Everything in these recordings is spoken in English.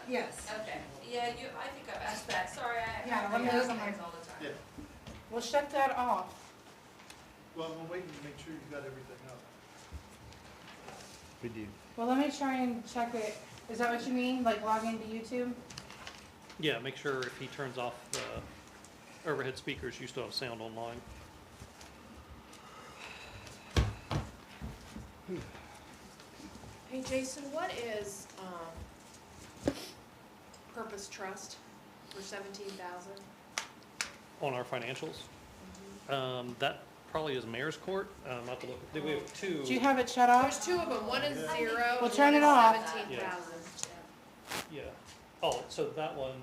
Yes. Okay, yeah, I think I've asked that, sorry, Yeah, I let me ask look at things my- all the time. Yeah, We'll shut that off. well, I'm waiting to make sure you got everything up. We do. Well, let me try and check it. Is that what you mean? Like log into YouTube? Yeah, make sure if he turns off the overhead speakers, you still have sound online. Hey Jason, what is, Purpose Trust for 17,000? On our financials, that probably is mayor's court. Not to look, we have two. Do you have it shut There's off? two of them, one is Yeah. 0 Well, and turn one it is off. 17,000. Yeah. Oh, so that one.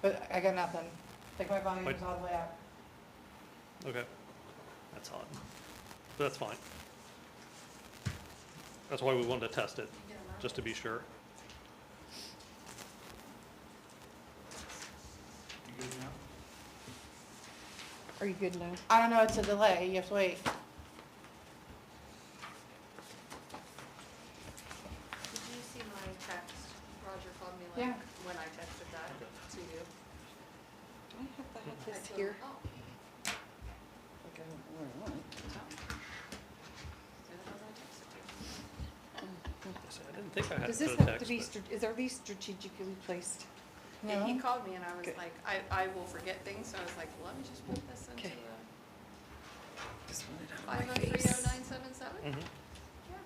But I got nothing. Like my volume's all the way up. Okay, that's odd. But that's fine. That's why we wanted to test it, just to be sure. You good now? Are you good now? I don't know, it's a delay. You have to wait. Did you see my text? Roger called me like Yeah. when I texted that to you. Do I have that I this told here? him, oh, Like, I don't know where I want it. no. As soon as I texted you. I didn't think I had Does to this put a have to text, be, are these strategically placed? And he No. called me and I was Okay. like, I will forget things, so I was like, let me just put this into Okay. Just wanted to have my 5030977. but. Mhm. Yeah.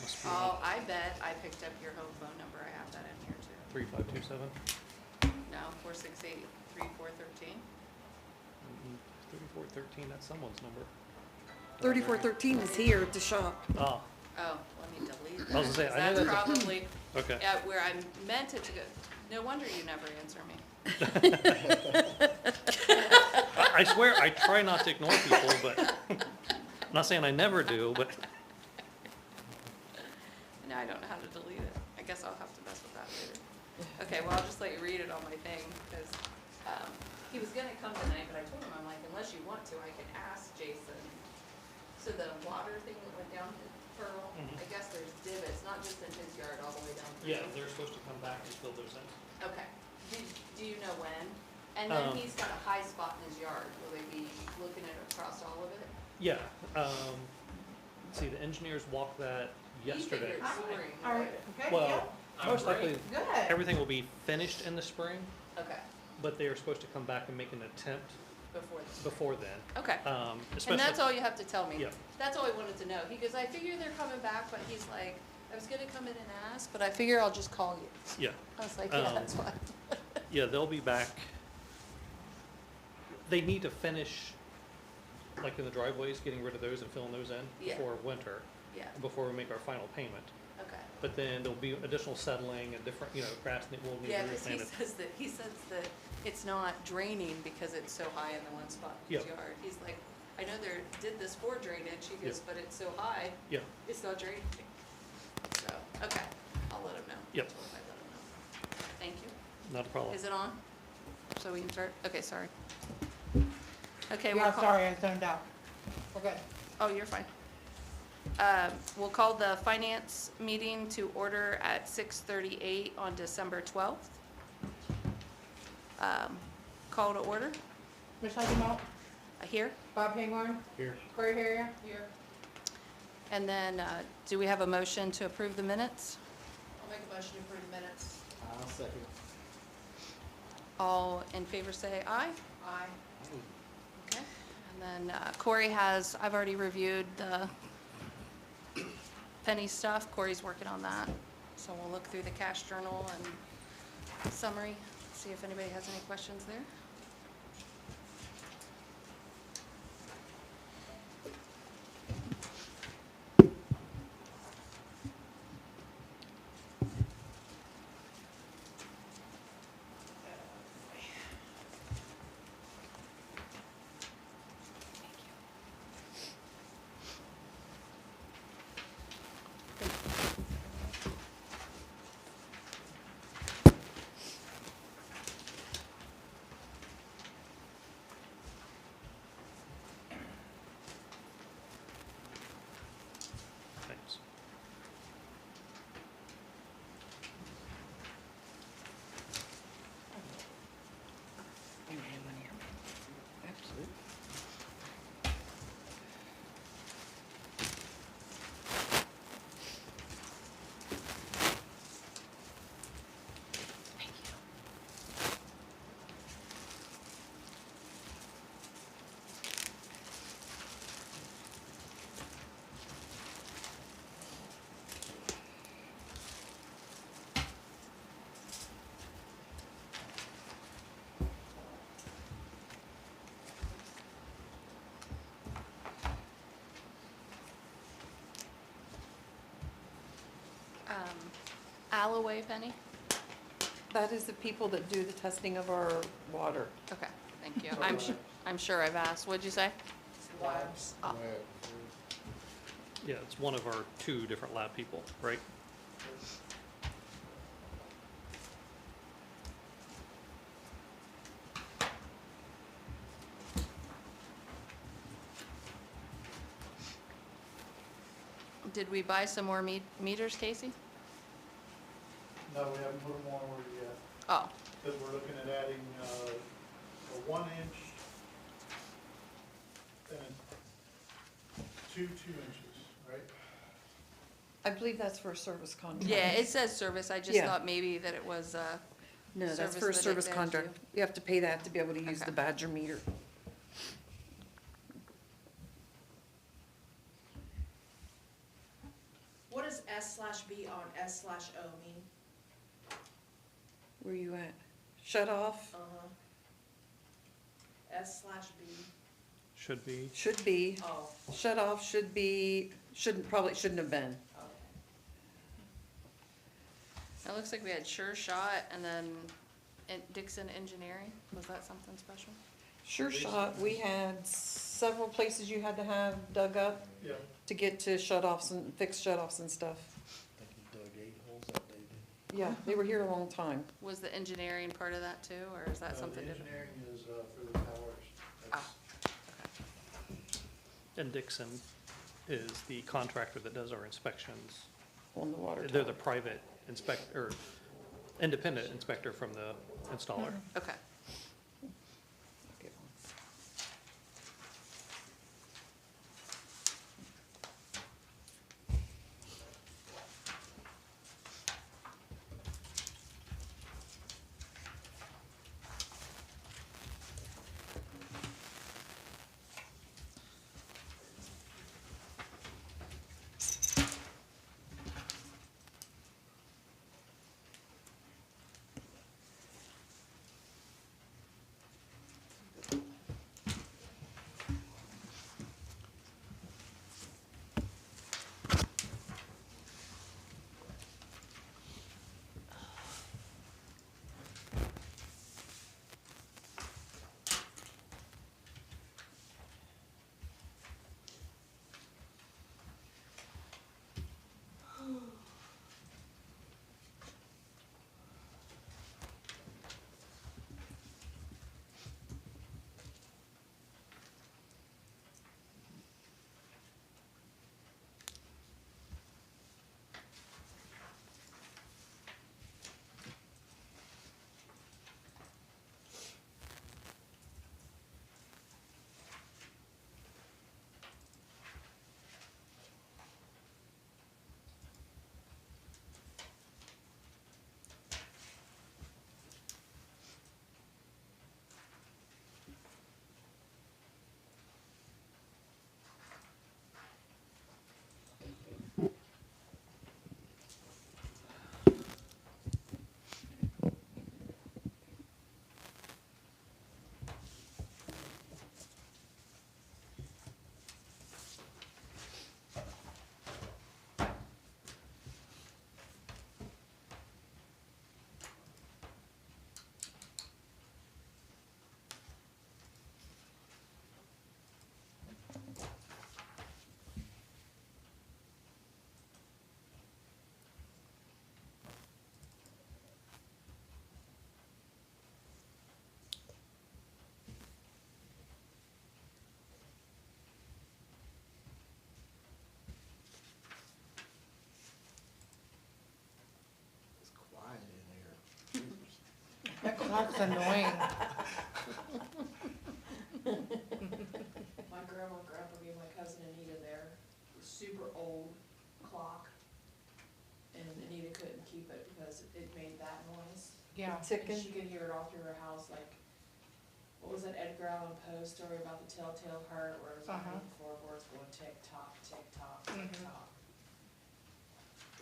Must be Oh, I bet I picked up your home phone number. I have that in here too. 3527. No, 468-3413. 3413, that's someone's number. 3413 is here at the shop. Ah, Oh, let me delete that. I was gonna say, 'cause I know that's that's a- probably okay. where I meant it to go. No wonder you never answer me. I swear, I try not to ignore people, but, I'm not saying I never do, but, Now I don't know how to delete it. I guess I'll have to mess with that later. Okay, well, I'll just let you read it on my thing, because he was gonna come tonight, but I told him, I'm like, unless you want to, I can ask Jason. So the water thing that went down to Pearl, Mhm. I guess there's divots, not just in his yard, all the way down through. yeah, they're supposed to come back and fill those in. Okay. Do you know when? And then Um, he's got a high spot in his yard. Will they be looking at across all of it? Yeah, let's see, the engineers walked that yesterday. He figured spring, All right. right? Good. Well, most likely, Good. everything will be finished in the spring, Okay, but they are supposed to come back and make an attempt before the spring. before then. Okay. And Especially, that's all you have to tell me. Yeah. That's all I wanted to know. Because I figure they're coming back, but he's like, I was gonna come in and ask, but I figure I'll just call you. yeah, I was like, yeah, Um, that's fine. yeah, they'll be back. They need to finish, like in the driveways, getting rid of those and filling those in Yeah. before winter, Yeah, before we make our final payment. okay. But then there'll be additional settling and different, grass that will need to Yeah, be because replanted. he says that it's not draining because it's so high in the one spot in his Yeah. yard. He's like, I know they did this for drainage, he goes, Yeah. but it's so high, Yeah, it's not draining. So, okay, I'll let him know. Yep. I told him I'd let him know. Thank you. not a problem. Is it on? So we can start? Okay, sorry. Okay, Yeah, we'll call, sorry, I zoned out. We're good. oh, you're fine. We'll call the finance meeting to order at 6:38 on December 12th. Call to order, Michelle Dumont, here. Bob Hayward, Here. Corey Harrier. Here. And then, do we have a motion to approve the minutes? I'll make a motion to approve the minutes. I'll second. All in favor say aye. Aye. Okay. And then Corey has, I've already reviewed the penny stuff. Corey's working on that. So we'll look through the cash journal and summary, see if anybody has any questions there. Thanks. You have one here. Absolutely. Thank you. Alloway Penny? That is the people that do the testing of our water. Okay, thank you. I'm sure I've asked. What'd you say? Labs. Oh. Yeah, it's one of our 2 different lab people, right? Did we buy some more meters, Casey? No, we haven't put them on order yet, Oh, because we're looking at adding, a 1 inch and 2 2-inches, right? I believe that's for a service contract. yeah, it says service. I just Yeah. thought maybe that it was, No, that's service for a that service they contract. do. You have to pay that to be able to use Okay. the Badger meter. What does S/B on S/O mean? Where you at? Shut off? Uh-huh. S/B. Should be. Should be. Oh, Shut off should be, probably shouldn't have been. okay. it looks like we had Sure Shot and then Dixon Engineering. Was that something special? Sure shot, we had several places you had to have dug up Yeah. to get to shut-offs and fix shut-offs and stuff. I think you dug 8 holes that day, didn't Yeah, they were here a long time. Was the engineering part of that too, or is that you? something The different? engineering is, for the towers. That's- And Dixon is the contractor that does our inspections. On the water They're the tower. private or independent inspector from the installer. Okay. Get one. That's annoying. My grandma and grandpa gave my cousin Anita their super old clock, and Anita couldn't keep it because it made that noise. Yeah. And Ticking. she could hear it all through her house, like, what was that Edgar Allan Poe story about the telltale heart, where it was on the floorboards going tick tock, tick tock, tick Mhm. tock.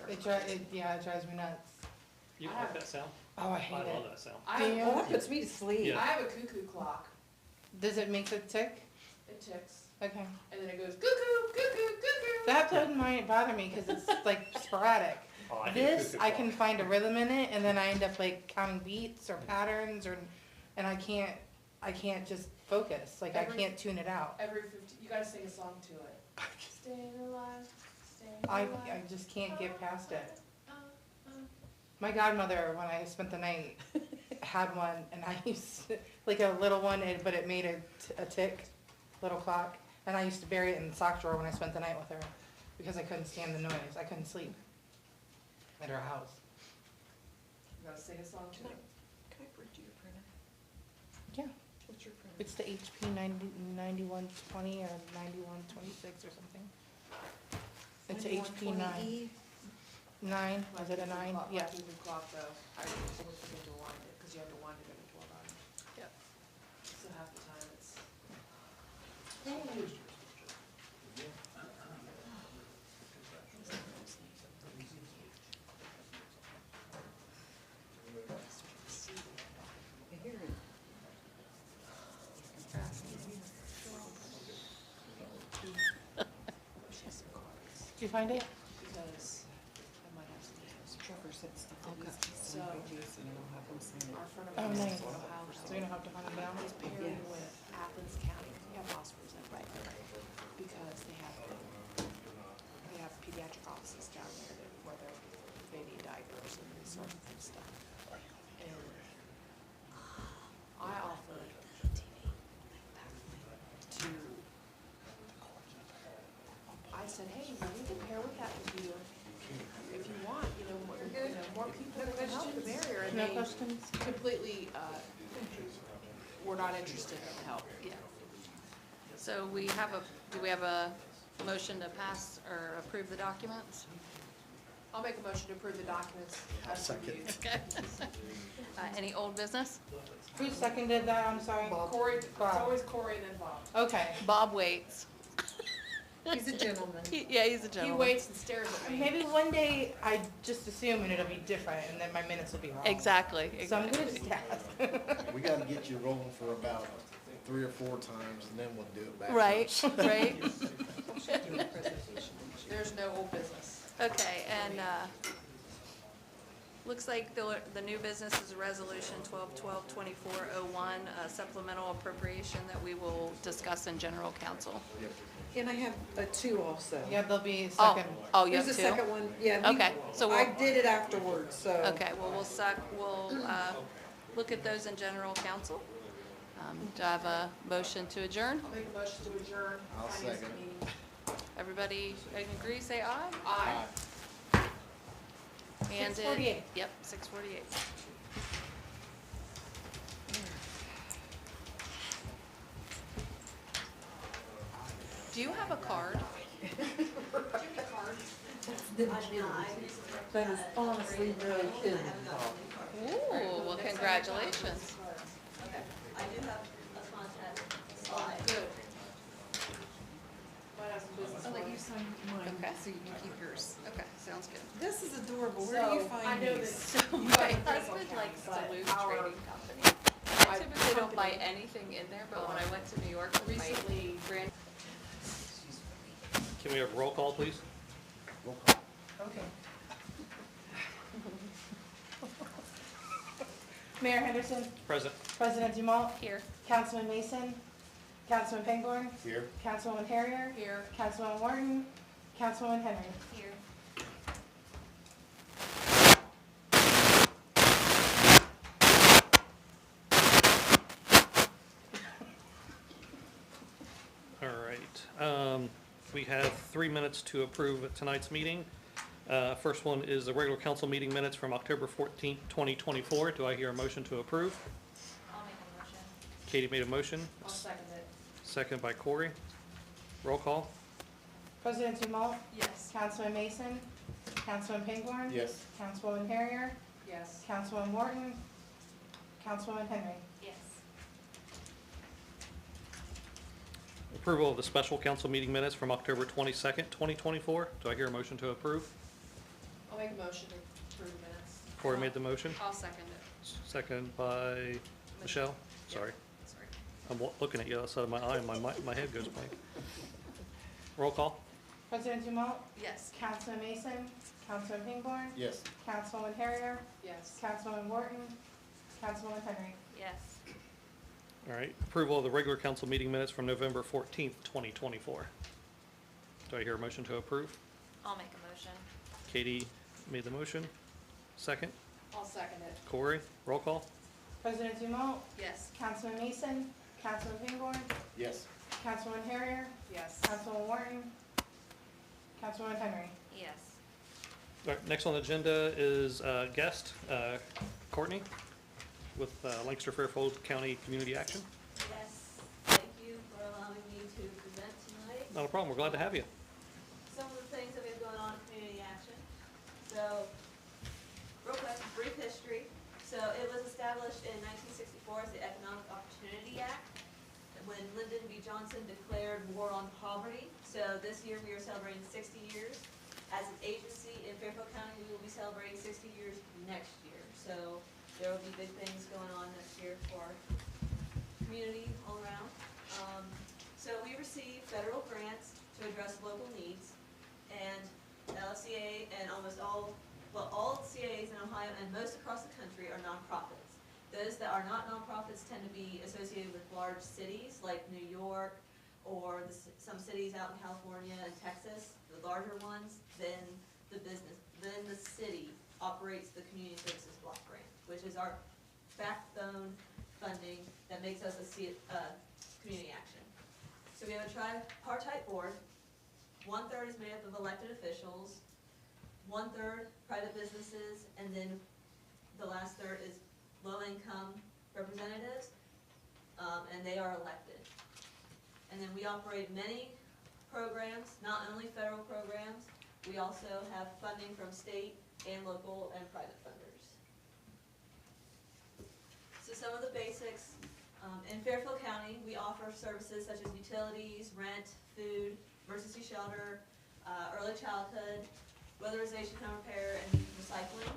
It drives me nuts. You like that sound? Oh, I I hate love it. that sound. I Do you? have, Oh, that puts me to sleep. Yeah. I have a cuckoo clock, Does it make it tick? it ticks, Okay. and then it goes cuckoo, cuckoo, cuckoo. That doesn't bother me because it's like sporadic. Oh, I hate This, cuckoo I clock. can find a rhythm in it and then I end up like counting beats or patterns and I can't just focus. Like I Every- can't tune it out. Every 50, you gotta sing a song to it. Staying alive, staying I alive. just can't get past it. Uh. My godmother, when I spent the night, had one, and I used to, like a little one, but it made a tick, little clock, and I used to bury it in the sock drawer when I spent the night with her, because I couldn't stand the noise. I couldn't sleep at her house. You gotta sing a song to it. Can I print you a printer? Yeah, What's your printer? it's the HP 9120 or 9126 or something. It's a HP 9. 9, My was it a cuckoo 9? clock- Yeah. My cuckoo clock though, I always forget to wind it, cause you have to wind it every 12 hours. Yep. So half the time it's. I hear it. She has some cards, Did you find it? because I might have some names. Trevor said stuff Okay. that needs to be signed by Jason, and I'll have him sign it. Our front of Oh, house nice. is Ohio So you don't have to hunt them down? is pairing Yes. with Athens County, we have hospitals in right there, because they have pediatric offices down there that, where they need diapers and these sorts of stuff. And I offered to, I said, hey, we can pair with that computer if you want, more people, the help, the merrier, and No they questions? completely, were not interested in help. Yeah. So do we have a motion to pass or approve the documents? I'll make a motion to approve the documents as reviewed. Okay. Any old business? Who seconded that? I'm sorry. Corey, it's Bob. always Corey and then Bob. Okay. Bob waits. He's a gentleman. Yeah, he's a He gentleman. waits and stares at me. Maybe one day I just assume and it'll be different and then my minutes will be wrong. Exactly, So I'm gonna exactly. just ask. We gotta get you rolling for about 3 or 4 times, and then we'll do it back. Right, right. There's no old business. Okay, and, looks like the new business is resolution 12/12/2401, a supplemental appropriation that we will discuss in general council. And I have a 2 also. Yeah, there'll be a Oh, second. oh, you There's have a two? second one, yeah. Okay, so I we'll, did it afterwards, so. okay, well, we'll look at those in general council. Do I have a motion to adjourn? I'll make a motion to adjourn. I'll finance second. meeting. Everybody agree, say aye? Aye. And it- 6:48. Yep, 6:48. Do you have a card? That is honestly really good. Ooh, well, congratulations. I do have a contact slide. Good. Might have some business. I'll let for you us. sign mine, Okay. so you can keep yours. Okay, sounds good. This is adorable, where do you So, I find know these? that So you my have a Franklin husband County, likes but Duluth our- Trading Company. I my typically don't buy company anything in there, but when I went to New York with my Recently, grand, Can we have roll call, please? Roll call. Okay. Mayor Henderson, Present. President Dumont, here, Councilman Mason, Councilman Pangborn, Here. Councilwoman Harrier, here, Councilwoman Wharton, Councilwoman Henry. here. All right. We have 3 minutes to approve tonight's meeting. First one is the regular council meeting minutes from October 14th, 2024. Do I hear a motion to approve? I'll make a motion. Katie made a motion, I'll second it. second by Corey. Roll call? President Dumont, Yes. Councilman Mason, Councilman Pingorn. Yes. Councilwoman Harrier, Yes. Councilman Morton, Councilwoman Henry. Yes. Approval of the special council meeting minutes from October 22nd, 2024. Do I hear a motion to approve? I'll make a motion to approve the minutes. Corey made the motion, I'll second it. second by Michelle. Sorry, Sorry. I'm looking at you outside of my eye and my head goes blank. Roll call? President Dumont, Yes. Councilman Mason, Councilman Pingorn, Yes. Councilwoman Harrier, Yes. Councilwoman Morton, Councilwoman Henry. Yes. All right, approval of the regular council meeting minutes from November 14th, 2024. Do I hear a motion to approve? I'll make a motion. Katie made the motion, second. I'll second it. Corey, roll call? President Dumont, Yes. Councilman Mason, Councilman Pingorn, Yes. Councilwoman Harrier, Yes. Councilwoman Morton, Councilwoman Henry. Yes. All right, next on the agenda is guest, Courtney, with Lancaster Fairfield County Community Action. Yes, thank you for allowing me to present tonight. Not a problem, we're glad to have you. Some of the things that we have going on in community action. So, real quick, brief history. So it was established in 1964 as the Economic Opportunity Act, when Lyndon B. Johnson declared war on poverty. So this year we are celebrating 60 years. As an agency in Fairfield County, we will be celebrating 60 years next year. So there will be big things going on next year for our community all around. So we receive federal grants to address local needs, and LFCA and almost all CAAs in Ohio and most across the country are nonprofits. Those that are not nonprofits tend to be associated with large cities like New York or some cities out in California and Texas, the larger ones. Then the city operates the Community Services Block Grant, which is our backbone funding that makes us a community action. So we have a tripartite board. 1/3 is made up of elected officials, 1/3 private businesses, and then the last third is low-income representatives, and they are elected. And then we operate many programs, not only federal programs, we also have funding from state and local and private funders. So some of the basics, in Fairfield County, we offer services such as utilities, rent, food, emergency shelter, early childhood, weatherization, home repair, and recycling.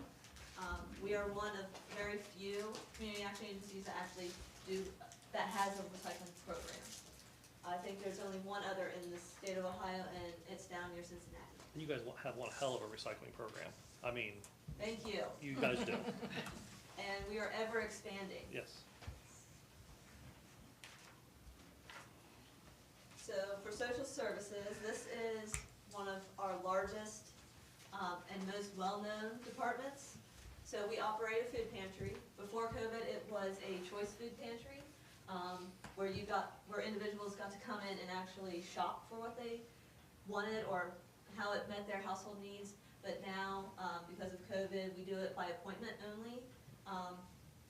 We are one of very few community action agencies that actually that has a recycling program. I think there's only one other in the state of Ohio, and it's down near Cincinnati. And you guys have one hell of a recycling program. I mean, Thank you. you guys do, And we are ever expanding. yes. So for social services, this is one of our largest and most well-known departments. So we operate a food pantry. Before COVID, it was a choice food pantry, where individuals got to come in and actually shop for what they wanted or how it met their household needs. But now, because of COVID, we do it by appointment only.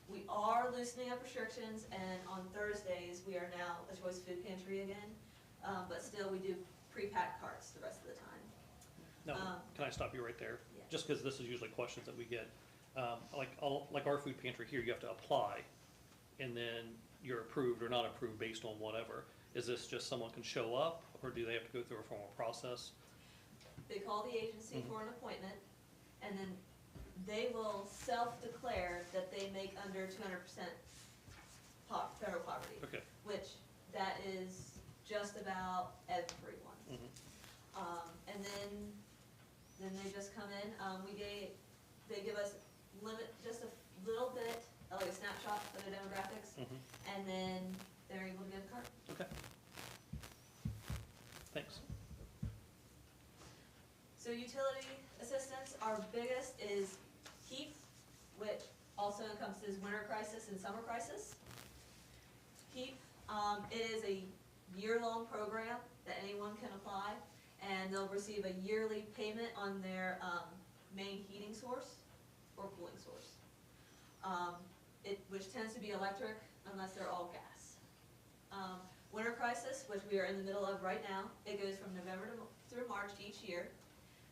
We are loosening up restrictions, and on Thursdays, we are now a choice food pantry again. But still, we do pre-packed carts the rest of the time. Now, can I stop you right there? Yeah. Just because this is usually questions that we get. Like our food pantry here, you have to apply, and then you're approved or not approved based on whatever. Is this just someone can show up, or do they have to go through a formal process? They call the agency Mhm. for an appointment, and then they will self-declare that they make under 200% federal poverty, Okay. which that is just about everyone. Mhm. And then they just come in, they give us just a little bit, like a snapshot of their demographics, Mhm. and then they're able to get a cart. Okay. Thanks. So utility assistance, our biggest is HEAP, which also encompasses winter crisis and summer crisis. HEAP, it is a year-long program that anyone can apply, and they'll receive a yearly payment on their, main heating source or cooling source. Which tends to be electric unless they're all gas. Winter crisis, which we are in the middle of right now, it goes from November through March each year.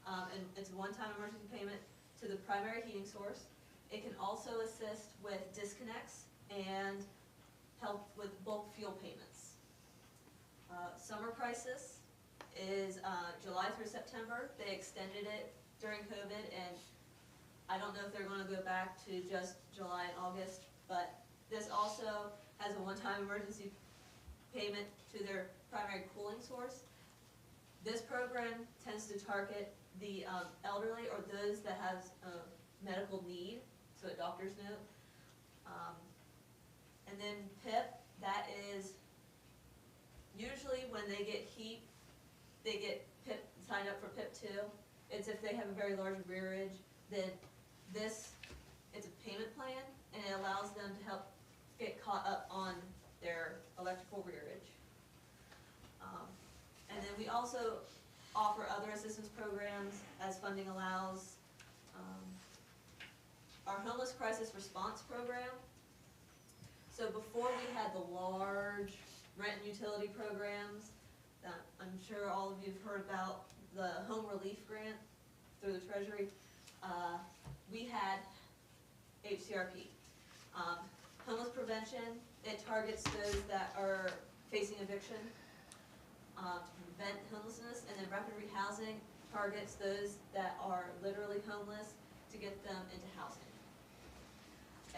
And it's a one-time emergency payment to the primary heating source. It can also assist with disconnects and help with bulk fuel payments. Summer crisis is July through September. They extended it during COVID, and I don't know if they're gonna go back to just July and August, but this also has a one-time emergency payment to their primary cooling source. This program tends to target the elderly or those that have medical need, so a doctor's note. And then PIP, that is usually when they get heat, they get PIP, signed up for PIP 2. It's if they have a very large rearage, then it's a payment plan, and it allows them to help get caught up on their electrical rearage. And then we also offer other assistance programs as funding allows. Our homeless crisis response program. So before we had the large rent and utility programs that I'm sure all of you have heard about, the home relief grant through the Treasury, we had HCRP. Homeless prevention, it targets those that are facing eviction to prevent homelessness, and then rapid rehousing targets those that are literally homeless to get them into housing.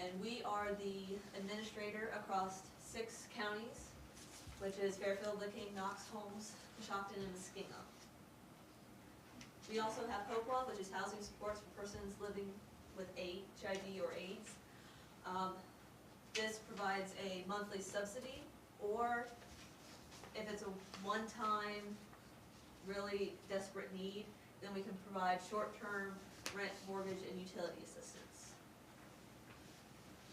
And we are the administrator across 6 counties, which is Fairfield, Licking, Knox, Holmes, Coshocton, and Muskingum. We also have HOPWA, which is housing supports for persons living with HIV or AIDS. This provides a monthly subsidy, or if it's a one-time, really desperate need, then we can provide short-term rent, mortgage, and utility assistance.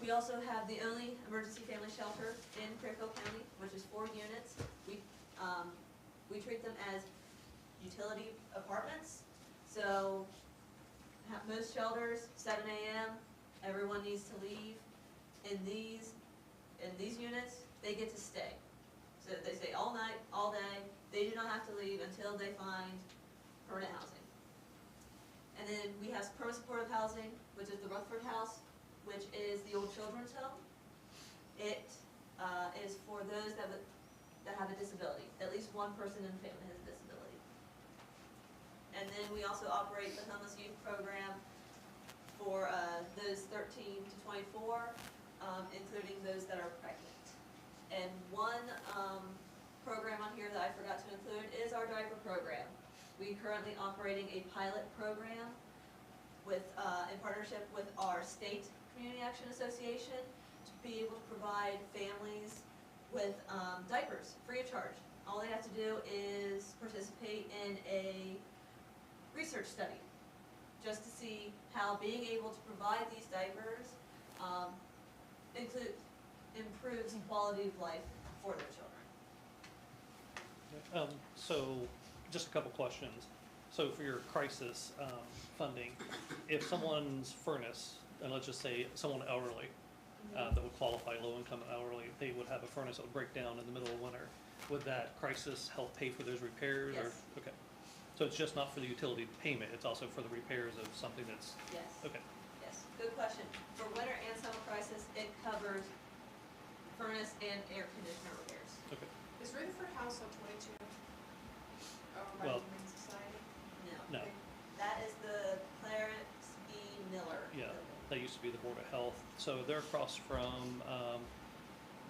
We also have the only emergency family shelter in Fairfield County, which is 4 units. We treat them as utility apartments. So most shelters, 7 a.m., everyone needs to leave. In these units, they get to stay. So they stay all night, all day. They do not have to leave until they find permanent housing. And then we have permanent supportive housing, which is the Rutherford House, which is the old children's home. It is for those that have a disability. At least one person in the family has a disability. And then we also operate the homeless youth program for those 13 to 24, including those that are pregnant. And one program on here that I forgot to include is our diaper program. We're currently operating a pilot program with, in partnership with our state Community Action Association to be able to provide families with diapers free of charge. All they have to do is participate in a research study just to see how being able to provide these diapers improves quality of life for their children. So, just a couple questions. So for your crisis funding, if someone's furnace, and let's just say someone elderly, that would qualify low income hourly, they would have a furnace that would break down in the middle of winter. Would that crisis help pay for those repairs? Yes. Or, okay. So it's just not for the utility payment, it's also for the repairs of something that's, Yes. okay. Yes, good question. For winter and summer crisis, it covers furnace and air conditioner repairs. Okay. Is Rutherford House on 22? By Well- the Humane Society? No, That is the Clarence B. Miller. yeah, building. that used to be the Board of Health. So they're across from,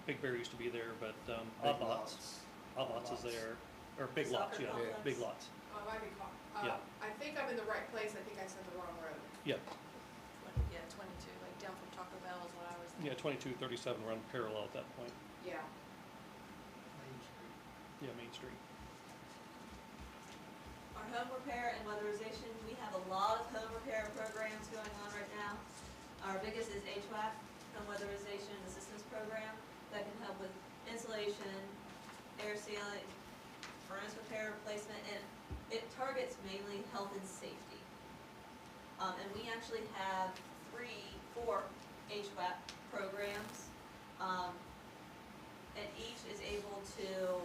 Big Bear used to be there, but Big Abbott's Lots. is there, or Big The Lots, soccer yeah, complex. Big Lots. Oh, I might be caught. Yeah. I think I'm in the right place. I think I said the wrong road. Yeah, 22, like down from Taco Bell is what I was thinking. yeah, 2237 run parallel at that point. Yeah. Main Street. Yeah, Main Street. Our home repair and weatherization, we have a lot of home repair programs going on right now. Our biggest is HVAC, home weatherization and assistance program, that can help with insulation, air sealing, furnace repair replacement, and it targets mainly health and safety. And we actually have 4 HVAC programs. And each is able to,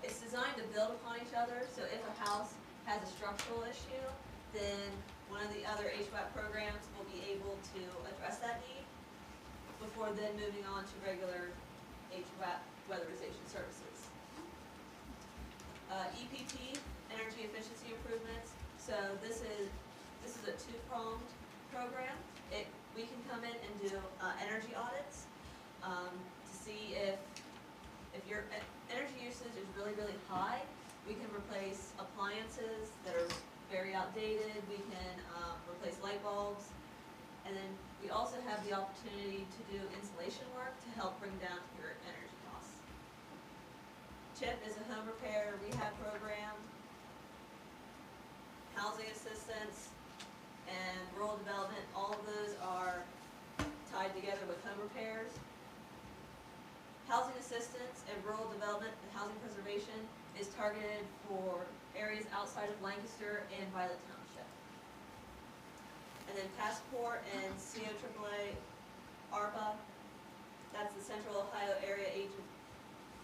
it's designed to build upon each other, so if a house has a structural issue, then one of the other HVAC programs will be able to address that need before then moving on to regular HVAC weatherization services. EPT, energy efficiency improvements, so this is a two-pronged program. We can come in and do energy audits to see if your energy usage is really, really high. We can replace appliances that are very outdated. We can replace light bulbs. And then we also have the opportunity to do insulation work to help bring down your energy costs. CHIP is a home repair rehab program. Housing assistance and rural development, all of those are tied together with home repairs. Housing assistance and rural development and housing preservation is targeted for areas outside of Lancaster and Violet Township. And then Passport and COAAA, ARPA, that's the Central Ohio Area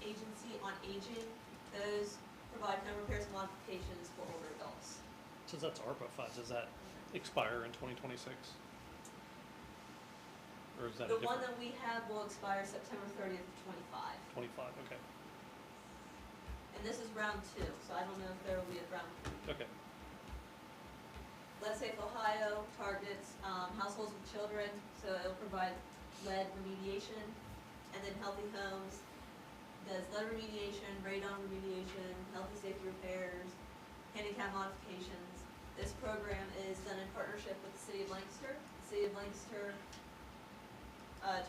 Agency on Aging. Those provide home repairs and modifications for older adults. Since that's ARPA funds, does that expire in 2026? Or is that a The one different? that we have will expire September 30th of 25. 25, okay, And this is round 2, so I don't know if there will be a round 3. okay. Let's say if Ohio targets households with children, so it'll provide lead remediation, and then Healthy Homes does lead remediation, radon remediation, health and safety repairs, handicap modifications. This program is done in partnership with the City of Lancaster. The City of Lancaster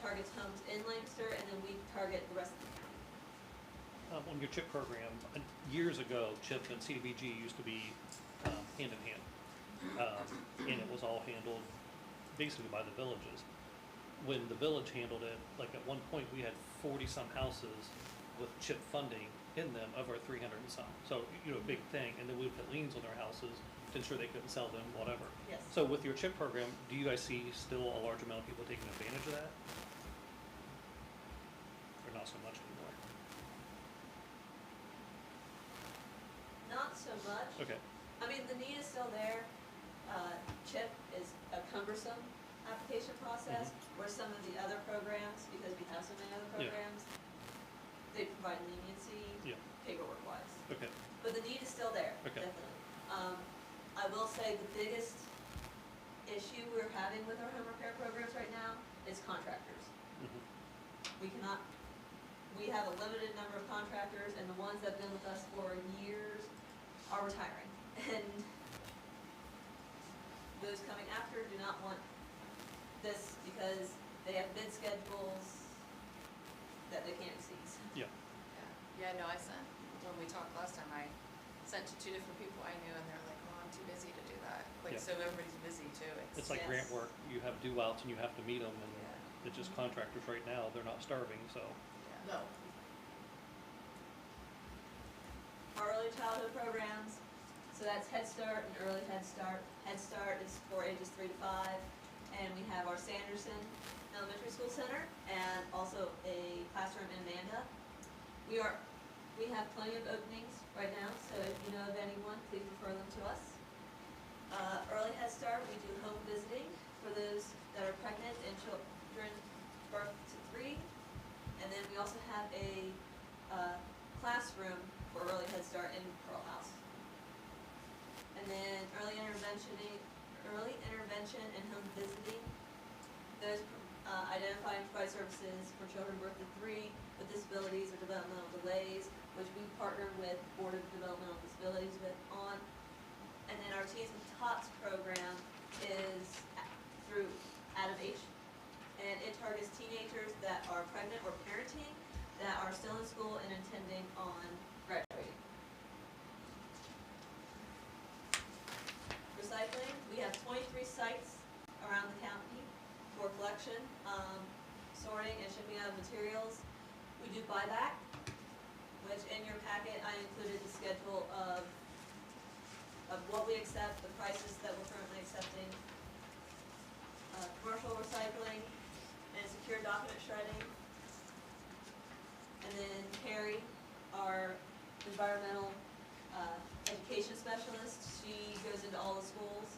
targets homes in Lancaster, and then we target the rest of the county. On your CHIP program, years ago, CHIP and CDBG used to be hand in hand. And it was all handled basically by the villages. When the village handled it, like at one point, we had 40-some houses with CHIP funding in them of our 300 and some. So, you know, a big thing, and then we would put liens on their houses to ensure they couldn't sell them, whatever. Yes. So with your CHIP program, do you guys see still a large amount of people taking advantage of that? Or not so much anymore? Not so much. Okay, I mean, the need is still there. CHIP is a cumbersome application process, where some of the other programs, because we have so many other Yeah. programs, they provide leniency yeah, paperwork-wise. okay, But the need is still there, Okay. definitely. I will say the biggest issue we're having with our home repair programs right now is contractors. mhm, We have a limited number of contractors, and the ones that have been with us for years are retiring. And those coming after do not want this because they have bid schedules that they can't exceed. yeah, Yeah, no, I sent, when we talked last time, I sent to 2 different people I knew, and they're like, oh, I'm too busy to do that. Like, Yeah. so everybody's busy too. it's like Yes. grant work, you have due outs and you have to meet them, and Yeah. it's just contractors right now, they're not starving, so. Yeah. No. Our early childhood programs, so that's Head Start and Early Head Start. Head Start is for ages 3 to 5, and we have our Sanderson Elementary School Center and also a classroom in Amanda. We have plenty of openings right now, so if you know of anyone, please refer them to us. Early Head Start, we do home visiting for those that are pregnant and children birth to 3. And then we also have a classroom for Early Head Start in Pearl House. And then early intervention and home visiting. Those identify and provide services for children birth to 3 with disabilities or developmental delays, which we partner with Board of Developmental Disabilities on. And then our Teens with Tots program is through Out of H, and it targets teenagers that are pregnant or parenting, that are still in school and intending on graduating. Recycling, we have 23 sites around the county for collection, sorting and shipping out of materials. We do buyback, which in your packet, I included the schedule of of what we accept, the prices that we're currently accepting, commercial recycling, and secure document shredding. And then Carrie, our environmental education specialist, she goes into all the schools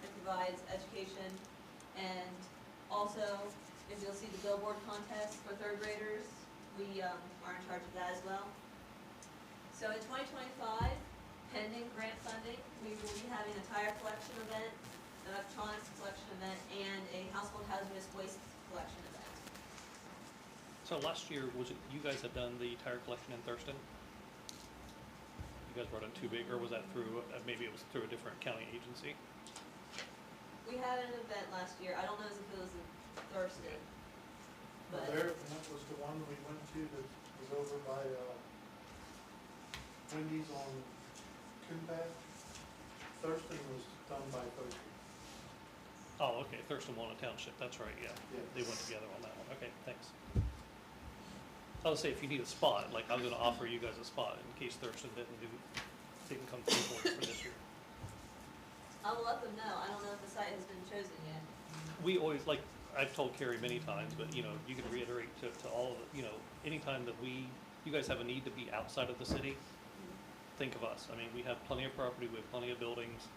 and provides education. And also, if you'll see the billboard contest for third graders, we are in charge of that as well. So in 2025, pending grant funding, we will be having a tire collection event, an electronics collection event, and a household hazardous waste collection event. So last year, was it, you guys had done the tire collection in Thurston? You guys brought in too big, or was that through, maybe it was through a different county agency? We had an event last year, I don't know if it was in Thurston, but There, and that was the one we went to that was over by, Wendy's on Coonpath. Thurston was done by Thurston. Oh, okay, Thurston Walnut Township, that's right, yeah. Yeah. They went together on that one, okay, thanks. I would say if you need a spot, like I'm gonna offer you guys a spot in case Thurston didn't come through for this year. I will let them know, I don't know if the site has been chosen yet. We always, like, I've told Carrie many times, but, you know, you can reiterate to all of it, you know, anytime that you guys have a need to be outside of the city, think of us. I mean, we have plenty of property, we have plenty of buildings,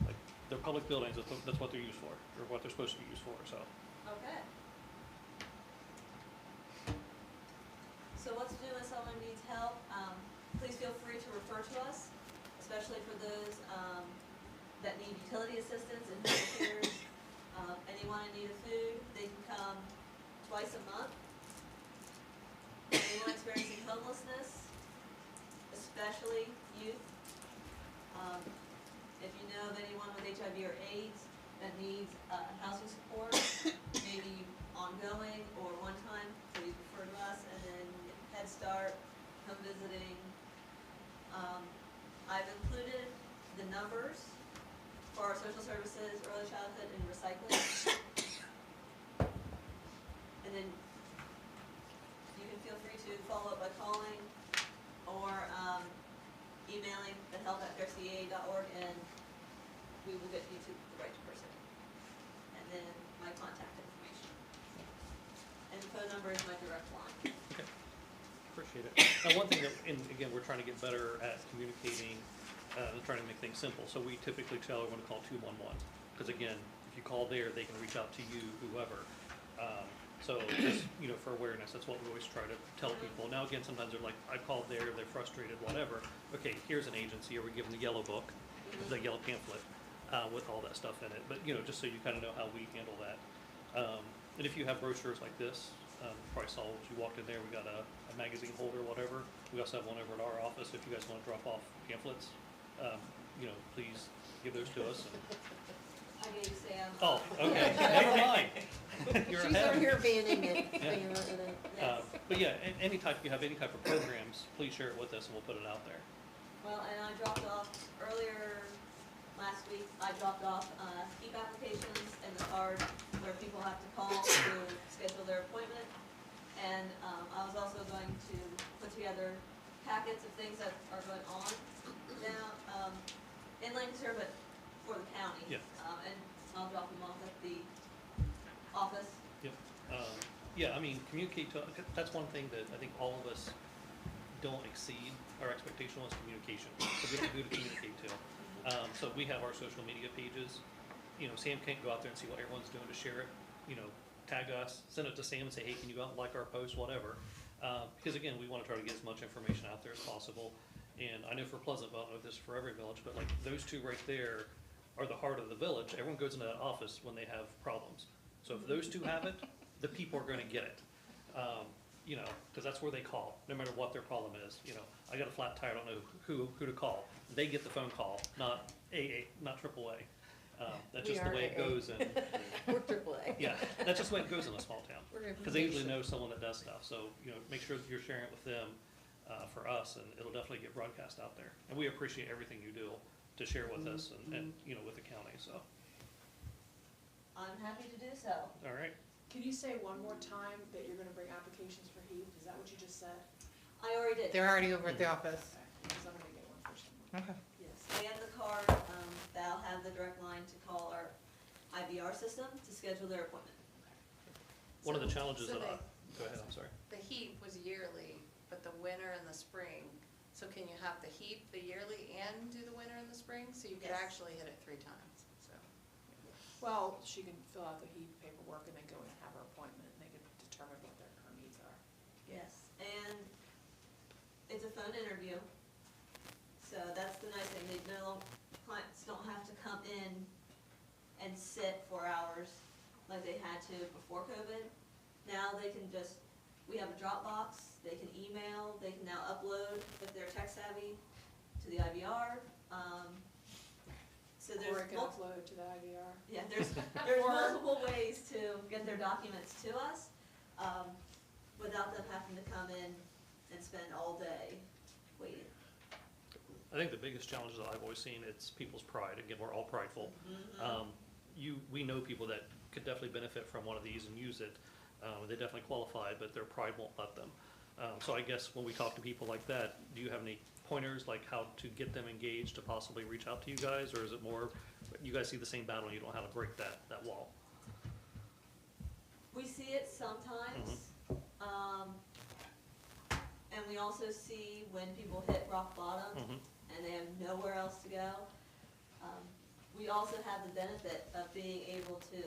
like, they're public buildings, that's what they're used for, or what they're supposed to be used for, so. Okay. So what to do when someone needs help, please feel free to refer to us, especially for those, that need utility assistance and wheelchairs. Anyone in need of food, they can come twice a month. Anyone experiencing homelessness, especially youth. If you know of anyone with HIV or AIDS that needs housing support, maybe ongoing or one time, please refer to us. And then Head Start, come visiting. I've included the numbers for our social services, early childhood, and recycling. And then you can feel free to follow up by calling or emailing the help@fairca.org, and we will get you to the right person. And then my contact information. And the phone number is my direct line. Okay, appreciate it. Now, one thing that, and again, we're trying to get better at communicating, and trying to make things simple. So we typically tell everyone to call 211, because again, if you call there, they can reach out to you, whoever. So just, you know, for awareness, that's what we always try to tell people. Now, again, sometimes they're like, I called there, they're frustrated, whatever. Okay, here's an agency, or we give them the yellow book, the yellow pamphlet, with all that stuff in it. But, you know, just so you kind of know how we handle that. And if you have brochures like this, probably saw as you walked in there, we got a magazine holder, whatever. We also have one over at our office if you guys want to drop off pamphlets. You know, please give those to us. I gave Sam. Oh, okay, never mind. You're She's ahead. over here being ignorant. Yeah. But yeah, any type, if you have any type of programs, please share it with us and we'll put it out there. Well, and I dropped off earlier last week, I dropped off keep applications and the card where people have to call to schedule their appointment. And I was also going to put together packets of things that are going on now in Lancaster, but for the county. Yeah. And I'll drop them off at the office. Yep. Yeah, I mean, communicate to, that's one thing that I think all of us don't exceed. Our expectation was communication. So we have who to communicate to. So we have our social media pages. You know, Sam can't go out there and see what everyone's doing to share it. You know, tag us, send it to Sam and say, hey, can you go out and like our post, whatever. Because again, we want to try to get as much information out there as possible. And I know for Pleasantville, I don't know if this is for every village, but like those two right there are the heart of the village. Everyone goes into that office when they have problems. So if those two have it, the people are gonna get it. You know, because that's where they call, no matter what their problem is. You know, I got a flat tire, I don't know who to call. They get the phone call, not not AAA. That's We just the are way it AA. goes and, We're AAA. yeah, that's just the way it goes in a small town. We're Because they usually information. know someone that does stuff, so, you know, make sure that you're sharing it with them, for us, and it'll definitely get broadcast out there. And we appreciate everything you do to share with us and, you know, with the county, so, I'm happy to do so. all right. Can you say one more time that you're gonna bring applications for HEAP? Is that what you just said? I already did. They're already over at the office. Because I'm gonna get one for someone. Okay. Yes. They have the card, they'll have the direct line to call our IVR system to schedule their appointment. One of the challenges So that I, they- go ahead, I'm sorry. The heat was yearly, but the winter and the spring, so can you have the heat, the yearly, and do the winter and the spring? So you could Yes. actually hit it 3 times, so. Well, she can fill out the heat paperwork and then go and have her appointment, and they can determine what her needs are. Yes, and it's a phone interview, so that's the nice thing, clients don't have to come in and sit for hours like they had to before COVID. Now they can just, we have a Dropbox, they can email, they can now upload if they're tech savvy to the IVR. So Or there's it can upload to the IVR. yeah, there's multiple ways to get their documents to us, without them having to come in and spend all day waiting. I think the biggest challenge that I've always seen, it's people's pride. Again, we're all prideful. We know people that could definitely benefit from one of these and use it. They definitely qualify, but their pride won't let them. So I guess when we talk to people like that, do you have any pointers, like how to get them engaged to possibly reach out to you guys? Or is it more, you guys see the same battle and you don't know how to break that wall? We see it sometimes, and we also see when people hit rock bottom and they have nowhere else to go. We also have the benefit of being able to,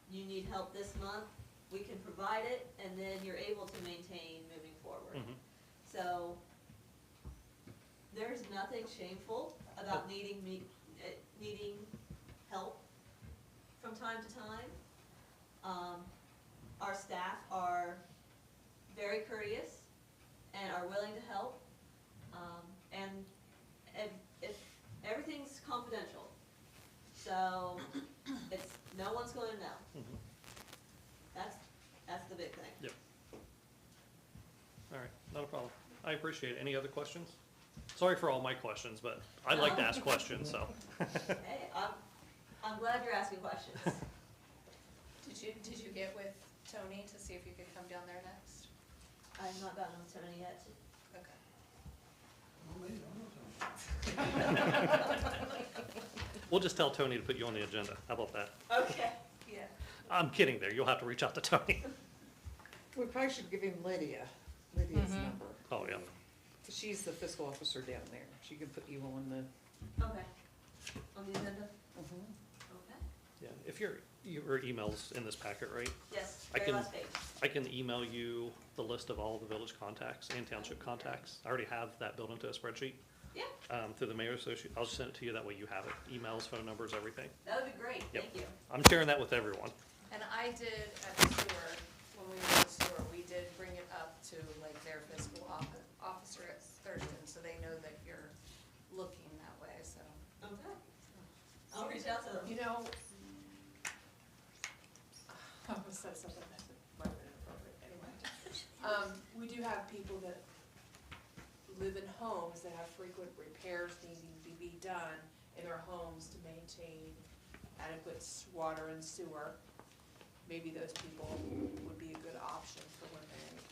you need help this month, we can provide it, and then you're able to maintain moving forward. So, there's nothing shameful about needing help from time to time. Our staff are very courteous and are willing to help. And if everything's confidential, so no one's going to know. That's the big thing. Yep. All right, not a problem. I appreciate it. Any other questions? Sorry for all my questions, but I like to ask questions, so. Hey, I'm glad you're asking questions. Did you get with Tony to see if you could come down there next? I've not gotten with Tony yet. Okay. We'll just tell Tony to put you on the agenda. How about that? Okay. Yeah. I'm kidding there. You'll have to reach out to Tony. We probably should give him Lydia's number. Oh, yeah. She's the fiscal officer down there. She can put you on the, Okay. On the agenda? Mhm. Okay. Yeah, if your email's in this packet, right? Yes, I very can- last page. I can email you the list of all the village contacts and township contacts. I already have that built into a spreadsheet, Yeah, through the mayor's associate. I'll just send it to you, that way you have it. Emails, phone numbers, everything. that would be great, Yep. thank you. I'm sharing that with everyone. And I did at the sewer, when we were at the sewer, we did bring it up to like their fiscal officer at Thurston, so they know that you're looking that way, so. Okay. I'll reach out to them. You know, I almost said something that might have been inappropriate, anyway. We do have people that live in homes that have frequent repairs needing to be done in their homes to maintain adequate water and sewer. Maybe those people would be a good option for when they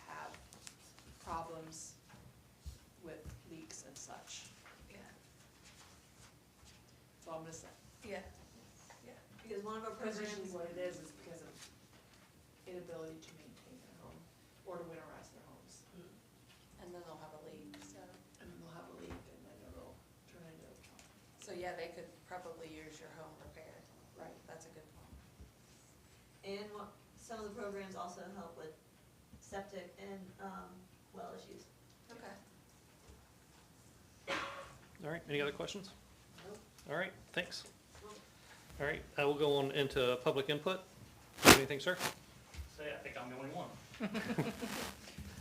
have problems with leaks and such. Yeah. So I'm gonna say, Yeah. Yeah. Because one of our because programs. usually what it is because of inability to maintain their home or to winterize their homes. And then they'll have a leak, so. And then they'll have a leak and then it'll turn into a problem. So yeah, they could probably use your home repair. Right. That's a good point. And some of the programs also help with septic and, well issues. Okay. All right, any other questions? Nope. All right, thanks. All right, I will go on into public input. Do you have anything, sir? Say, I think I'm the only one.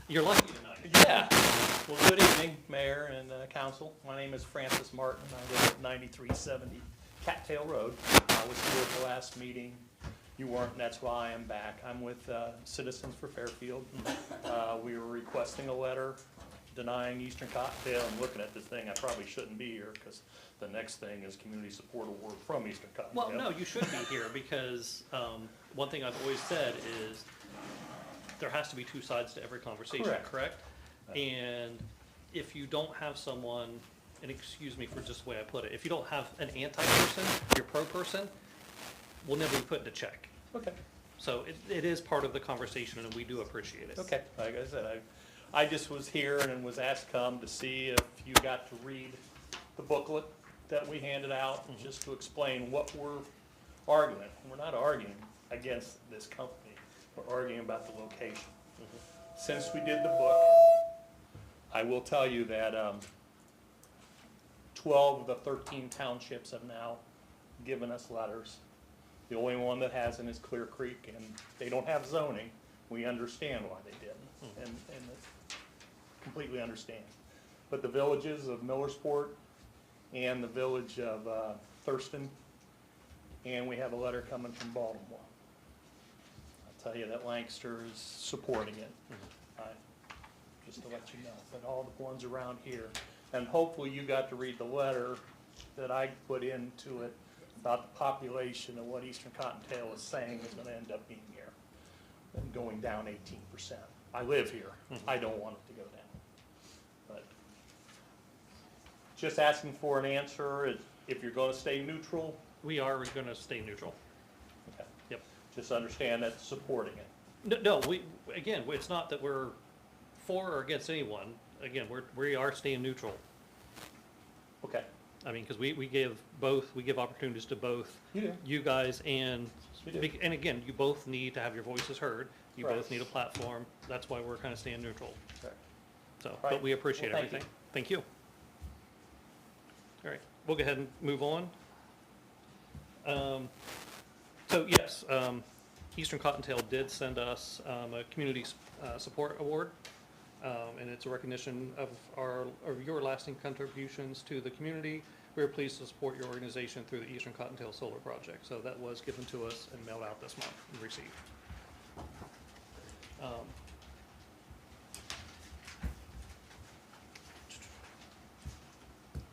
You're lucky tonight. Yeah. Well, good evening, Mayor and Council. My name is Francis Martin. I live at 9370 Cattail Road. I was here at the last meeting. You weren't, and that's why I am back. I'm with Citizens for Fairfield. We were requesting a letter denying Eastern Cottontail. I'm looking at this thing, I probably shouldn't be here because the next thing is Community Support Award from Eastern Cottontail. Well, no, you should be here because one thing I've always said is there has to be two sides to every conversation, Correct. correct? And if you don't have someone and excuse me for just the way I put it, if you don't have an anti-person, you're pro-person, we'll never be put into check. Okay. So it is part of the conversation, and we do appreciate it. Okay, like I said, I just was here and was asked to come to see if you got to read the booklet that we handed out, just to explain what we're arguing. We're not arguing against this company, we're arguing about the location. Since we did the book, I will tell you that 12 of the 13 townships have now given us letters. The only one that hasn't is Clear Creek, and they don't have zoning. We understand why they didn't, and completely understand. But the villages of Millersport and the village of Thurston, and we have a letter coming from Baltimore. I'll tell you that Lancaster is supporting it. Just to let you know, but all the ones around here. And hopefully you got to read the letter that I put into it about the population and what Eastern Cottontail is saying is gonna end up being here, and going down 18%. I live here, I don't want it to go down. But just asking for an answer, if you're gonna stay neutral, We are gonna stay neutral. okay. Yep. Just understand that supporting it. No, again, it's not that we're for or against anyone. Again, we are staying neutral. Okay. I mean, because we give opportunities to both You do. you guys and, We do. and again, you both need to have your voices heard. You Right. both need a platform. That's why we're kind of staying neutral. Okay. So, but Right. we appreciate Well, thank you. everything. Thank you. All right, we'll go ahead and move on. So yes, Eastern Cottontail did send us a community support award. And it's a recognition of your lasting contributions to the community. We are pleased to support your organization through the Eastern Cottontail Solar Project. So that was given to us and mailed out this month and received.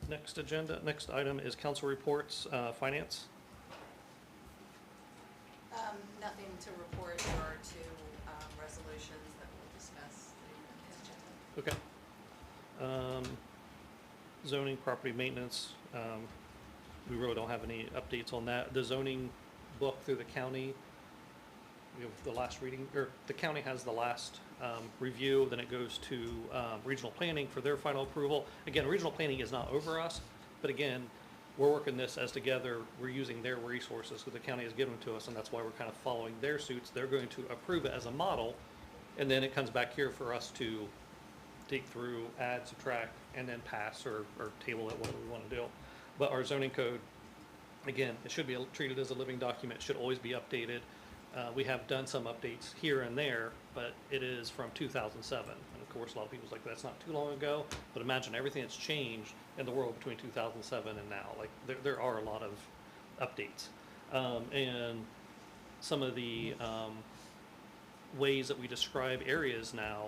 Next item is council reports, finance. Nothing to report or to resolutions that we'll discuss in the agenda. Okay. Zoning, property maintenance, we really don't have any updates on that. The zoning book through the county, we have the last reading, or the county has the last review, then it goes to regional planning for their final approval. Again, regional planning is not over us, but again, we're working this as together, we're using their resources that the county has given to us, and that's why we're kind of following their suits. They're going to approve it as a model, and then it comes back here for us to dig through, add, subtract, and then pass or table it, whatever we want to do. But our zoning code, again, it should be treated as a living document, should always be updated. We have done some updates here and there, but it is from 2007. And of course, a lot of people's like, that's not too long ago, but imagine everything that's changed in the world between 2007 and now. Like, there are a lot of updates. And some of the ways that we describe areas now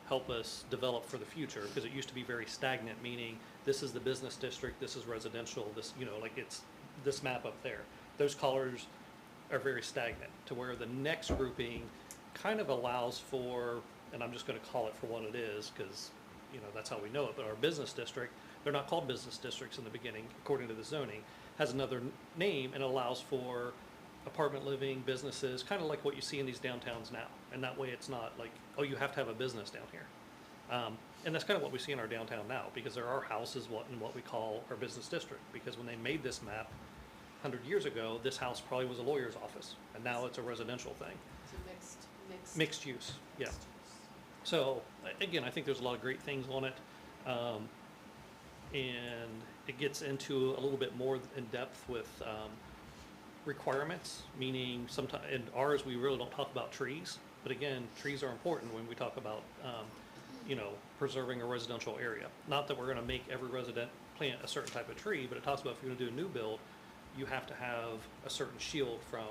help us develop for the future, because it used to be very stagnant, meaning this is the business district, this is residential, this, like it's this map up there. Those colors are very stagnant, to where the next grouping kind of allows for, and I'm just gonna call it for what it is, because, that's how we know it, but our business district, they're not called business districts in the beginning, according to the zoning, has another name and allows for apartment living, businesses, kind of like what you see in these downtowns now. And that way it's not like, oh, you have to have a business down here. And that's kind of what we see in our downtown now, because there are houses in what we call our business district. Because when they made this map 100 years ago, this house probably was a lawyer's office, and now it's a residential thing. It's a Mixed use, yeah. So, again, I think there's a lot of great things on it. And it gets into a little bit more in depth with requirements, meaning sometimes, in ours, we really don't talk about trees. But again, trees are important when we talk about, preserving a residential area. Not that we're gonna make every resident plant a certain type of tree, but it talks about if you're gonna do a new build, you have to have a certain shield from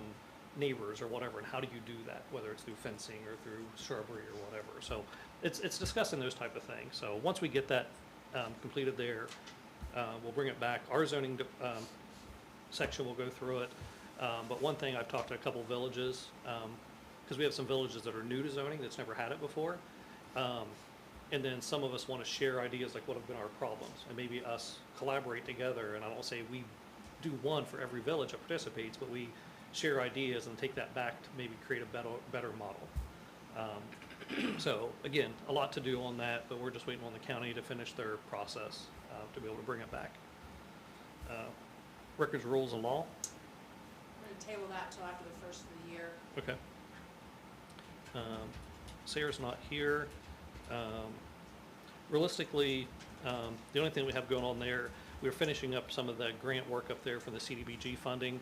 neighbors or whatever, and how do you do that, whether it's through fencing or through shrubbery or whatever. So it's discussing those type of things. So once we get that completed there, we'll bring it back. Our zoning section will go through it. But one thing, I've talked to a couple villages, because we have some villages that are new to zoning that's never had it before. And then some of us want to share ideas like what have been our problems, and maybe us collaborate together, and I don't say we do one for every village that participates, but we share ideas and take that back to maybe create a better model. So again, a lot to do on that, but we're just waiting on the county to finish their process to be able to bring it back. Records, rules, and law. We're gonna table that till after the first of the year. Okay. Sarah's not here. Realistically, the only thing we have going on there, we're finishing up some of the grant work up there for the CDBG funding.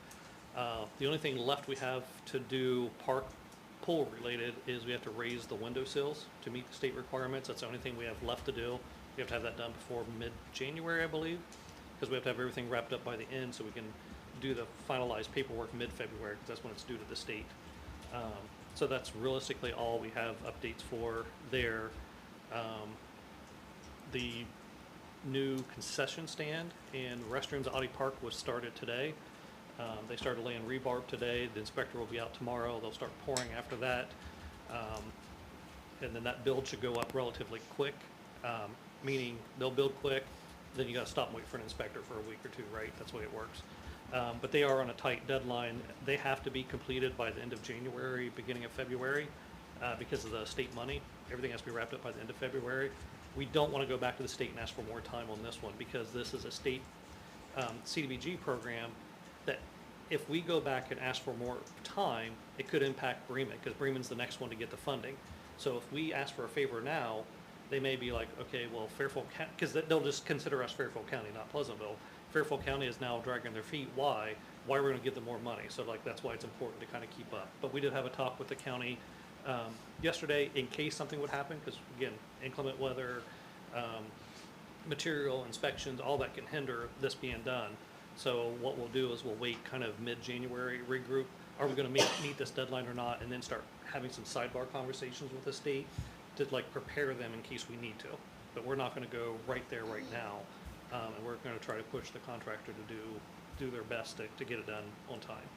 The only thing left we have to do park pool related is we have to raise the windowsills to meet the state requirements. That's the only thing we have left to do. We have to have that done before mid-January, I believe, because we have to have everything wrapped up by the end so we can do the finalized paperwork mid-February, because that's when it's due to the state. So that's realistically all we have updates for there. The new concession stand and restrooms at Audi Park was started today. They started laying rebarb today. The inspector will be out tomorrow. They'll start pouring after that. And then that build should go up relatively quick, meaning they'll build quick, then you gotta stop and wait for an inspector for a week or two, right? That's the way it works. But they are on a tight deadline. They have to be completed by the end of January, beginning of February, because of the state money. Everything has to be wrapped up by the end of February. We don't want to go back to the state and ask for more time on this one, because this is a state CDBG program that if we go back and ask for more time, it could impact Bremen, because Bremen's the next one to get the funding. So if we ask for a favor now, they may be like, okay, well, Fairfield County, because they'll just consider us Fairfield County, not Pleasantville. Fairfield County is now dragging their feet. Why? Why we're going to give them more money? So like that's why it's important to kind of keep up. But we did have a talk with the county yesterday in case something would happen, because again, inclement weather, material inspections, all that can hinder this being done. So what we'll do is we'll wait kind of mid-January, regroup. Are we going to meet this deadline or not? And then start having some sidebar conversations with the state to like prepare them in case we need to. But we're not going to go right there right now. And we're going to try to push the contractor to do their best to get it done on time.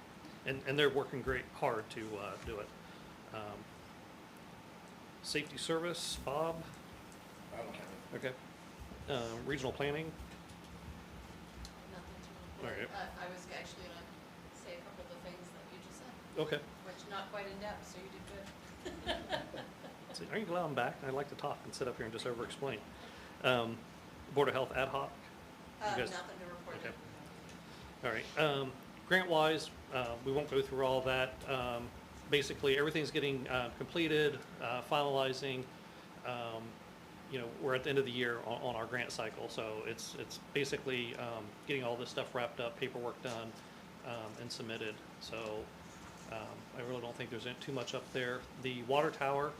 And they're working hard to do it. Safety service, Bob? I don't have it. Okay. Regional planning? Nothing to report. Alright. I was actually gonna say a couple of the things that you just said, Okay. which not quite in depth, so you did good. So are you glad I'm back? I like to talk and sit up here and just over-explain. Board of Health ad hoc? You guys- Nothing to report. Okay. All right. Grant-wise, we won't go through all that. Basically, everything's getting completed, finalizing. You know, we're at the end of the year on our grant cycle, so it's basically getting all this stuff wrapped up, paperwork done, and submitted. So I really don't think there's too much up there. The water tower,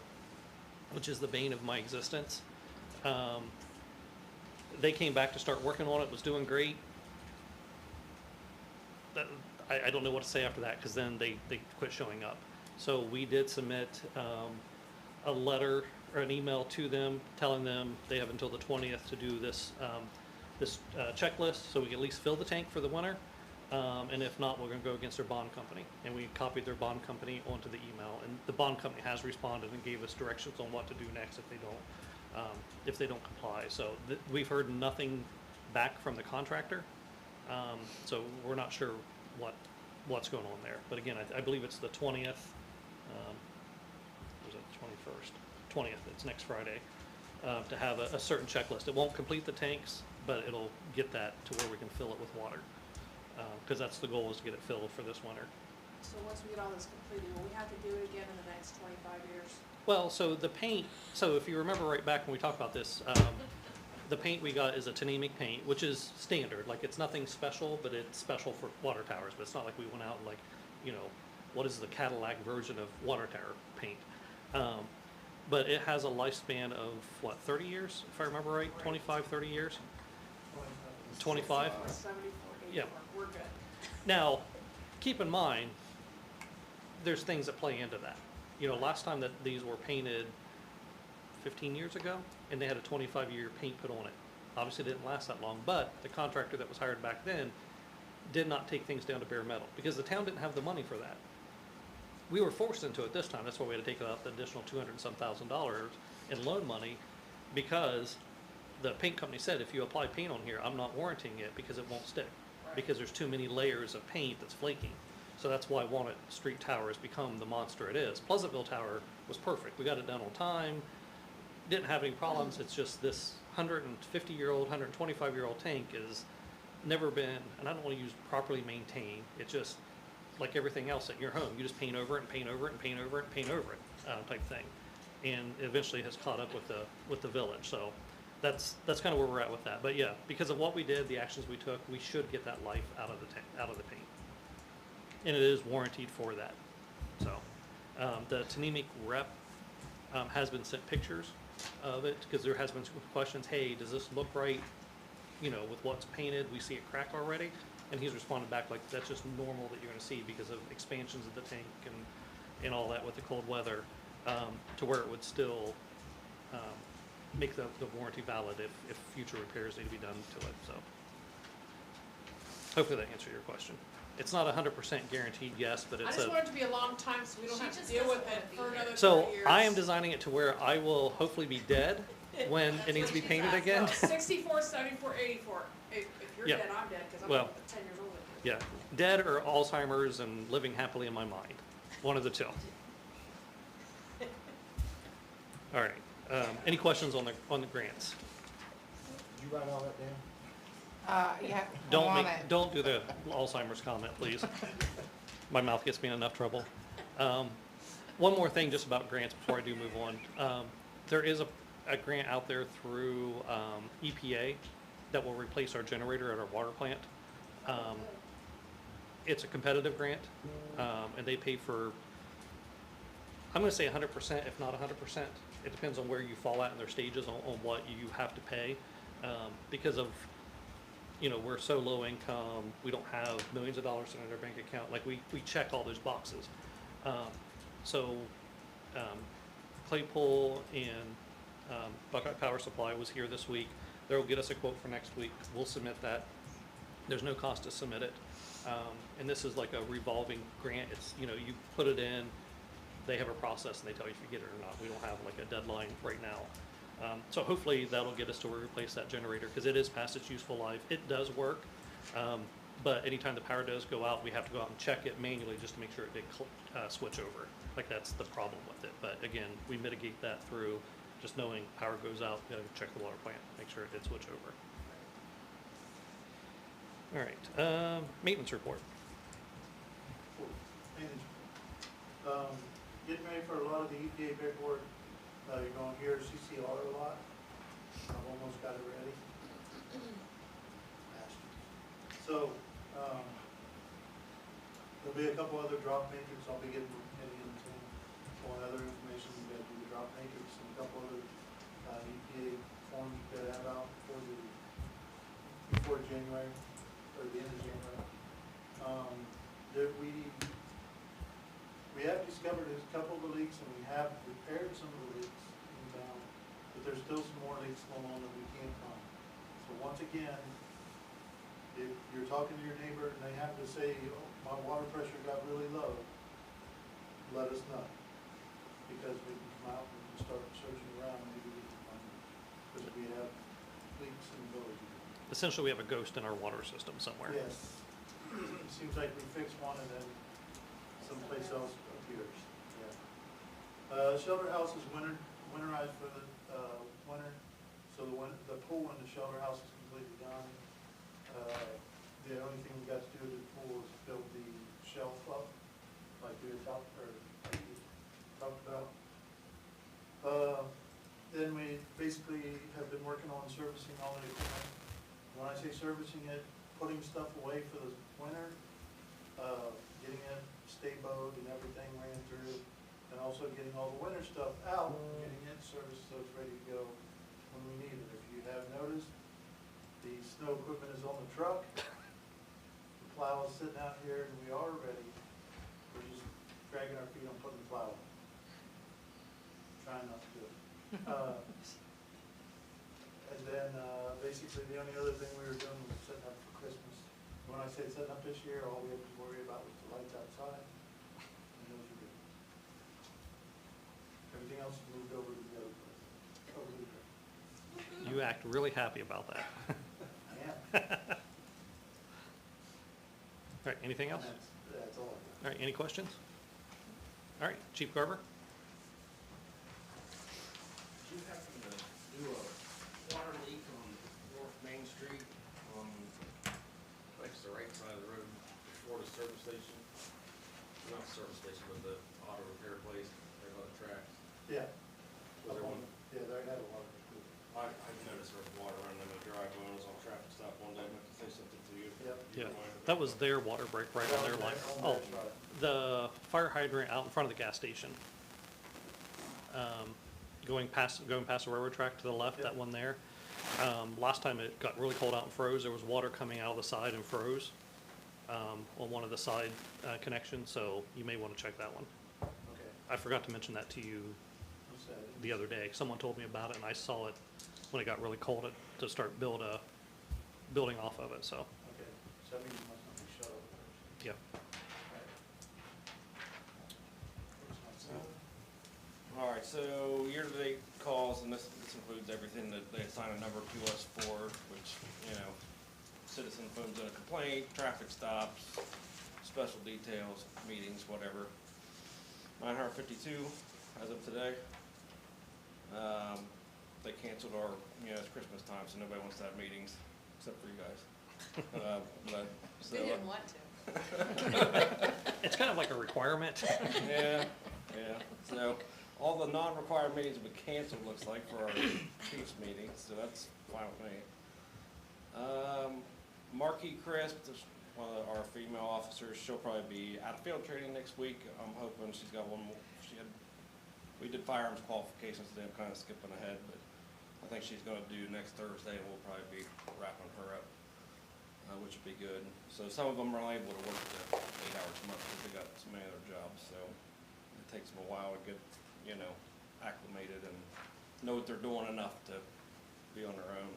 which is the bane of my existence, they came back to start working on it, was doing great. I don't know what to say after that, because then they quit showing up. So we did submit a letter or an email to them telling them they have until the 20th to do this checklist, so we can at least fill the tank for the winter. And if not, we're going to go against their bond company. And we copied their bond company onto the email. And the bond company has responded and gave us directions on what to do next if they don't comply. So we've heard nothing back from the contractor. So we're not sure what's going on there. But again, I believe it's the 20th. Was it 21st? 20th. It's next Friday. To have a certain checklist. It won't complete the tanks, but it'll get that to where we can fill it with water. Because that's the goal, is to get it filled for this winter. So once we get all this completed, will we have to do it again in the next 25 years? Well, so the paint, so if you remember right back when we talked about this, the paint we got is a Tanemic paint, which is standard. Like, it's nothing special, but it's special for water towers. But it's not like we went out and like, you know, what is the Cadillac version of water tower paint? But it has a lifespan of, what, 30 years, if I remember right? 25, 30 years? 25? 74, 84, Yeah. we're good. Now, keep in mind, there's things that play into that. You know, last time that these were painted 15 years ago, and they had a 25-year paint put on it. Obviously, it didn't last that long, but the contractor that was hired back then did not take things down to bare metal, because the town didn't have the money for that. We were forced into it this time. That's why we had to take out the additional $200,000 in loan money. because the paint company said, if you apply paint on here, I'm not warranting it because it won't stick. Because there's too many layers of paint that's flaking. So that's why Walnut Street Tower has become the monster it is. Pleasantville Tower was perfect. We got it done on time, didn't have any problems. It's just this 150-year-old, 125-year-old tank is never been, and I don't want to use properly maintained. It's just like everything else at your home. You just paint over it and paint over it and paint over it and paint over it type thing. And eventually has caught up with the village. So that's kind of where we're at with that. But yeah, because of what we did, the actions we took, we should get that life out of the tank, out of the paint. And it is warranted for that. So the Tanemic rep has been sent pictures of it because there has been some questions. Hey, does this look right? You know, with what's painted, we see it crack already. And he's responded back like that's just normal that you're going to see because of expansions of the tank and all that with the cold weather, to where it would still make the warranty valid if future repairs need to be done to it. So hopefully that answered your question. It's not 100% guaranteed yes, but I it's just a. want it to be a long time so we don't She have to just deal with doesn't it wanna for be another here. 30 So years. I am designing it to where I will hopefully be dead when That's it needs to what be she's painted asked. again. 64, 74, 84. If you're Yeah. dead, I'm dead because I'm Well, 10 years older. Yeah, dead or Alzheimer's and living happily in my mind. One of the two. All right. Any questions on the grants? Did you write all that down? Yeah, Don't I'm on make, it. don't do the Alzheimer's comment, please. My mouth gets me in enough trouble. One more thing just about grants before I do move on. There is a grant out there through EPA that will replace our generator at our water plant. It's a competitive grant, and they pay for, I'm gonna say 100%, if not 100%. It depends on where you fall at in their stages on what you have to pay. Because of, you know, we're so low income, we don't have millions of dollars in our bank account. Like we check all those boxes. So Claypool and Buckeye Power Supply was here this week. They'll get us a quote for next week. We'll submit that. There's no cost to submit it. And this is like a revolving grant. It's, you know, you put it in, they have a process and they tell you if you get it or not. We don't have like a deadline right now. So hopefully that'll get us to replace that generator because it is past its useful life. It does work. But anytime the power does go out, we have to go out and check it manually just to make sure it did switch over. Like that's the problem with it. But again, we mitigate that through just knowing power goes out, you know, check the water plant, make sure it did switch over. All right, maintenance report. Getting ready for a lot of the EPA paperwork. You're going to hear CCR a lot. I've almost got it ready. So, there'll be a couple other drop matrix I'll be getting into. One other information, we got to do the drop matrix and a couple other EPA forms that have out before January, or the end of January. We have discovered a couple of the leaks and we have repaired some of the leaks in town, but there's still some more leaks going on that we can't find. So once again, if you're talking to your neighbor and they happen to say, oh, my water pressure got really low, let us know. Because we can come out and start searching around, maybe we can find it. Because we have leaks in the village. Essentially, we have a ghost in our water system somewhere. Yes. It seems like we fix one and then someplace else appears. Yeah. Shelter house is winterized for the winter. So the pool and the shelter house is completely done. The only thing we got to do to the pool is build the shelf up, like we had talked about. Then we basically have been working on servicing all the equipment. When I say servicing it, putting stuff away for the winter, getting it stay-bowed and everything ran through, and also getting all the winter stuff out, getting it serviced so it's ready to go when we need it. If you have noticed, the snow equipment is on the truck, the plow is sitting out here, and we are ready. We're just dragging our feet on putting the plow on. Trying not to do it. And then, basically, the only other thing we were doing was setting up for Christmas. When I say setting up this year, all we had to worry about was the lights outside, and those are good. Everything else moved over to the other place, over to the You act really happy about that. Yeah. All right, anything else? That's all. All right, any questions? All right, Chief Garber? Did you happen to do a water leak on North Main Street on, like it's the right side of the road before the service station? Not the service station, but the auto repair place, there by the tracks. Yeah. Was there one? Yeah, they had a lot of. I noticed there was water running in the driveway when I was on traffic stop one day, I meant to say something to you. Yep. Yeah, that was their water break right on their line. Oh, the fire hydrant out in front of the gas station. Going past the railroad track to the left, that Yep. one there. Last time it got really cold out and froze, there was water coming out of the side and froze on one of the side connections, so you may want to check that one. Okay. I forgot to mention that to you What's that? the other day. Someone told me about it, and I saw it when it got really cold to start building off of it, so, Okay, so that means it must not be shut off first. yeah. All right, so year-to-date calls, and this includes everything that they assign a number to us for, which, you know, citizen phones in a complaint, traffic stops, special details, meetings, whatever. 952 as of today. They canceled our, it's Christmas time, so nobody wants to have meetings, except for you guys. But, so, We didn't want to. It's kind of like a requirement. yeah, so all the non-required meetings have been canceled, looks like, for our Chiefs meeting, so that's fine with me. Marquis Crisp, one of our female officers, she'll probably be out of field training next week. I'm hoping she's got one more, we did firearms qualifications today, I'm kind of skipping ahead, but I think she's gonna do next Thursday, and we'll probably be wrapping her up, which would be good. So some of them are able to work the 8 hours a month because they got so many other jobs, so it takes them a while to get, acclimated and know what they're doing enough to be on their own.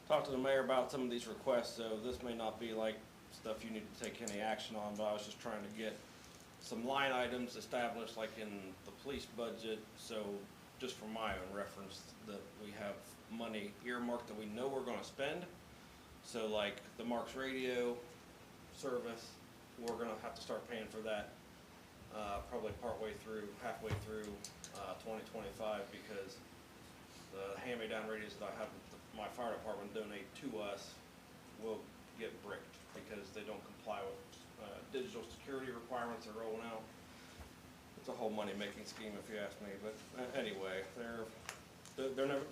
Talked to the mayor about some of these requests, so this may not be like stuff you need to take any action on, but I was just trying to get some line items established, like in the police budget, so just for my own reference, that we have money earmarked that we know we're gonna spend. So like the Marks Radio service, we're gonna have to start paying for that probably halfway through 2025, because the hand-me-down radios that I have my fire department donate to us will get bricked because they don't comply with digital security requirements they're rolling out. It's a whole money-making scheme if you ask me, but anyway, they're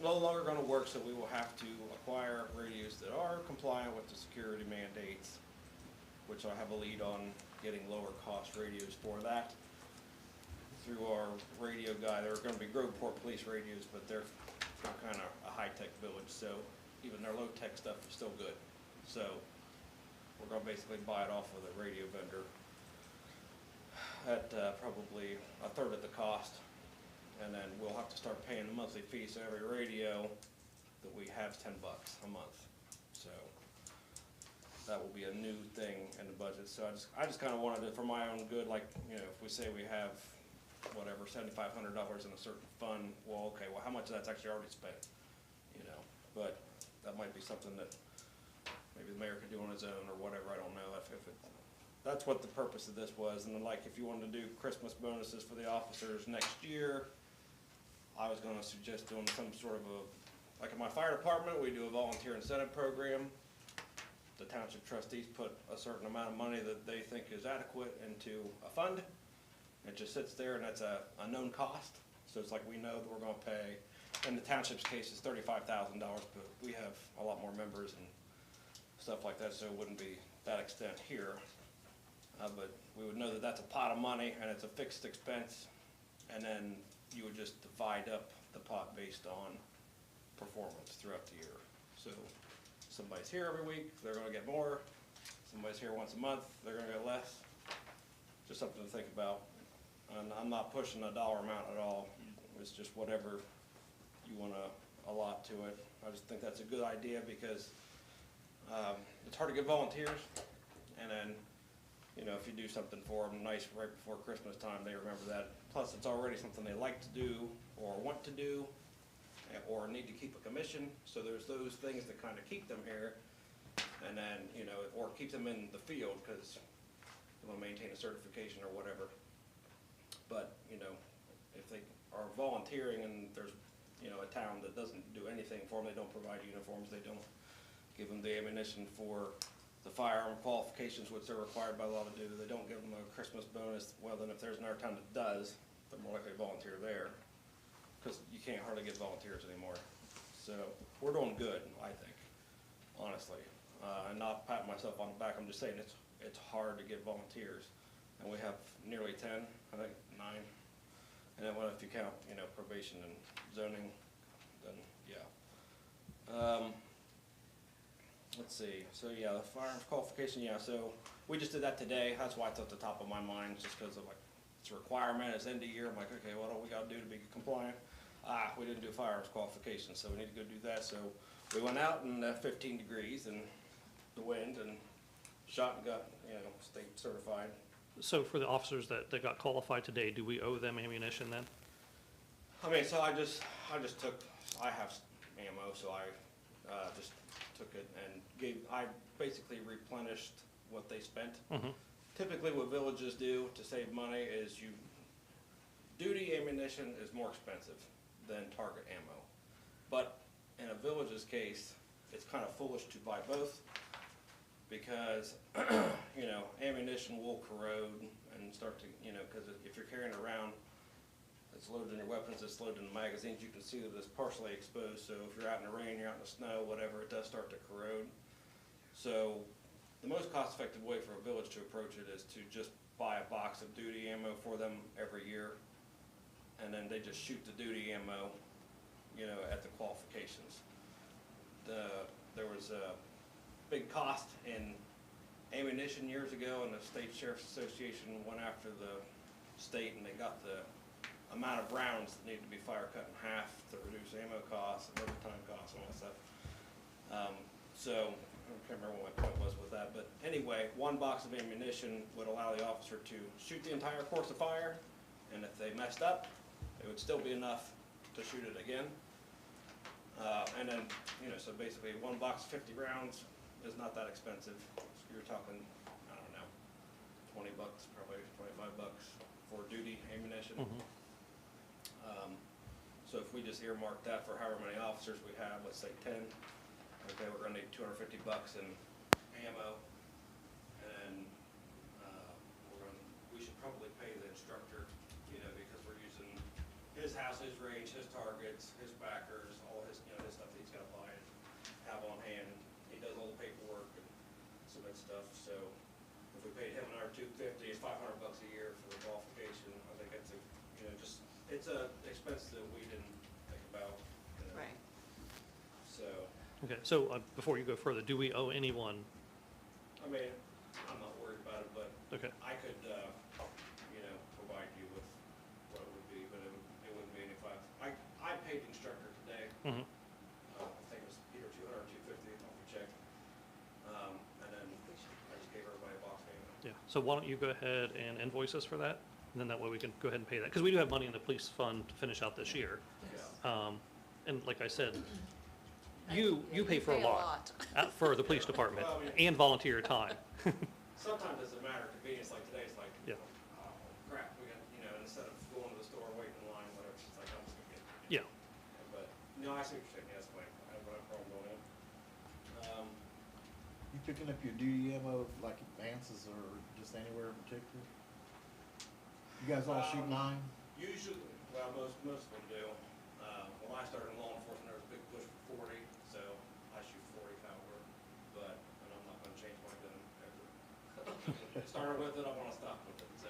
no longer gonna work, so we will have to acquire radios that are compliant with the security mandates, which I have a lead on getting lower cost radios for that through our radio guy. They're gonna be Groveport police radios, but they're kind of a high-tech village, so even their low-tech stuff is still good. So we're gonna basically buy it off of the radio vendor at probably a third of the cost, and then we'll have to start paying a monthly fee, so every radio that we have is $10 a month. So that will be a new thing in the budget. So I just kind of wanted it for my own good, like, if we say we have whatever, $7,500 in a certain fund, well, okay, well, how much of that's actually already spent, but that might be something that maybe the mayor could do on his own or whatever, I don't know, that's what the purpose of this was. And then, like, if you wanted to do Christmas bonuses for the officers next year, I was gonna suggest doing some sort of like in my fire department, we do a volunteer incentive program. The township trustees put a certain amount of money that they think is adequate into a fund. It just sits there, and that's a known cost, so it's like we know that we're gonna pay. In the township's case, it's $35,000, but we have a lot more members and stuff like that, so it wouldn't be that extent here. But we would know that that's a pot of money, and it's a fixed expense, and then you would just divide up the pot based on performance throughout the year. So somebody's here every week, they're gonna get more. Somebody's here once a month, they're gonna get less. Just something to think about. And I'm not pushing a dollar amount at all. It's just whatever you want to allot to it. I just think that's a good idea because it's hard to get volunteers. And then, if you do something for them nice right before Christmas time, they remember that plus it's already something they like to do or want to do, or need to keep a commission, so there's those things that kind of keep them here, and then, you know, or keep them in the field, because they want to maintain a certification or whatever. But, you know, if they are volunteering and there's, you know, a town that doesn't do anything for them, they don't provide uniforms, they don't give them the ammunition for the firearm qualifications, which they're required by law to do, they don't give them a Christmas bonus, well, then if there's another town that does, they're more likely to volunteer there, because you can't hardly get volunteers anymore. So, we're doing good, I think, honestly. And not patting myself on the back, I'm just saying it's hard to get volunteers. And we have nearly 10, I think 9. And then what if you count, you know, probation and zoning, then, yeah. Let's see, so yeah, the firearms qualification, yeah, so we just did that today. That's why it's at the top of my mind, just because of like, it's a requirement, it's end of year. I'm like, okay, what do we gotta do to be compliant? We didn't do firearms qualifications, so we need to go do that. So we went out in 15 degrees and the wind and shot and got, you know, state certified. So for the officers that got qualified today, do we owe them ammunition then? I mean, so I just took, I have ammo, so I just took it and I basically replenished what they spent. Mhm. Typically what villages do to save money is duty ammunition is more expensive than target ammo. But in a village's case, it's kind of foolish to buy both, because, you know, ammunition will corrode and start to, you know, because if you're carrying around, it's loaded in your weapons, it's loaded in the magazines, you can see that it's partially exposed, so if you're out in the rain, you're out in the snow, whatever, it does start to corrode. So the most cost-effective way for a village to approach it is to just buy a box of duty ammo for them every year, and then they just shoot the duty ammo, you know, at the qualifications. There was a big cost in ammunition years ago, and the State Sheriff's Association went after the state, and they got the amount of rounds that need to be fire cut in half to reduce ammo costs and overtime costs and all that stuff. So, I can't remember what my point was with that, but anyway, one box of ammunition would allow the officer to shoot the entire course of fire, and if they messed up, it would still be enough to shoot it again. And then, you know, so basically one box of 50 rounds is not that expensive. So you're talking, I don't know, 20 bucks, probably 25 bucks for duty ammunition. Mhm. So if we just earmark that for however many officers we have, let's say 10, okay, we're gonna need 250 bucks in ammo, and we should probably pay the instructor, you know, because we're using his house, his range, his targets, his backers, all his, you know, his stuff that he's gotta buy and have on hand. He does all the paperwork and submit stuff, so if we paid him another $250, it's 500 bucks a year for the qualification. I think it's a, you know, just, it's a expense that we didn't think about, you know. Right. So, Okay, so before you go further, do we owe anyone? I mean, I'm not worried about it, but Okay, I could, you know, provide you with what it would be, but it wouldn't be any five. I paid the instructor today. mhm. I think it was either 200 or 250, I'll check. And then I just gave everybody a box payment. Yeah, so why don't you go ahead and invoice us for that? And then that way we can go ahead and pay that, because we do have money in the police fund to finish out this year. Yeah. And like I said, you pay for a pay lot for the police department Well, I mean- and volunteer time. Sometimes it's a matter of convenience, like today, it's like, Yeah. oh crap, we got, you know, instead of going to the store, waiting in line, whatever, it's just like, I'm just gonna get it. Yeah, But, no, I see what you're saying, yes, Mike, I have no problem going in. You picking up your duty ammo like advances or just anywhere in particular? You guys all shoot 9? Usually, well, most of them do. When I started in law enforcement, there was a big push for 40, so I shoot 40 caliber, and I'm not gonna change my gun ever. Started with it, I wanna stop with it, so,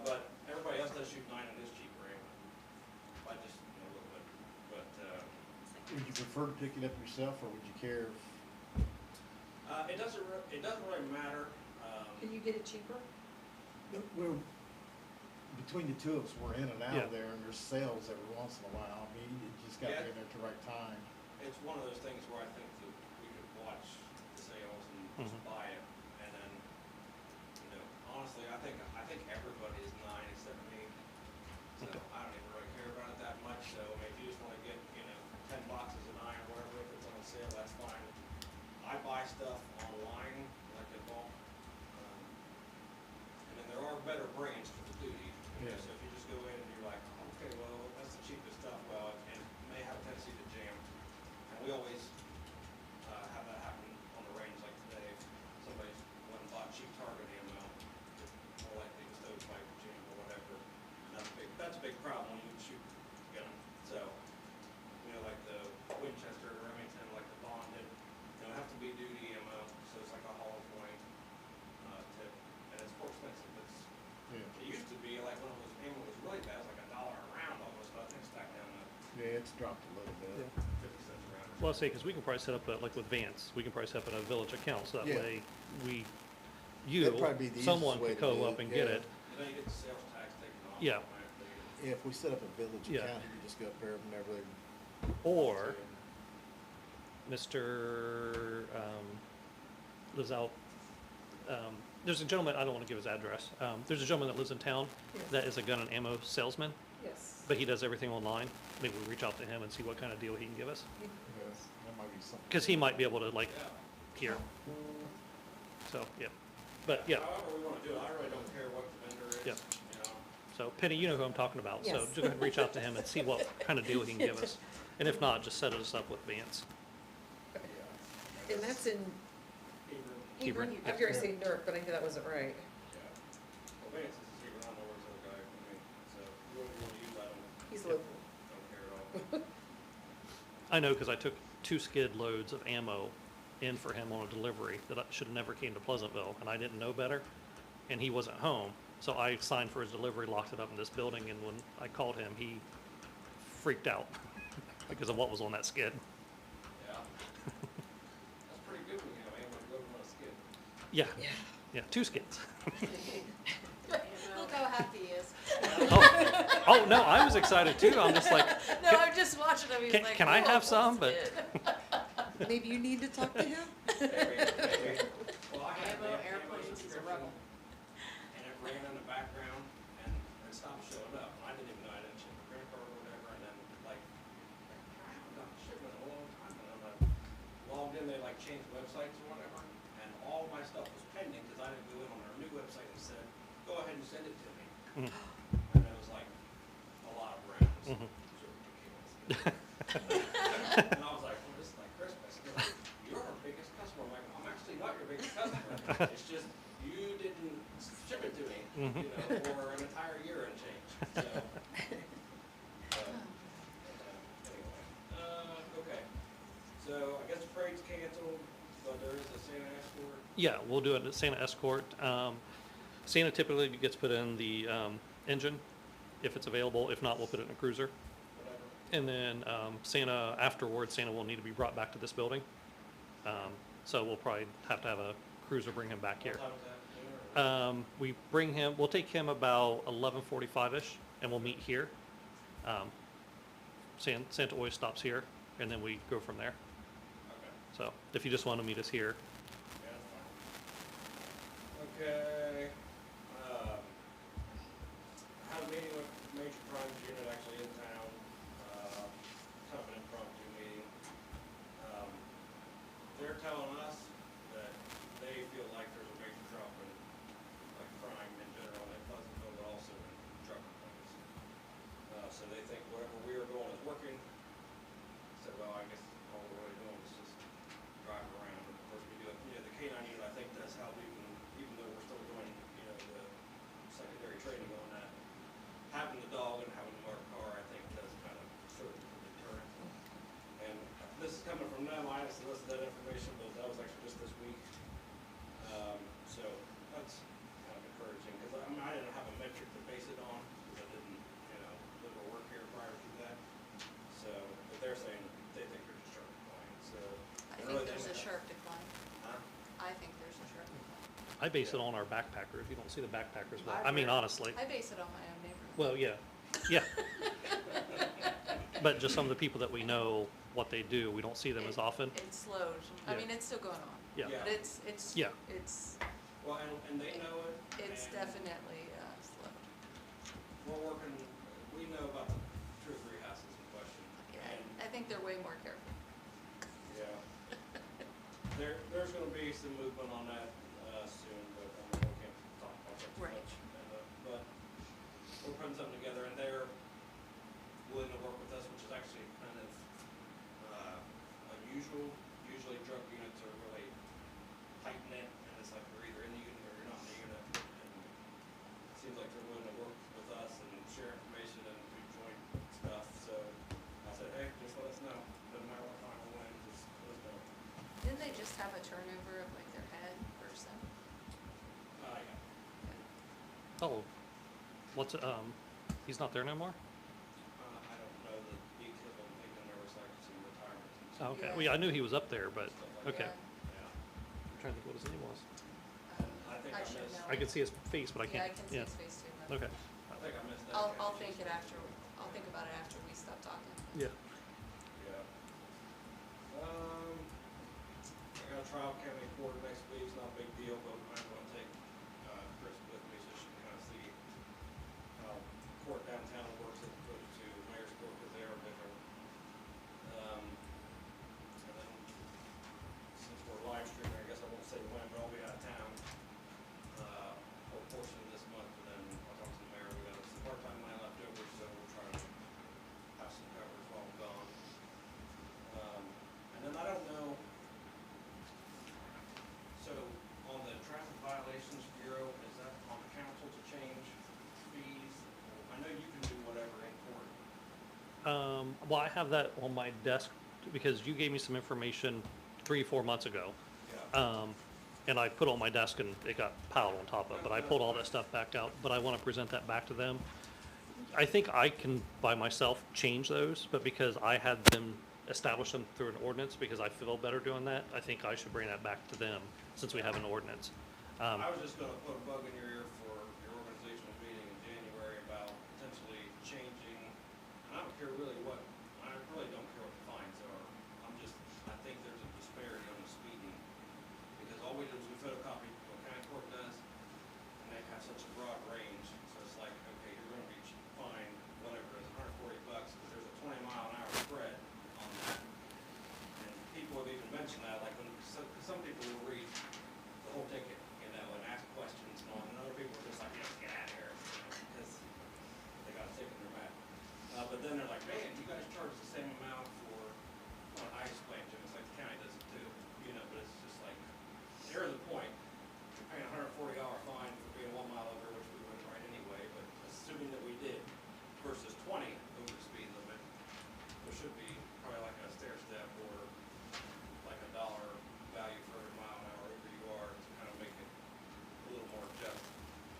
but everybody else does shoot 9 in this Jeep Ram. I just, you know, a little bit, but, Would you prefer to pick it up yourself, or would you care if, it doesn't really matter. Can you get it cheaper? well, between the two of us, we're in and out Yeah. of there, and there's sales every once in a while. I mean, you just gotta Yeah. be in there at the right time. It's one of those things where I think that we could watch the sales and just Mhm. buy it, and then, you know, honestly, I think everybody is 9 except me. sale, that's fine. I buy stuff online, like in bulk. And then there are better brands for the duty. You know, Yeah. so if you just go in and you're like, okay, well, that's the cheapest stuff, well, it may have a tendency to jam. And we always, have that happen on the range like today. If somebody's went and bought cheap target ammo, it's more likely the stovepipe will jam or whatever. And that's a big problem when you shoot a gun. So, you know, like the Winchester, Remington, like the Bonded, have to be duty ammo, so it's like a hollow point, tip, and it's more expensive. Yeah. It used to be like when it was, ammo was really bad, it was like $1 a round almost, but I think it's back down to Yeah, it's dropped a little bit. 50 cents a round. Well, I say, because we can probably set up, like with Vance, we can probably set up a village account, so that Yeah. way That'd probably be the someone easiest way can to do go it, up and get yeah. it. And then you get the sales tax taken off. Yeah. automatically. Yeah, if we set up a village Yeah. account, you can just go up there whenever they. Or Mr. Lives out, there's a gentleman, I don't want to give his address, there's a gentleman that lives in town Yes. that is a gun and ammo salesman, Yes. but he does everything online. Maybe we reach out to him and see what kind of deal he can give us, Yes, that might be something. because he might be able to like, Yeah. here. So, yeah, but yeah, However we wanna do it, I really don't care what the vendor is, Yeah. you know. so Penny, you know who I'm talking about, so Yes. just go ahead and reach out to him and see what kind of deal he can give us. And if not, just set us up with Vance. And that's in Hebron, Hebron? yeah. I'm going to say Newark, but I knew that wasn't right. Yeah. Well, Vance is here, I don't know where's the other guy, I mean, so whoever you wanna use, I He's don't local. care at all. I know, because I took 2 skid loads of ammo in for him on a delivery that I should have never came to Pleasantville, and I didn't know better, and he wasn't home, so I signed for his delivery, locked it up in this building, and when I called him, he freaked out because of what was on that skid. Yeah. That's pretty good when you have ammo to go on a skid. Yeah, yeah, 2 skids. Look how happy he is. Oh, no, I was excited too. I'm just like, No, I'm just watching him, he's Can- like, can I "Whoa, have some?" that's But- good." Maybe you need to talk to him? Well, I had Ammo, the airplanes, he's a subscription, rebel. and it ran in the background, and it stopped showing up. I didn't even know, I didn't check the credit card or whatever, and then like, I haven't got the shipment in a long time, and I'm like, logged in, they like changed websites or whatever, and all my stuff was pending, cause I didn't go in on their new website and said, go ahead and send it to me. Mhm. And it was like a lot of rounds. Mhm. It was ridiculous. And I was like, well, this is like Christmas. They're like, you're our biggest customer. I'm like, I'm actually not your biggest customer. It's just you didn't ship it to me, Mhm. you know, for an entire year and change. So, anyway, okay. So I guess the parade's canceled, but there is a Santa escort. yeah, we'll do it at Santa Escort. Santa typically gets put in the engine if it's available. If not, we'll put it in a cruiser. Whatever. And then Santa, afterwards, Santa will need to be brought back to this building. So we'll probably have to have a cruiser bring him back here. What time is that? Noon or- We'll take him about 11:45-ish, and we'll meet here. Santa always stops here, and then we go from there. Okay. So if you just want to meet us here, Yeah, that's fine. Okay, I had a meeting with Major Crimes Unit actually in town, kind of an impromptu meeting. They're telling us that they feel like there's a major drop in, like, crime in general in Pleasantville, but also in drug complaints. So they think whatever we are doing is working. Said, well, I guess all we're really doing is just driving around. Of course, we do it, you know, the K-9 unit, I think does help even though we're still doing, you know, the secondary training on that. Having the dog and having the marked car, I think does kind of serve as a deterrent. And this is coming from them, I just listed that information, but that was actually just this week. So that's kind of encouraging, because I mean, I didn't have a metric to base it on, because I didn't, you know, live or work here prior to that. So, but they're saying they think they're just sharp decline, so. I really think there's a don't- sharp decline. Huh? I think there's a sharp decline. I base it on our backpackers. You don't see the backpackers, but I I've mean, heard- honestly. I base it on my own neighborhood. Well, yeah, yeah. But just some of the people that we know, what they do, we don't see them as often. It's slowed. I Yeah. mean, it's still going on. Yeah. Yeah. But it's, Yeah. it's, Well, and they know it. it's and definitely slowed. We're working, we know about the 2 or 3 houses in question. Yeah, And, I think they're way more careful. yeah, There's gonna be some movement on that, soon, but, we can't talk about that too Right. much. But we're putting something together, and they're willing to work with us, which is actually kind of, unusual. Usually drug units are really tight-knit, and it's like you're either in the unit or you're not in the unit. And it seems like they're willing to work with us and share information and do joint stuff, so I said, hey, just let us know. Doesn't matter what time or when, just let us know. Didn't they just have a turnover of like their head person? Yeah. Oh, what's, he's not there no more? I don't know the details, but I'm thinking there was like some retirements and Oh, stuff. okay. Yeah. Well, yeah, I knew he was up there, but, Stuff like okay. Yeah. Yeah. I'm trying to think what his name was. I think I should missed- know. I could see his face, but I Yeah, I can't, can see yeah. his face too. but Okay, I think I missed that. I'll connection. think it after, I'll think about it after we stop talking. yeah. Yeah. I got a trial county court next week, it's not a big deal, but I'm gonna take, Chris with me so she can kind of see how court downtown works as opposed to mayor's court, because they are different. And then, since we're live streaming, I guess I won't say when, but I'll be out of town, for a portion of this month, and then I'll talk to the mayor, we got some part-time land left over, so we'll try to have some coverage while I'm gone. And then I don't know, so on the traffic violations bureau, is that on the council to change fees? I know you can do whatever in court. Well, I have that on my desk because you gave me some information 3 or 4 months ago. Yeah. And I put it on my desk and it got piled on top of it, but I pulled all that stuff back out, but I want to present that back to them. I think I can by myself change those, but because I had them establish them through an ordinance, because I feel better doing that, I think I should bring that back to them since we have an ordinance. I was just gonna put a bug in your ear for your organizational meeting in January about potentially changing, and I don't care really what, I really don't care what the fines are. I think there's a disparity on the speeding, because all we do is we photocopy what county court does, and they have such a broad range, so it's like, okay, you're gonna be fined, whatever it is, $140, because there's a 20-mile-an-hour spread on that. And people have even mentioned that, like when, some people will read the whole ticket, and ask questions and all, and other people are just like, yeah, get out of here, because they got a ticket in their back. But then they're like, man, you guys charge the same amount for, well, I explained to them, it's like the county does it too, but it's just like, here's the point, you're paying a $140 fine for being 1 mile over, which we wouldn't write anyway, but assuming that we did, versus 20 over the speed limit, there should be probably like a stair step or like $1 value for every mile an hour over you are to kind of make it a little more just.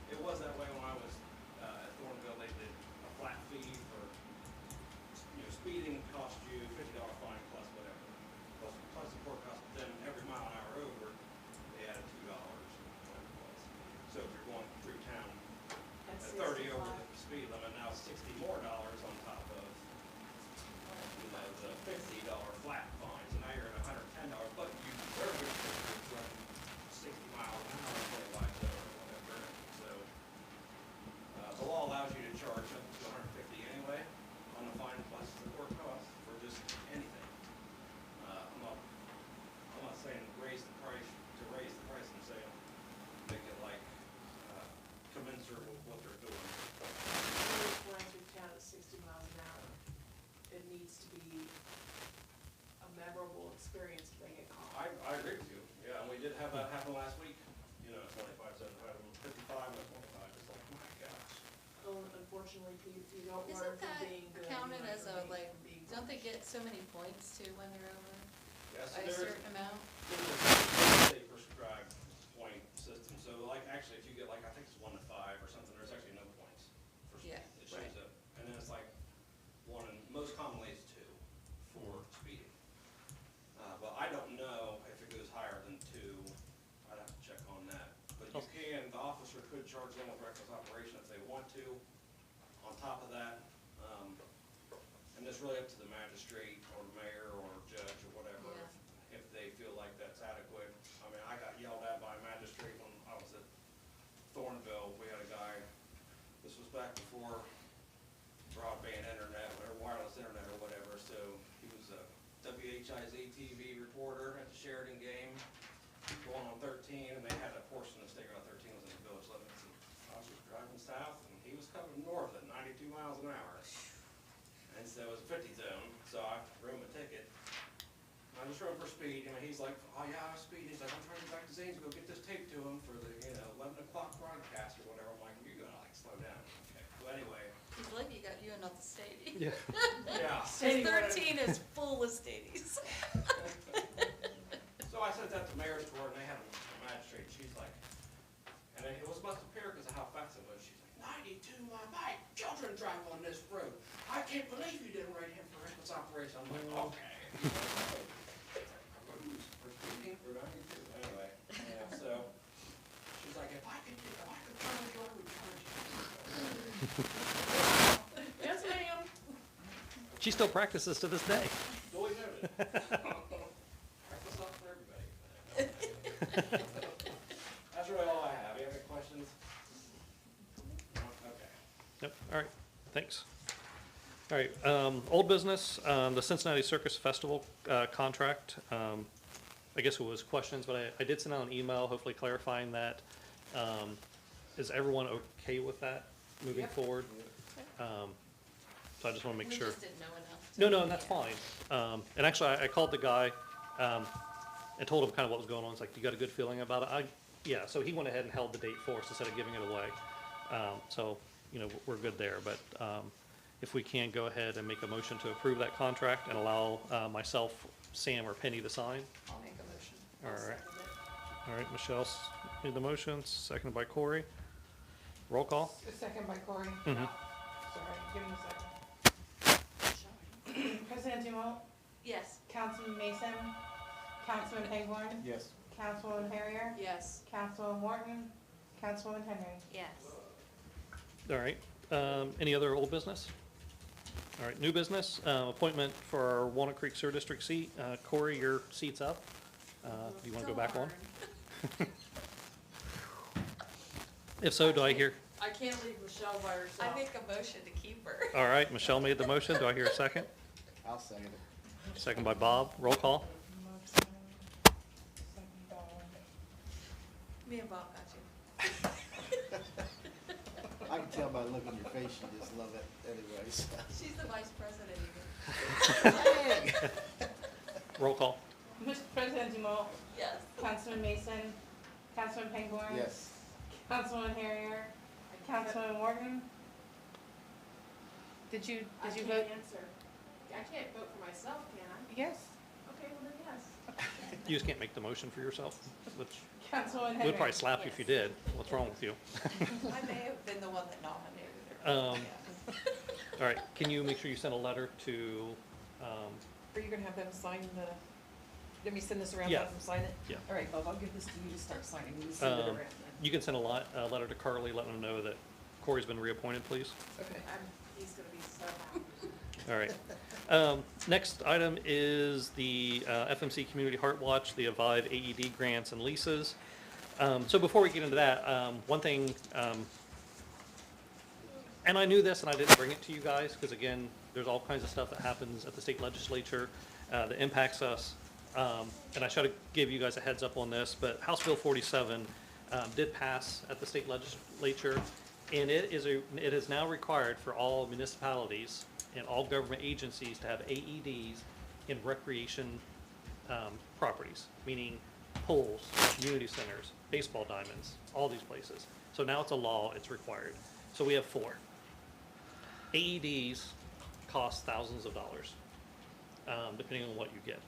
It was that way when I was at Thornville. They did a flat fee for, speeding cost you $50 fine plus whatever, plus the court cost. Then every mile an hour over, they added $2 or whatever it was. So if you're going through town at 30 over the speed limit, now it's $60 more on top of the $50 flat fine. So now you're at $110, but you very much run 60 miles an hour, 25 or whatever. So the law allows you to charge up to 150 anyway on the fine plus the court cost for just anything. I'm not saying raise the price. I'm saying make it like commensurate with what they're doing. Running through town at 60 miles an hour, it needs to be a memorable experience if they get caught. I agree with you. Yeah, and we did have that happen last week. 25, 55, and 25. It's like, my gosh. Unfortunately, you don't learn Isn't from that being good. you counted learn as from a, like, being don't they bad. get so many points too when they're over Yeah, so by a there's certain amount? a state prescribed point system. So like, actually, if you get like, I think it's 1 to 5 or something, there's actually no points for speed. Yeah, It shows right. up. And then it's like 1, and most commonly it's 2 for speeding. But I don't know if it goes higher than 2. I'd have to check on that. But you can, the officer could charge them with reckless operation if they want to. On top of that, and it's really up to the magistrate or mayor or judge or whatever, Yeah. if they feel like that's adequate. I mean, I got yelled at by a magistrate when I was at Thornville. We had a guy, this was back before broadband internet or wireless internet or whatever, so he was WHIZ TV reporter at the Sheridan game, going on 13, and they had a portion of State Route 13 was in the village limits. And I was just driving south, and he was coming north at 92 miles an hour. And so it was a 50 zone, so I wrote him a ticket. I just wrote him for speed, and he's like, oh yeah, I was speeding. He's like, I'm trying to get back to Zane's, go get this tape to him for the, 11 o'clock broadcast or whatever. I'm like, you gotta like slow down. Okay. Well, anyway. He's lucky you got you and not the Stady. Yeah. Yeah. His 13 is full of Stadies. So I sent that to mayor's court, and they had a magistrate. She's like, and it must appear because of how fast it was. She's like, 92 my children drive on this road. I can't believe you didn't write him for reckless operation. I'm like, okay. For speeding for 92. Anyway, yeah. So she's like, if I could charge you, I would charge you. Yes, ma'am. She still practices to this day. Duly noted. Reckless not for everybody. That's really all I have. You have any questions? No? Okay. Yep, all right, thanks. All right, old business, the Cincinnati Circus Festival, contract. I guess it was questions, but I did send out an email, hopefully clarifying that. Is everyone okay with that moving Yep. forward? So I just wanna make We sure. just didn't know enough. to- No, and that's fine. And actually, I called the guy, and told him kind of what was going on. It's like, you got a good feeling about it? Yeah, so he went ahead and held the date for us instead of giving it away. So, we're good there, but, if we can go ahead and make a motion to approve that contract and allow, myself, Sam, or Penny to sign. I'll make a motion. All I'll right. second it. All right, Michelle made the motion, seconded by Corey. Roll call? A second by Corey. Mhm. Sorry, give me a second. President Dumont, Yes. Councilman Mason, Councilman Hayward, Yes. Councilwoman Harrier, Yes. Councilman Morton, Councilwoman Henry. Yes. All right, any other old business? All right, new business, appointment for our Walnut Creek Sewer District seat. Corey, your seat's up. Do you wanna go back one? If so, do I hear? I can't leave Michelle by herself. I make a motion to keep her. All right, Michelle made the motion. Do I hear a second? I'll second it. Second by Bob. Roll call. Motion, second by- Me and Bob got you. I can tell by the look on your face, you just love it anyways. She's the vice president even. Roll call. Mr. President Dumont, Yes. Councilman Mason, Councilman Pangborn. Yes. Councilwoman Harrier, Councilman Morton. Did you I vote? can't answer. I can't vote for myself, can I? Yes. Okay, well then yes. You just can't make the motion for yourself, which Councilwoman Henry. would probably slap you if you did. What's wrong with you? I may have been the one that nominated her. All right, can you make sure you send a letter to, Are you gonna have them sign let me send this around, Yeah. have them sign it? Yeah. All right, Bob, I'll give this to you to start signing, you send it around then. you can send a letter to Carly, letting them know that Corey's been reappointed, please. Okay. He's gonna be so happy. All right. Next item is the FMC Community Heart Watch, the Avive AED grants and leases. So before we get into that, one thing, and I knew this and I didn't bring it to you guys, because again, there's all kinds of stuff that happens at the state legislature that impacts us. And I should give you guys a heads up on this, but House Bill 47 did pass at the state legislature, and it is now required for all municipalities and all government agencies to have AEDs in recreation properties, meaning pools, community centers, baseball diamonds, all these places. So now it's a law, it's required. So we have 4. AEDs cost thousands of dollars, depending on what you get.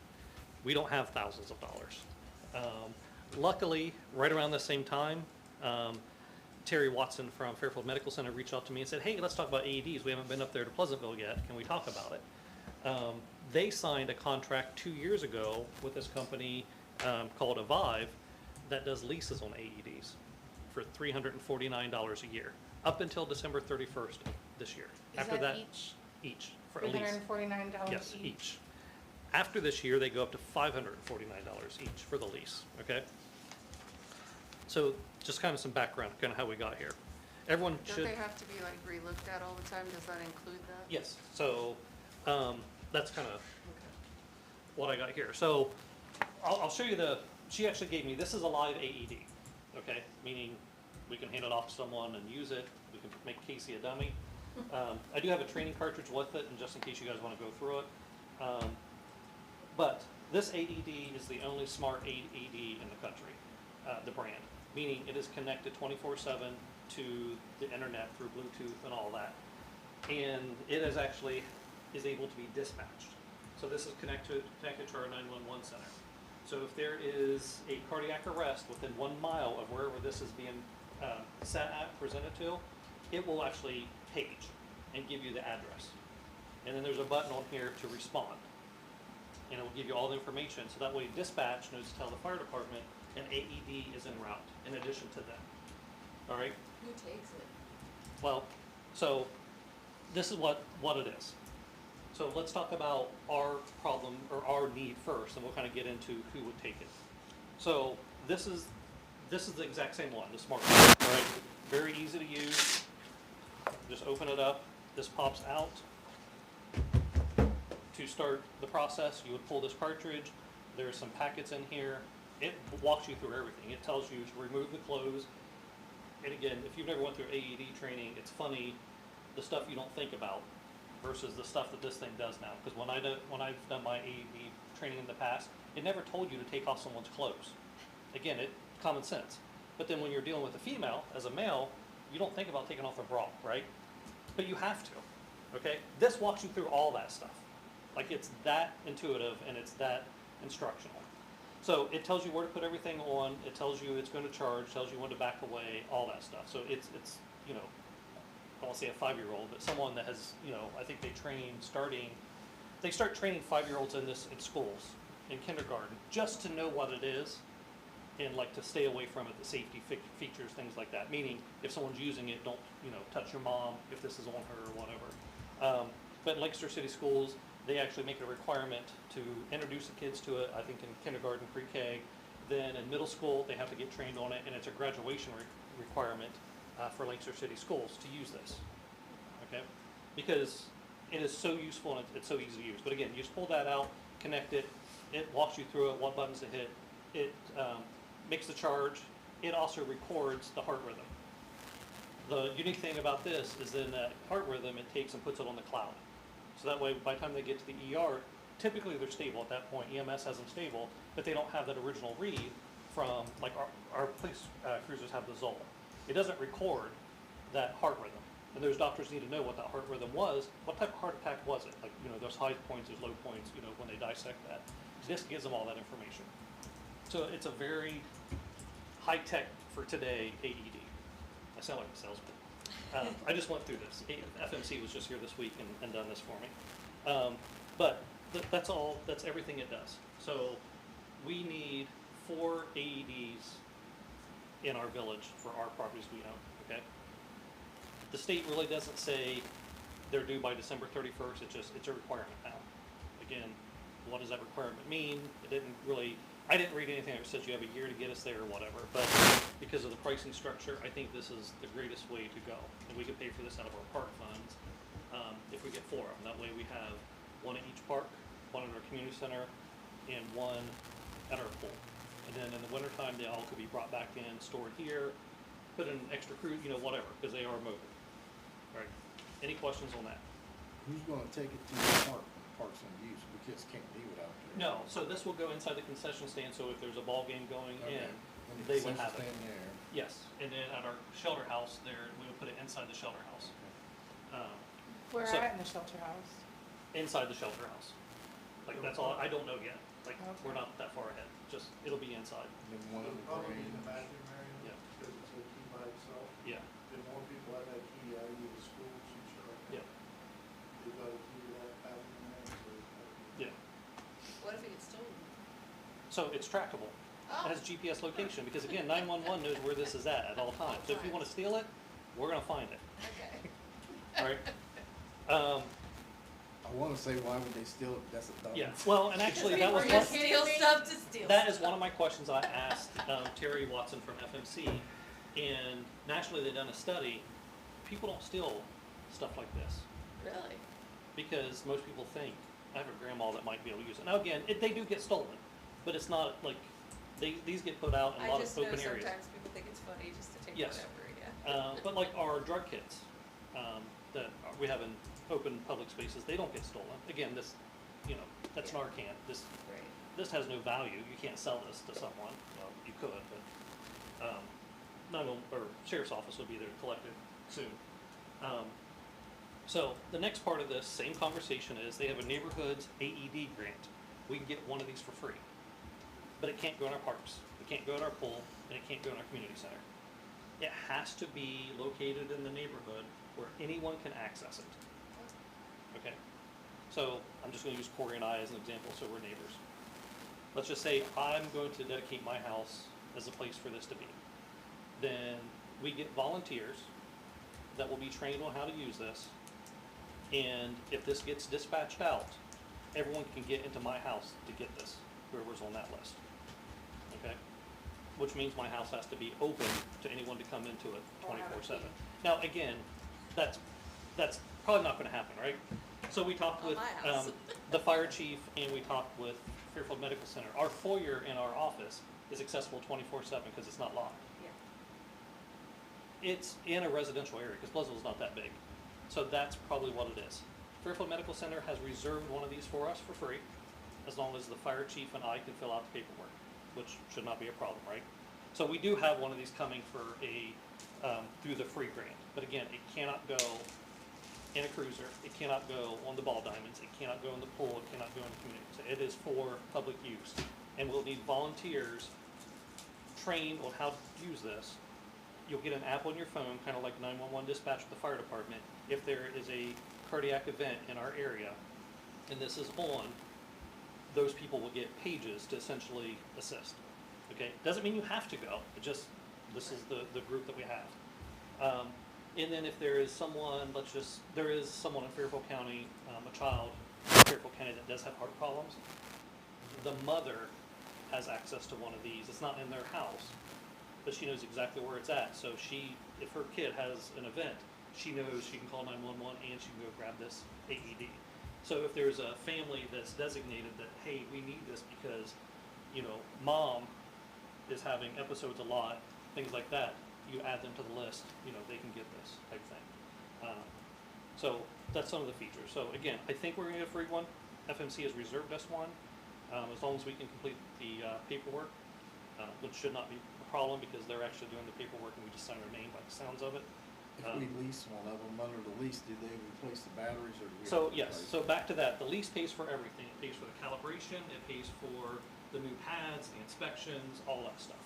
We don't have thousands of dollars. Luckily, right around the same time, Terry Watson from Fairfield Medical Center reached out to me and said, hey, let's talk about AEDs. We haven't been up there to Pleasantville yet. Can we talk about it? They signed a contract 2 years ago with this company called Avive that does leases on AEDs for $349 a year, up until December 31st of this year. Is After that that, each? for a lease. $349 Yes, each. After this year, they go up to $549 each for the lease, okay? So just kind of some background, kind of how we got here. Everyone Don't should, they have to be like re-looked at all the time? Does that include that? yes, so, that's kind of, what I got here. So I'll show you she actually gave me, this is a live AED, okay? Meaning we can hand it off to someone and use it. We can make Casey a dummy. I do have a training cartridge with it, and just in case you guys want to go through it. But this AED is the only smart AED in the country, the brand. Meaning it is connected 24/7 to the internet through Bluetooth and all that. And it is actually able to be dispatched. So this is connected to our 911 center. So if there is a cardiac arrest within 1 mile of wherever this is being sat at, presented to, it will actually page and give you the address. And then there's a button on here to respond. And it will give you all the information, so that way dispatch knows to tell the fire department an AED is en route, in addition to them. All right? Who takes it? Well, so this is what it is. So let's talk about our problem or our need first, and we'll kind of get into who would take it. So this is the exact same one, the smart one, right? Very easy to use. Just open it up. This pops out. To start the process, you would pull this cartridge. There's some packets in here. It walks you through everything. It tells you to remove the clothes. And again, if you've never went through AED training, it's funny the stuff you don't think about versus the stuff that this thing does now. Because when I've done my AED training in the past, it never told you to take off someone's clothes. Again, common sense. But then when you're dealing with a female, as a male, you don't think about taking off a bra, right? But you have to, okay? This walks you through all that stuff. Like, it's that intuitive and it's that instructional. So it tells you where to put everything on, it tells you it's going to charge, tells you when to back away, all that stuff. So it's you know, I won't say a 5-year-old, but someone that has, you know, I think they start training 5-year-olds in schools, in kindergarten, just to know what it is and like to stay away from it, the safety features, things like that. Meaning, if someone's using it, don't, you know, touch your mom if this is on her or whatever. But in Lancaster City Schools, they actually make it a requirement to introduce the kids to it, I think in kindergarten, pre-K. Then in middle school, they have to get trained on it, and it's a graduation requirement for Lancaster City Schools to use this, okay? Because it is so useful and it's so easy to use. But again, you just pull that out, connect it, it walks you through it, what buttons to hit, it makes the charge, it also records the heart rhythm. The unique thing about this is then that heart rhythm, it takes and puts it on the cloud. So that way, by the time they get to the ER, typically they're stable at that point. EMS has them stable, but they don't have that original read from, like our police cruisers have the Zoll. It doesn't record that heart rhythm. And those doctors need to know what that heart rhythm was. What type of heart attack was it? Like, you know, there's high points, there's low points, you know, when they dissect that. This gives them all that information. So it's a very high-tech for today AED. I sound like a salesman. I just went through this. FMC was just here this week and done this for me. But that's everything it does. So we need 4 AEDs in our village for our properties we own, okay? The state really doesn't say they're due by December 31st, it's a requirement now. Again, what does that requirement mean? I didn't read anything that says you have a year to get us there or whatever, but because of the pricing structure, I think this is the greatest way to go. And we could pay for this out of our park funds if we get 4 of them. That way we have 1 at each park, 1 at our community center, and 1 at our pool. And then in the wintertime, they all could be brought back in, stored here, put in extra crew, you know, whatever, because they are mobile. All right. Any questions on that? Who's gonna take it to the parks and use, we just can't leave it out there? No, so this will go inside the concession stand, so if there's a ball game going Okay. in, And the they would concession have it. stand there. Yes, and then at our shelter house there, we would put it inside the shelter house. Where So- at in the shelter house? Inside the shelter house. Like, that's all, I don't know yet, like, Okay. we're not that far ahead, just, it'll be inside, And then one It'll of the probably be in the green. bathroom area, Yeah. because it's a key by itself. yeah, If more people have that key, I use the schools, I'm sure. yeah, They've got a key to that bathroom area, so. yeah. What if it gets stolen? So it's trackable. It has GPS location, because again, 911 knows where this is at all times. So if you wanna steal it, we're gonna find it, Okay. alright? I wanna say, why would they steal it, that's a dumb. Yeah, well, and actually, that was People one, steal stuff to steal. that is one of my questions I asked Terry Watson from FMC, and nationally they've done a study. People don't steal stuff like this Really? because most people think I have a grandma that might be able to use it. Now, again, they do get stolen, but it's not like, these get put out in a I lot just of know open areas. sometimes people think it's funny just to take Yes. whatever, yeah. But like our drug kits, that we have in open public spaces, they don't get stolen. Again, this, that's Yeah. Narcan. Right. This has no value. You can't sell this to someone. Well, you could, but, or sheriff's office will be there to collect it soon. So the next part of this same conversation is they have a neighborhoods AED grant. We can get one of these for free, but it can't go in our parks. It can't go in our pool, and it can't go in our community center. It has to be located in the neighborhood where anyone can access it. Okay? So I'm just gonna use Corey and I as an example, so we're neighbors. Let's just say I'm going to dedicate my house as a place for this to be. Then we get volunteers that will be trained on how to use this. And if this gets dispatched out, everyone can get into my house to get this, whoever's on that list. Okay? Which means my house has to be open to anyone to come into it Or have a 24/7. key. Now, again, that's probably not gonna happen, right? So we talked On with, my house. the fire chief and we talked with Fairfield Medical Center. Our foyer in our office is accessible 24/7 because it's not locked. Yeah. It's in a residential area, because Pleasantville's not that big. So that's probably what it is. Fairfield Medical Center has reserved one of these for us for free, as long as the fire chief and I can fill out the paperwork, which should not be a problem, right? So we do have one of these coming for through the free grant. But again, it cannot go in a cruiser, it cannot go on the ball diamonds, it cannot go in the pool, it cannot go in the community. So it is for public use. And we'll need volunteers trained on how to use this. You'll get an app on your phone, kind of like 911 dispatch with the fire department. If there is a cardiac event in our area and this is on, those people will get pages to essentially assist. Okay, doesn't mean you have to go, it just, this is the group that we have. And then if there is someone, there is someone in Fairfield County, a child in Fairfield County that does have heart problems, the mother has access to one of these. It's not in their house, but she knows exactly where it's at. So if her kid has an event, she knows she can call 911 and she can go grab this AED. So if there's a family that's designated that, hey, we need this because, mom is having episodes a lot, things like that, you add them to the list, they can get this type thing. So that's some of the features. So again, I think we're gonna get a free one. FMC has reserved us one, as long as we can complete the paperwork, which should not be a problem because they're actually doing the paperwork and we just sign our name by the sounds of it. If we lease one of them, under the lease, do they replace the batteries or do we? So have to yes, replace so it? back to that, the lease pays for everything. It pays for the calibration, it pays for the new pads, the inspections, all that stuff.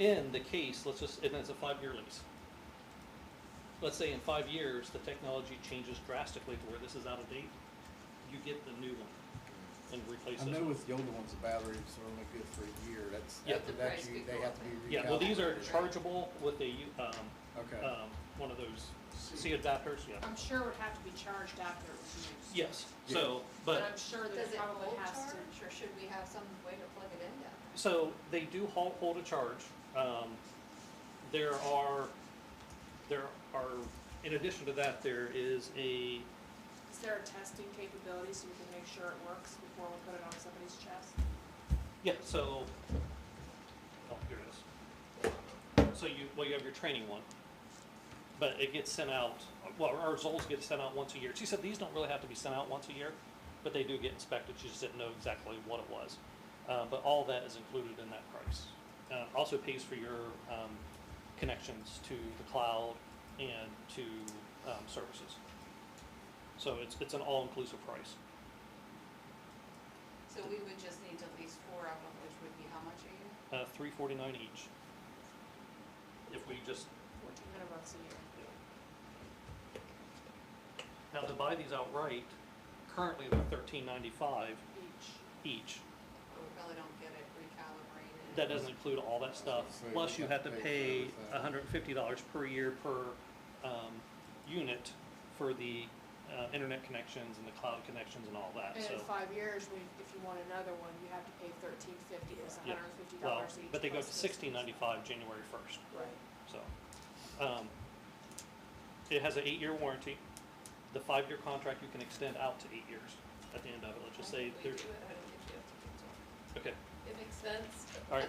In the case, and it's a 5-year lease. Let's say in 5 years, the technology changes drastically to where this is out of date, you get the new one and replace I this know one. with the older ones, the batteries are only good for a year, Yeah. after The that, price could they go have up to be recalibrated. Yeah, well, these are chargeable with a, Okay. one of those C adapters, yeah. I'm sure it would have to be charged after it was used. Yes, Yeah. so, But but, I'm sure that Does it it probably hold has to. charge, or should we have some way to plug it in down there? so they do hold a charge. There are, in addition to that, there is a, Is there a testing capability so we can make sure it works before we put it on somebody's chest? yeah, so, oh, here it is. So you have your training one, but it gets sent out, well, our results get sent out once a year. She said these don't really have to be sent out once a year, but they do get inspected. She just didn't know exactly what it was. But all that is included in that price. Also pays for your connections to the cloud and to services. So it's an all-inclusive price. So we would just need to lease 4 of them, which would be how much a year? $349 each. If we just, $1,400 a year. now to buy these outright, currently they're $13.95 Each. each. But we probably don't get it recalibrated. That doesn't include all that stuff. So Plus you have to pay for everything. $150 per year per unit for the internet connections and the cloud connections and all that, And so. in 5 years, if you want another one, you have to pay $13.50, it's Yeah. $150 Well, each. but they go to plus this. $16.95 January 1st, Right. so. It has an 8-year warranty. The 5-year contract you can extend out to 8 years. at the end of it, let's just say We there's, do it, I don't think you have to cancel. okay. It makes sense. All right,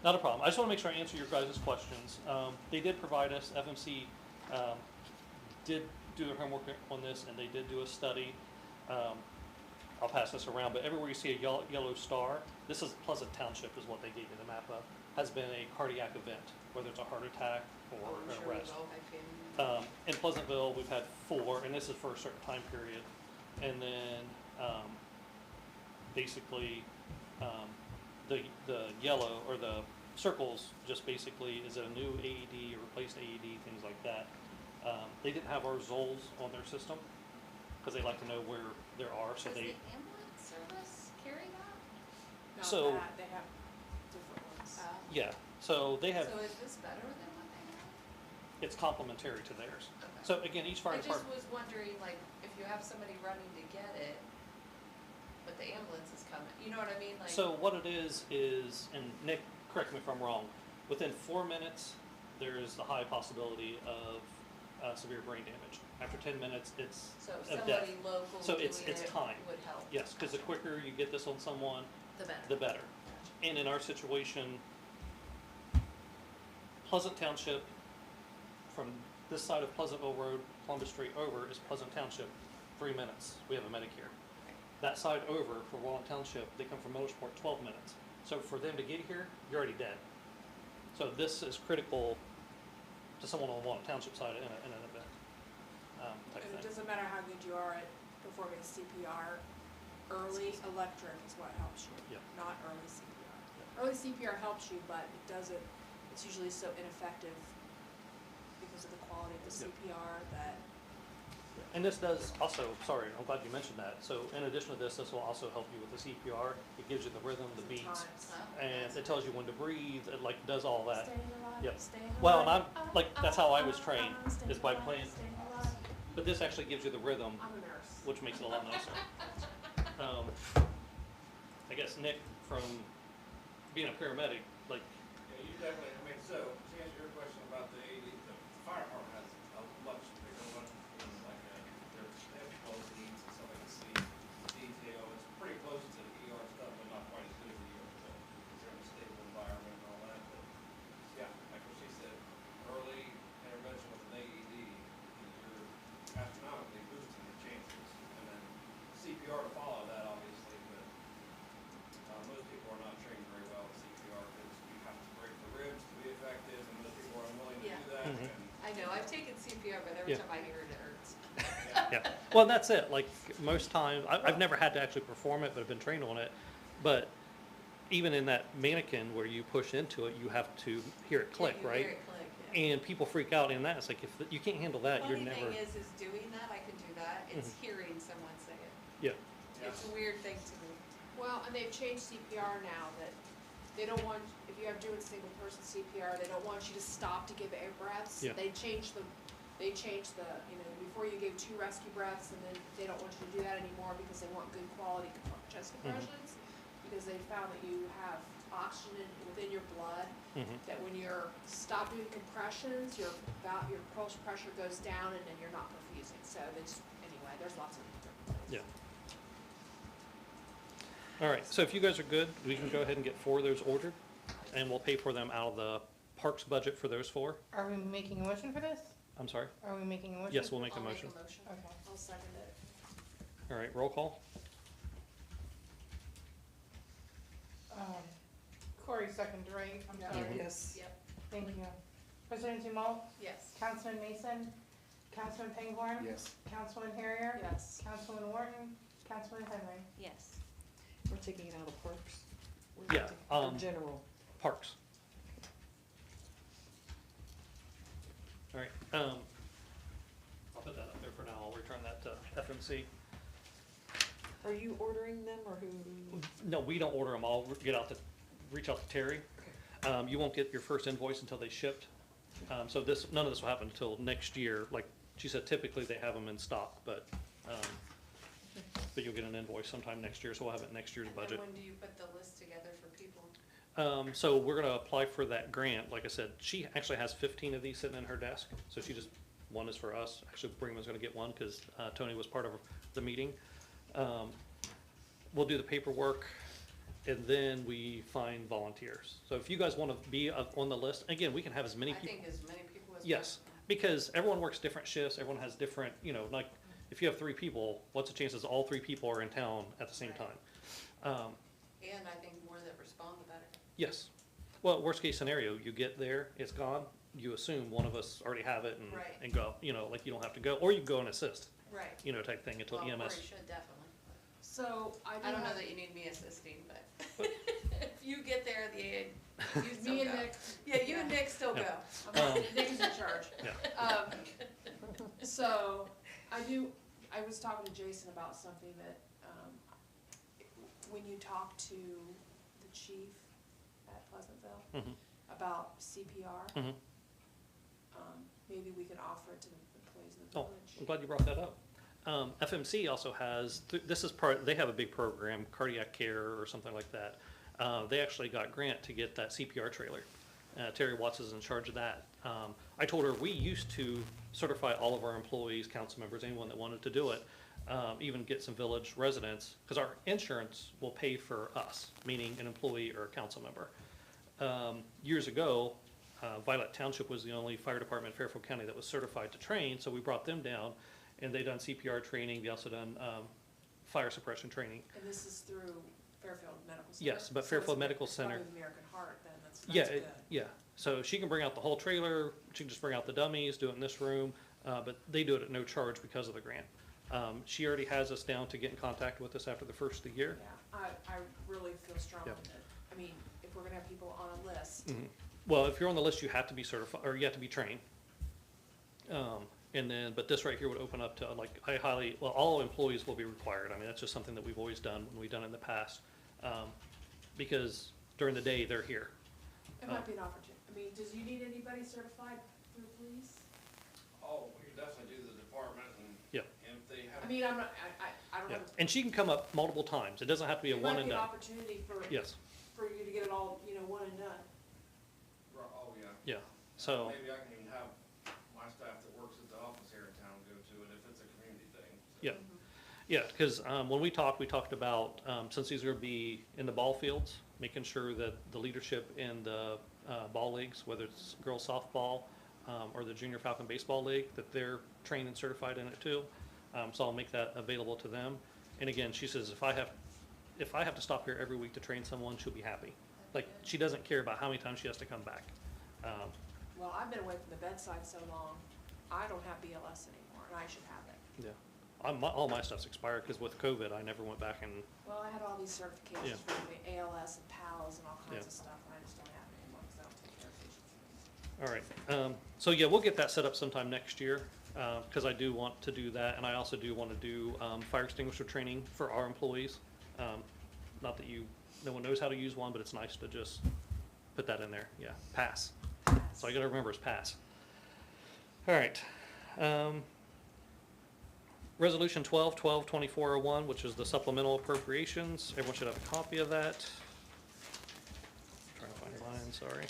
not a problem. I just want to make sure I answer your guys' questions. They did provide us, FMC did do their homework on this, and they did do a study. I'll pass this around, but everywhere you see a yellow star, this is Pleasant Township is what they gave me the map of, has been a cardiac event, whether it's a heart attack or Oh, I'm an sure we've arrest. all had family. In Pleasantville, we've had 4, and this is for a certain time period. And then, basically, the yellow, or the circles, just basically is a new AED, or replaced AED, things like that. They didn't have our Zols on their system, because they like to know where there are, so Does they, the ambulance service carry that? Not So- that, they have different ones. yeah, so they have, So is this better than what they have? it's complementary to theirs. Okay. So again, each fire I just department, was wondering, like, if you have somebody running to get it, but the ambulance is coming, you know what I mean? Like, so what it is, and Nick, correct me if I'm wrong, within 4 minutes, there's the high possibility of severe brain damage. After 10 minutes, it's so a death. somebody local So doing it's it time. would help. Yes, because the quicker you get this on someone, The better. the better. And in our situation, Pleasant Township, from this side of Pleasantville Road, Columbus Street over, is Pleasant Township, 3 minutes. We have a Medicare. That side over, for Walnut Township, they come from Motorsport, 12 minutes. So for them to get here, you're already dead. So this is critical to someone on the Walnut Township side in an event, type And it thing. doesn't matter how good you are at performing CPR, early electric is what helps you, Yeah. not early CPR. Early CPR helps you, but it doesn't, it's usually so ineffective because of the quality of the Yep. CPR that, And this does also, sorry, I'm glad you mentioned that. So in addition to this will also help you with the CPR. It gives you the rhythm, the beats, sometimes. Oh, and that's- it tells you when to breathe. It like does all that. Staying alive, Yep. staying alive. Well, and I'm like, that's how I was trained, Staying is by alive, playing. staying alive. But this actually gives you the rhythm, I'm a nurse. which makes it a lot nicer. I guess Nick, from being a paramedic, like, Yeah, you definitely, I mean, so, to answer your question about the AED, the fire department has a much bigger one, like, they have 12 leads and stuff, like see detail, it's pretty close to the ER stuff, but not quite as good as the ER stuff, because they're in a stable environment and all that, but, yeah, like what she said, early intervention with an AED, you're astronomically boosting your chances, and then CPR to follow that, obviously, but most people are not trained very well with CPR because you have to break the ribs to be effective, and most people are unwilling to Yeah. do that. Mhm. And I know, I've taken CPR, but every Yeah. time I hear it, it hurts. yeah. Well, that's it. Like most times, I've never had to actually perform it, but I've been trained on it. But even in that mannequin where you push into it, you have to hear it click, Yeah, you right? hear it click, yeah. And people freak out in that. It's like if you can't handle that, you're Funny never. thing is doing that, I can do that, it's hearing someone say it. Yeah. Yeah. It's a weird thing to me. Well, and they've changed CPR now that they don't want, if you have doing single person CPR, they don't want you to stop to give air breaths. Yeah. They changed the, you know, before you give 2 rescue breaths, and then they don't want you to do that anymore because they want good quality chest compressions. Because they found that you have oxygen within your blood, Mhm. that when you're stop doing compressions, your pulse pressure goes down and then you're not perfusing. So anyway, there's lots of different things. Yeah. All right. So if you guys are good, we can go ahead and get 4 of those ordered, and we'll pay for them out of the parks budget for those 4. Are we making a motion for this? I'm sorry. Are we making a motion? Yes, we'll make a I'll motion. make a motion. Okay. I'll second it. All right. Roll call. Corey second, right? I'm sorry. Yes. Yep, Thank you. President Dumont, yes. Councilman Mason, Councilman Pinghorn. Yes. Councilman Harrier. Yes. Councilman Wharton, Councilman Henry. Yes. We're taking it out of parks? We're Yeah, taking- or general? Parks. All right. I'll put that up there for now. I'll return that to FMC. Are you ordering them or who? No, we don't order them. I'll reach out to Terry. You won't get your first invoice until they shipped. So none of this will happen until next year. Like she said, typically they have them in stock, but you'll get an invoice sometime next year, so we'll have it in next year's And then budget. when do you put the list together for people? So we're gonna apply for that grant. Like I said, she actually has 15 of these sitting in her desk. So one is for us. Actually, Brinkman's gonna get one because Tony was part of the meeting. we'll do the paperwork, and then we find volunteers. So if you guys wanna be on the list, again, we can have as many I people. think as many people as. Yes, because everyone works different shifts, everyone has different, like, if you have 3 people, what's the chances all 3 people are in town at the same Right. time? And I think more that respond, the better. Yes. Well, worst case scenario, you get there, it's gone, you assume one of us already have it Right. and go, like you don't have to go, or you can go and assist, Right. type thing until Well, EMS. Cory should definitely. So I don't know that you need me assisting, but if you get there, you still me and go. Nick, Yeah, you and Nick still Yeah. go. Nick is in charge. Yeah. So, I was talking to Jason about something that, when you talk to the chief at Pleasantville Mhm. about CPR, Mhm. maybe we could offer it to the employees of the Oh, village. I'm glad you brought that up. FMC also has, this is they have a big program, cardiac care or something like that. They actually got grant to get that CPR trailer. Terry Watts is in charge of that. I told her we used to certify all of our employees, council members, anyone that wanted to do it, even get some village residents, because our insurance will pay for us, meaning an employee or a council member. Years ago, Violet Township was the only fire department in Fairfield County that was certified to train, so we brought them down, and they done CPR training, they also done fire suppression training. And this is through Fairfield Medical Center? Yes, but So Fairfield it's Medical Center- Probably the American Heart, then, that's Yeah, good. yeah, so she can bring out the whole trailer, she can just bring out the dummies, do it in this room, but they do it at no charge because of the grant. She already has us down to get in contact with us after the first of the year. Yeah, I really feel strongly Yep. that, if we're gonna have people on a list, Mhm. Well, if you're on the list, you have to be certified, or you have to be trained. And then, but this right here would open up to, like, all employees will be required. I mean, that's just something that we've always done, when we've done it in the past. Because during the day, they're here. it might be an opportunity. Does you need anybody certified through police? Oh, we could definitely do the department and. Yep. And if they have. I'm not, I don't Yeah, know. and she can come up multiple times. It doesn't have to be a It one might and be an done. opportunity for Yes, you to get it all, one and done. Oh, yeah. yeah, so, Maybe I can even have my staff that works at the office here in town go to it if it's a community thing. so. yeah. Yeah, because when we talked about, since these are going to be in the ball fields, making sure that the leadership in the ball leagues, whether it's girls softball or the Junior Falcon Baseball League, that they're trained and certified in it too. So I'll make that available to them. And again, she says, if I have to stop here every week to train someone, she'll be happy. Like, she doesn't care about how many times she has to come back. Well, I've been away from the bedside so long, I don't have BLS anymore, and I should have it. Yeah. All my stuff's expired, because with COVID, I never went back and, Well, I had all these certifications Yeah. for the ALS and PALS and all kinds Yeah. of stuff, and I just don't have it anymore, because I don't take care of patients. all right. So yeah, we'll get that set up sometime next year, because I do want to do that, and I also do want to do fire extinguisher training for our employees. Not that no one knows how to use one, but it's nice to just put that in there. Yeah, pass. So I gotta remember it's pass. All right. Resolution 12/12/2401, which is the supplemental appropriations. Everyone should have a copy of that. Trying to find mine, sorry.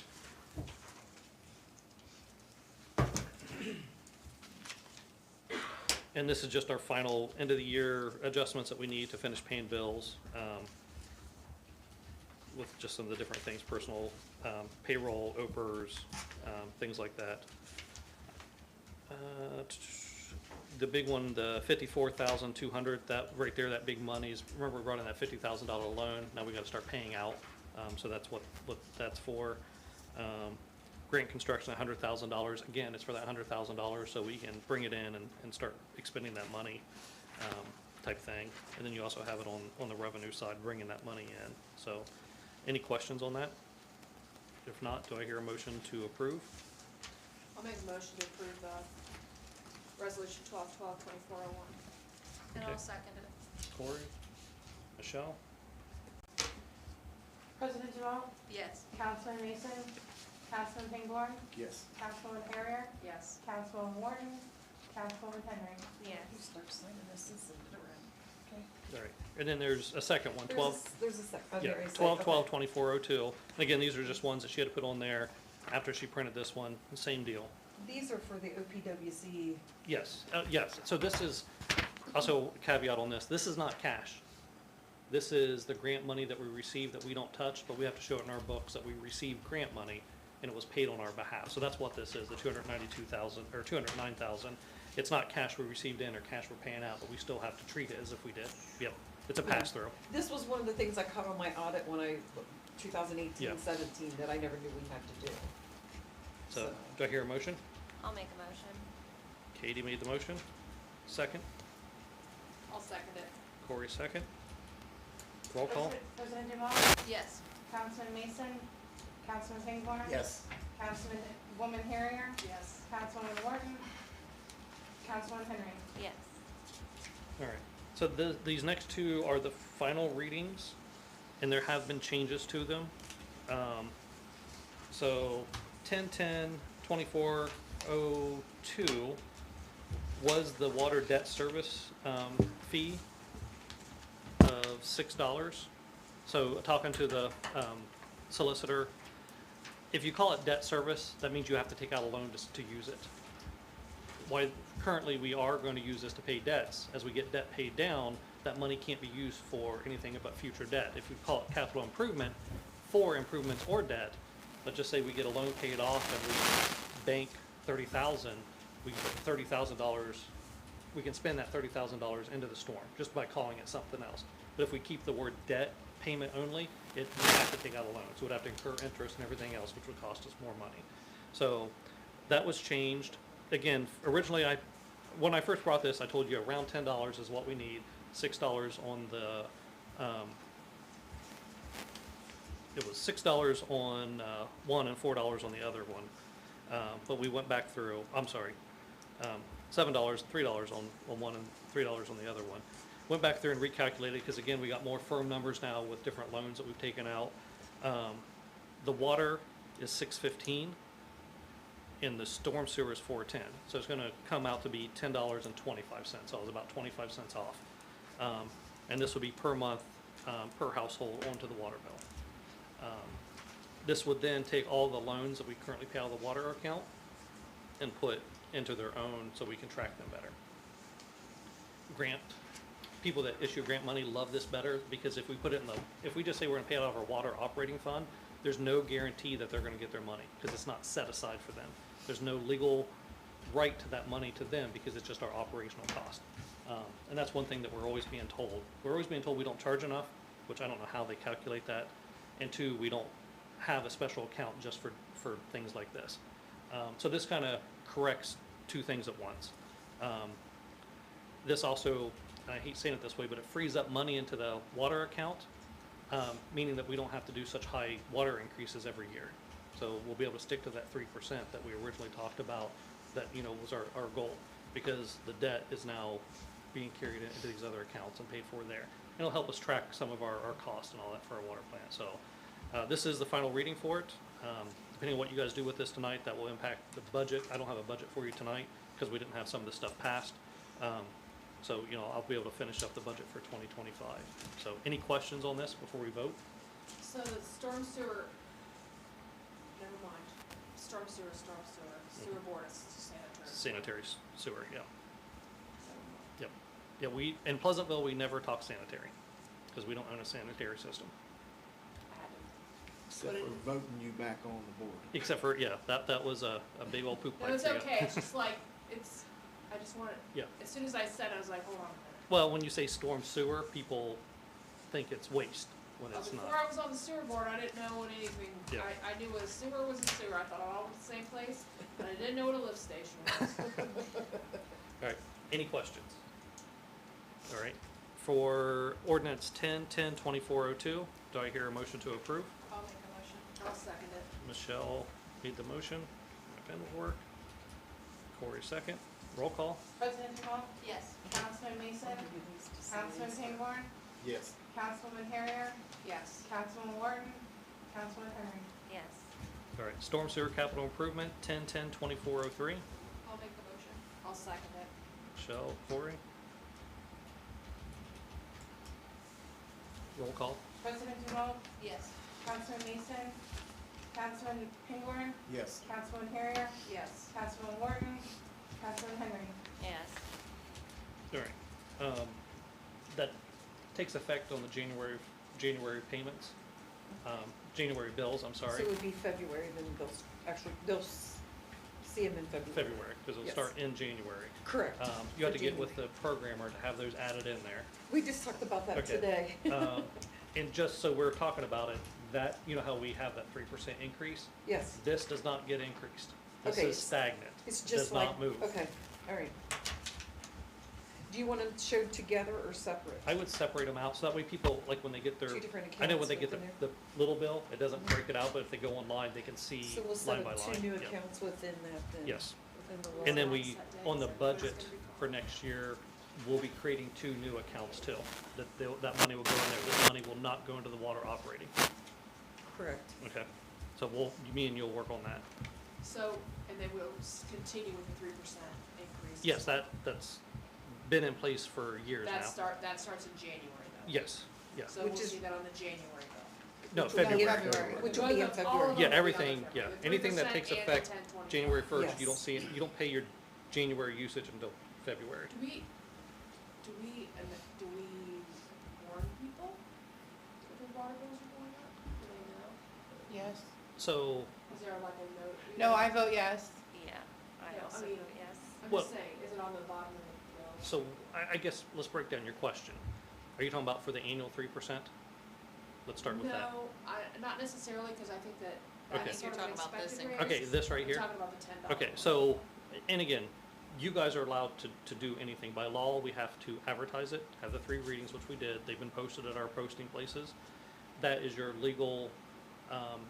And this is just our final end of the year adjustments that we need to finish paying bills, with just some of the different things, personal, payroll, OPERS, things like that. The big one, the 54,200, that right there, that big money is, remember we brought in that $50,000 loan, now we gotta start paying out, so that's what that's for. Grant construction, $100,000, again, it's for that $100,000, so we can bring it in and start expending that money, type thing. And then you also have it on the revenue side, bringing that money in. So, any questions on that? If not, do I hear a motion to approve? I'll make a motion to approve resolution 12/12/2401. And Okay. I'll second it. Corey? Michelle? President Duval, Yes. Councilman Mason, Councilman Pingborn, Yes. Councilwoman Harrier, Yes. Councilwoman Wharton, Councilwoman Henry. Yes. Start signing this and send it around, okay? All right. And then there's a second one, 12. There's a sec. oh, Yeah, there is a- 12/12/2402. And again, these are just ones that she had to put on there after she printed this one, same deal. These are for the OPWC. Yes, yes. So this is, also caveat on this, this is not cash. This is the grant money that we received that we don't touch, but we have to show it in our books that we received grant money and it was paid on our behalf. So that's what this is, the 292,000, or 209,000. It's not cash we received in or cash we're paying out, but we still have to treat it as if we did. Yep, it's a pass-through. This was one of the things I caught on my audit when I, 2018, Yeah. 17, that I never knew we had to do. So, do I hear a motion? I'll make a motion. Katie made the motion. Second. I'll second it. Corey, second. Roll call. President Duval, Yes. Councilman Mason, Councilman Pingborn. Yes. Councilwoman Harrier, Yes. Councilwoman Wharton, Councilman Henry. Yes. All right. So these next two are the final readings, and there have been changes to them. So 10-10-2402 was the water debt service fee of $6. So talking to the solicitor, if you call it debt service, that means you have to take out a loan to use it. Why currently we are going to use this to pay debts. As we get debt paid down, that money can't be used for anything but future debt. If you call it capital improvement for improvements or debt, let's just say we get a loan paid off and we bank $30,000, we can put $30,000, we can spend that $30,000 into the storm just by calling it something else. But if we keep the word debt payment only, we have to take out a loan. So we'd have to incur interest and everything else, which would cost us more money. So that was changed. Again, originally when I first brought this, I told you around $10 is what we need, $6 on the, it was $6 on one and $4 on the other one. But we went back through, I'm sorry, $7, $3 on one and $3 on the other one. Went back through and recalculated, because again, we got more firm numbers now with different loans that we've taken out. The water is $6.15, and the storm sewer is $4.10. So it's gonna come out to be $10.25, so it was about 25 cents off. And this would be per month, per household onto the water bill. This would then take all the loans that we currently pay out of the water account and put into their own so we can track them better. People that issue grant money love this better, because if we put it in if we just say we're gonna pay it out of our water operating fund, there's no guarantee that they're gonna get their money, because it's not set aside for them. There's no legal right to that money to them, because it's just our operational cost. And that's one thing that we're always being told. We're always being told we don't charge enough, which I don't know how they calculate that. And two, we don't have a special account just for things like this. So this kind of corrects two things at once. This also, I hate saying it this way, but it frees up money into the water account, meaning that we don't have to do such high water increases every year. So we'll be able to stick to that 3% that we originally talked about, that, you know, was our goal, because the debt is now being carried into these other accounts and paid for there. It'll help us track some of our costs and all that for our water plant. So this is the final reading for it. Depending on what you guys do with this tonight, that will impact the budget. I don't have a budget for you tonight because we didn't have some of this stuff passed. So, you know, I'll be able to finish up the budget for 2025. So any questions on this before we vote? So the storm sewer, never mind, storm sewer, sewer board is sanitary. Sanitary sewer, yeah. Yep. Yeah, in Pleasantville, we never talk sanitary because we don't own a sanitary system. Except for voting you back on the board. Except for, yeah, that was a big old poop No, pipe. it's okay, it's just like, I just wanted, Yeah. as soon as I said it, I was like, hold on a minute. Well, when you say storm sewer, people think it's waste when it's Before not. I was on the sewer board, I didn't know what anything, Yeah. I knew a sewer was a sewer, I thought it all was the same place, but I didn't know what a lift station was. All right, any questions? All right, for ordinance 10-10-2402, do I hear a motion to approve? I'll make a motion, I'll second it. Michelle made the motion, my pen will work. Corey second, roll call. President Duval, Yes. Councilman Mason, Councilman Pingborn, Yes. Councilwoman Harrier, Yes. Councilwoman Wharton, Councilman Henry. Yes. All right, storm sewer capital improvement, 10-10-2403, I'll make the motion. I'll second it. Michelle, Corey. Roll call. President Duval, Yes. Councilman Mason, Councilman Pingborn, Yes. Councilwoman Harrier, Yes. Councilwoman Wharton, Councilman Henry. Yes. All right, that takes effect on the January payments, January bills, I'm So sorry, it would be February, then they'll see them in February. February, because it'll Yes. start in January. Correct. You have For to get with January. the programmer to have those added in there. We just talked about that Okay. today. And just so we're talking about it, that, you know how we have that 3% increase? Yes, This does not get increased. This Okay, is stagnant. it's Does just like, not move. okay, all right. Do you want them showed together or separate? I would separate them out, so that way people, like when they get their, Two different I know when accounts they get within the little bill, it doesn't break it out, but if they go online, they can see So we'll line set by up line. two new Yep. accounts within that then? Yes. Within the And then law. we, on the budget for next year, we'll be creating 2 new accounts too. That money will go in there. This money will not go into the water operating. Correct. Okay? So me and you'll work on that. So, and then we'll continue with the 3% increase. Yes, that's been in place for years now. That starts in January though. Yes, yes. So Which we'll is- see that on the January bill. No, Which will be in February. February. Which will be in All of them February. will Yeah, be on everything, February. yeah. The Anything that 3% takes and the effect 10/21. January 1st, Yes. you don't see it, you don't pay your January usage until February. Do we warn people that their water bills are going up? Do they know? Yes. So, Is there like a note? No, I vote yes. Yeah, I Yeah, also I mean, vote yes. I'm Well- just saying, is it on the bottom of the bill? so I guess let's break down your question. Are you talking about for the annual 3%? Let's start with that. No, not necessarily, because I think that Okay. that's sort of You're an talking about this expected raise. Okay, this right I'm here? talking about the $10. Okay, so, and again, you guys are allowed to do anything. By law, we have to advertise it, have the 3 readings, which we did. They've been posted at our posting places. That is your legal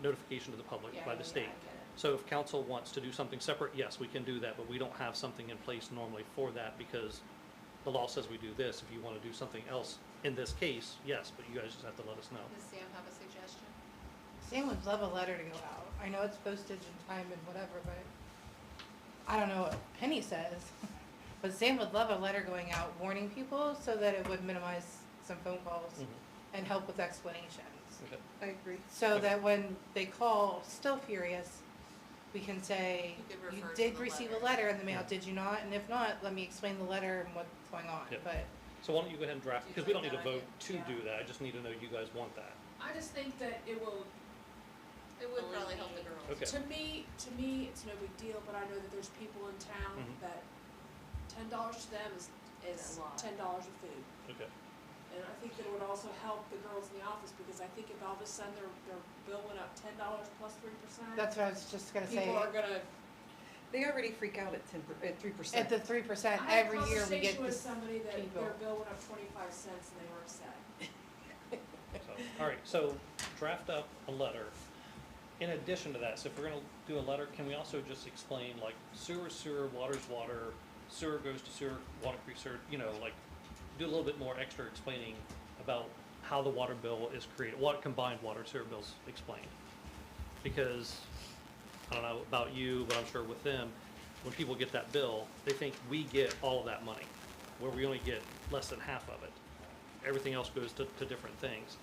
notification to the public Yeah, by yeah, the yeah, state. I get it. So if council wants to do something separate, yes, we can do that, but we don't have something in place normally for that because the law says we do this. If you want to do something else in this case, yes, but you guys just have to let us know. Does Sam have a suggestion? Sam would love a letter to go out. I know it's postage and time and whatever, but I don't know what Penny says. But Sam would love a letter going out warning people so that it would minimize some phone calls Mhm. and help with explanations. Okay. I agree. So Okay. that when they call, still furious, we can say, You could you refer to did the receive a letter." letter in the mail, Yeah. did you not? And if not, let me explain the letter and what's going on. Yeah. But So why don't you go ahead and draft, Do you because we don't like need to that vote to idea? do that. I just need to know you guys want that. I just think that it will, It would probably help the girls. Okay. to me, it's no big deal, but I know that there's people in town Mhm. that $10 to them is Is a lot. $10 of food. Okay. And I think that it would also help the girls in the office, because I think if all of a sudden their bill went up $10 plus 3%. that's what I was just gonna say. People are gonna, They already freak out at 3%. At the 3%, I had a every year we get conversation with this. somebody that people. their bill went up 25 cents and they were upset. So, all right, so draft up a letter. In addition to that, so if we're gonna do a letter, can we also just explain like sewer, water's water, sewer goes to sewer, water creek sewer, you know, like do a little bit more extra explaining about how the water bill is created, what combined water sewer bills explained. Because, I don't know about you, but I'm sure with them, when people get that bill, they think we get all of that money, where we only get less than half of it. Everything else goes to different things.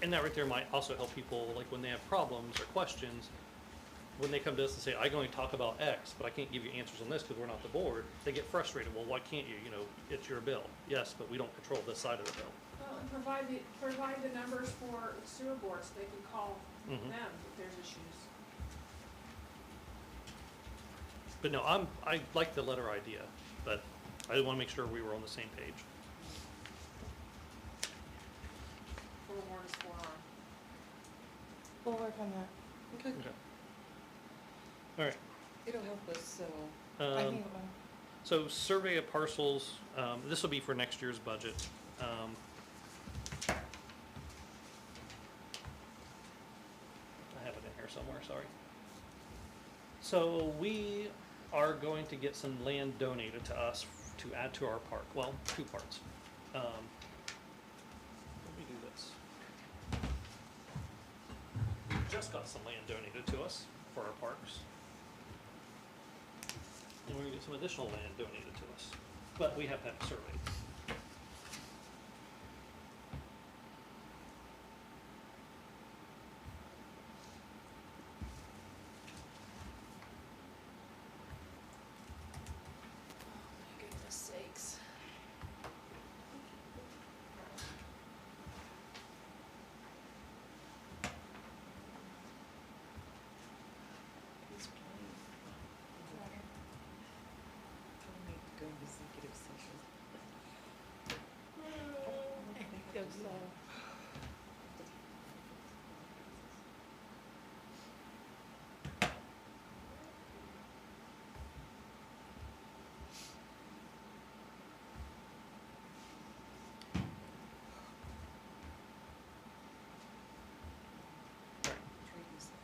And that right there might also help people, like when they have problems or questions, when they come to us and say, I can only talk about X, but I can't give you answers on this because we're not the board, they get frustrated. Well, why can't you? You know, it's your bill. Yes, but we don't control this side of the bill. Well, and provide the numbers for sewer boards, so they can call them Mhm. if there's issues. But no, I like the letter idea, but I want to make sure we were on the same page. Forewarn is forearmed. We'll work on that. Okay, Okay. All right. it'll help us, so. I Um, think it will. So survey of parcels, this will be for next year's budget. I have it in here somewhere, sorry. So we are going to get some land donated to us to add to our park, well, 2 parts. Let me do this. We just got some land donated to us for our parks. And we're gonna get some additional land donated to us, but we have to have it surveyed. For goodness sakes. so.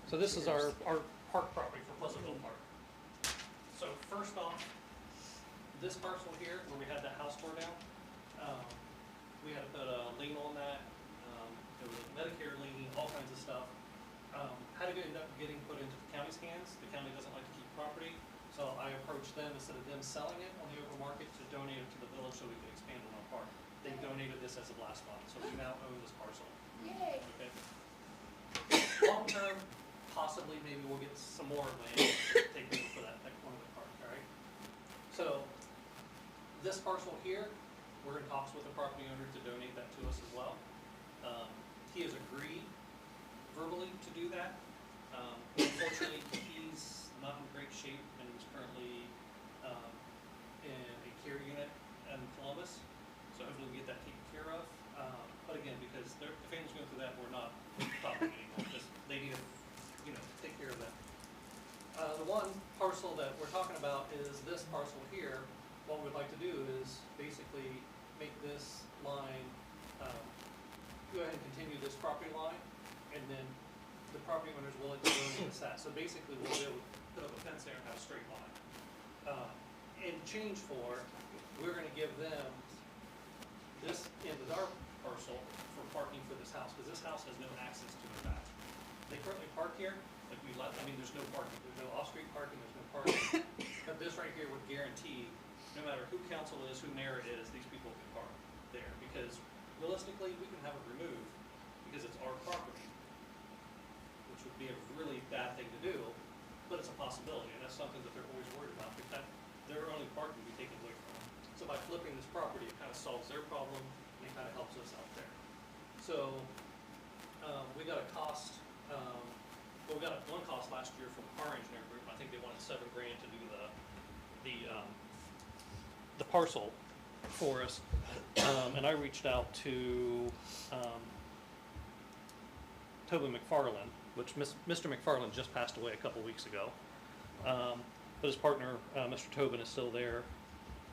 So this is our park property for Pleasantville Park. So first off, this parcel here, where we had that house tore down, we had to put a lien on that. There was a Medicare lien, all kinds of stuff. Had to end up getting put into the county's hands. The county doesn't like to keep property. So I approached them, instead of them selling it on the open market, to donate it to the village so we could expand on our park. They donated this as of last month, so we now own this parcel. Yay. Okay. Long term, possibly maybe we'll get some more land taken for that corner of the park, all right? So, this parcel here, we're in talks with the property owner to donate that to us as well. He has agreed verbally to do that. Unfortunately, he's not in great shape and is currently in a care unit in Columbus. So hopefully we get that taken care of. But again, because the family's going through that, we're not talking anymore. Just they need to, take care of that. The one parcel that we're talking about is this parcel here. What we'd like to do is basically make this line, go ahead and continue this property line, and then the property owner's willing to donate us that. So basically, we'll be able to put up a fence there and have a straight line. In change for, we're gonna give them this end of our parcel for parking for this house, because this house has no access to the back. They currently park here, like there's no parking, there's no off-street parking, there's no parking. But this right here would guarantee, no matter who council is, who mayor is, these people can park there, because realistically, we can have it removed, because it's our property, which would be a really bad thing to do, but it's a possibility, and that's something that they're always worried about, because their only parking will be taken away from them. So by flipping this property, it kind of solves their problem, and it kind of helps us out there. So, we got a cost, we got one cost last year from our engineering group. I think they wanted $7,000 to do the parcel for us. And I reached out to Tobin McFarland, which Mr. McFarland just passed away a couple weeks ago. But his partner, Mr. Tobin, is still there.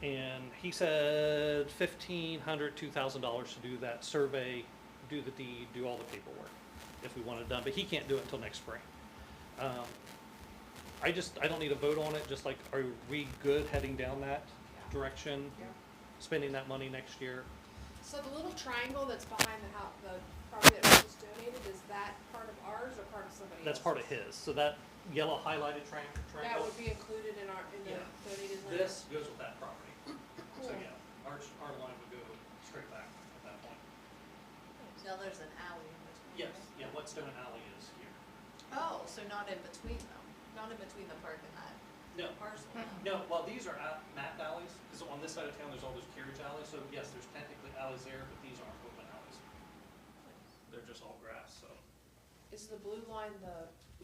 And he said $1,500, $2,000 to do that survey, do the deed, do all the paperwork, if we want it done. But he can't do it until next spring. I don't need a vote on it, just like, are we good heading down that direction? Yeah. Spending that money next year? So the little triangle that's behind the house, the property that was just donated, is that part of ours or part of somebody else's? That's part of his. So that yellow highlighted triangle. That would be included in the Yeah. donated land? This goes with that property. So Cool. yeah, our line would go straight back at that point. Now there's an alley in between. Yes, yeah, Whetstone Alley is here. Oh, so not in between them, not in between the park and that No, parcel. no, well, these are mapped alleys, because on this side of town, there's all those carriage alleys, so yes, there's technically alleys there, but these aren't open alleys. They're just all grass, so. Is the blue line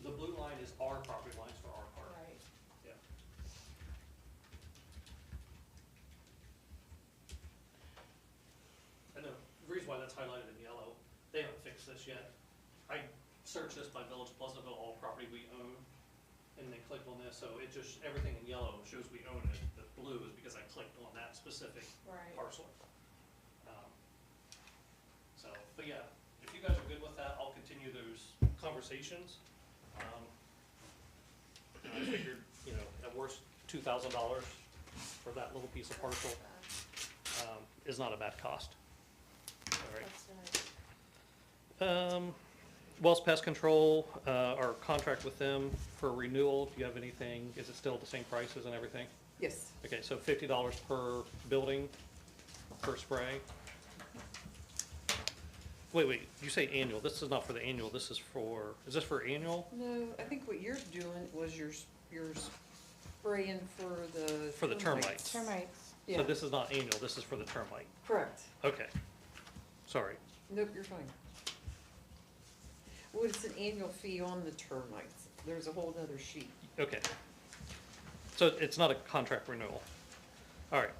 The blue line is our property lines for our park. right? Yeah. And the reason why that's highlighted in yellow, they haven't fixed this yet. I searched this by Village Pleasantville, all property we own, and then clicked on this, so it just, everything in yellow shows we own it. The blue is because I clicked on that specific Right. parcel. But yeah, if you guys are good with that, I'll continue those conversations. And I figured, at worst, $2,000 for that little piece of parcel is not a bad cost. All right. That's nice. Wells Pest Control, our contract with them for renewal, do you have anything, is it still the same prices and everything? Yes. Okay, so $50 per building, per spray. Wait, you say annual, this is not for the annual, is this for annual? No, I think what you're doing was you're spraying for the. For the termites. Termites. Yeah, So this is not annual, this is for the termite, correct. okay, sorry. Nope, you're fine. Well, it's an annual fee on the termites. There's a whole nother sheet. Okay. So it's not a contract renewal. All right.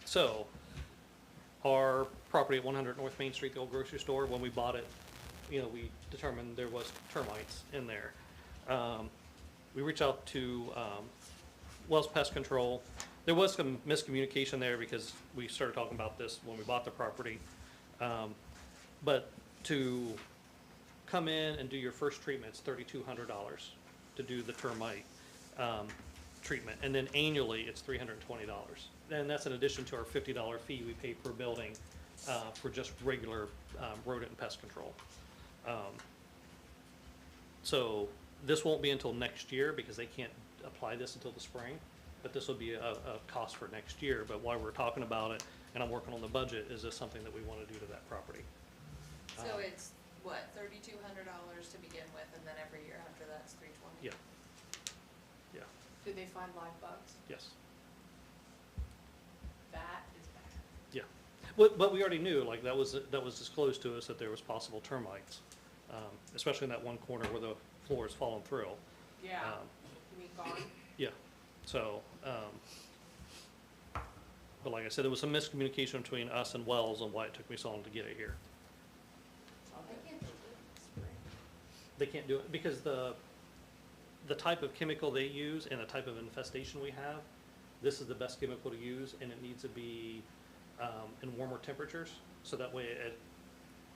So our property at 100 North Main Street, the old grocery store, when we bought it, you know, we determined there was termites in there. We reached out to Wells Pest Control. There was some miscommunication there because we started talking about this when we bought the property. But to come in and do your first treatment, it's $3,200 to do the termite treatment. And then annually, it's $320. And that's in addition to our $50 fee we pay per building for just regular rodent and pest control. So this won't be until next year because they can't apply this until the spring. But this will be a cost for next year. But while we're talking about it and I'm working on the budget, is this something that we want to do to that property? So it's, what, $3,200 to begin with, and then every year after that's $320? Yeah. Yeah, Do they find live bugs? yes. That is bad. Yeah, but we already knew, like, that was disclosed to us that there was possible termites, especially in that one corner where the floor is falling through. Yeah, Um, you mean gone? Yeah, so, but like I said, there was some miscommunication between us and Wells on why it took me so long to get it here. Why can't they do it in the spring? They can't do it because the type of chemical they use and the type of infestation we have, this is the best chemical to use, and it needs to be in warmer temperatures, so that way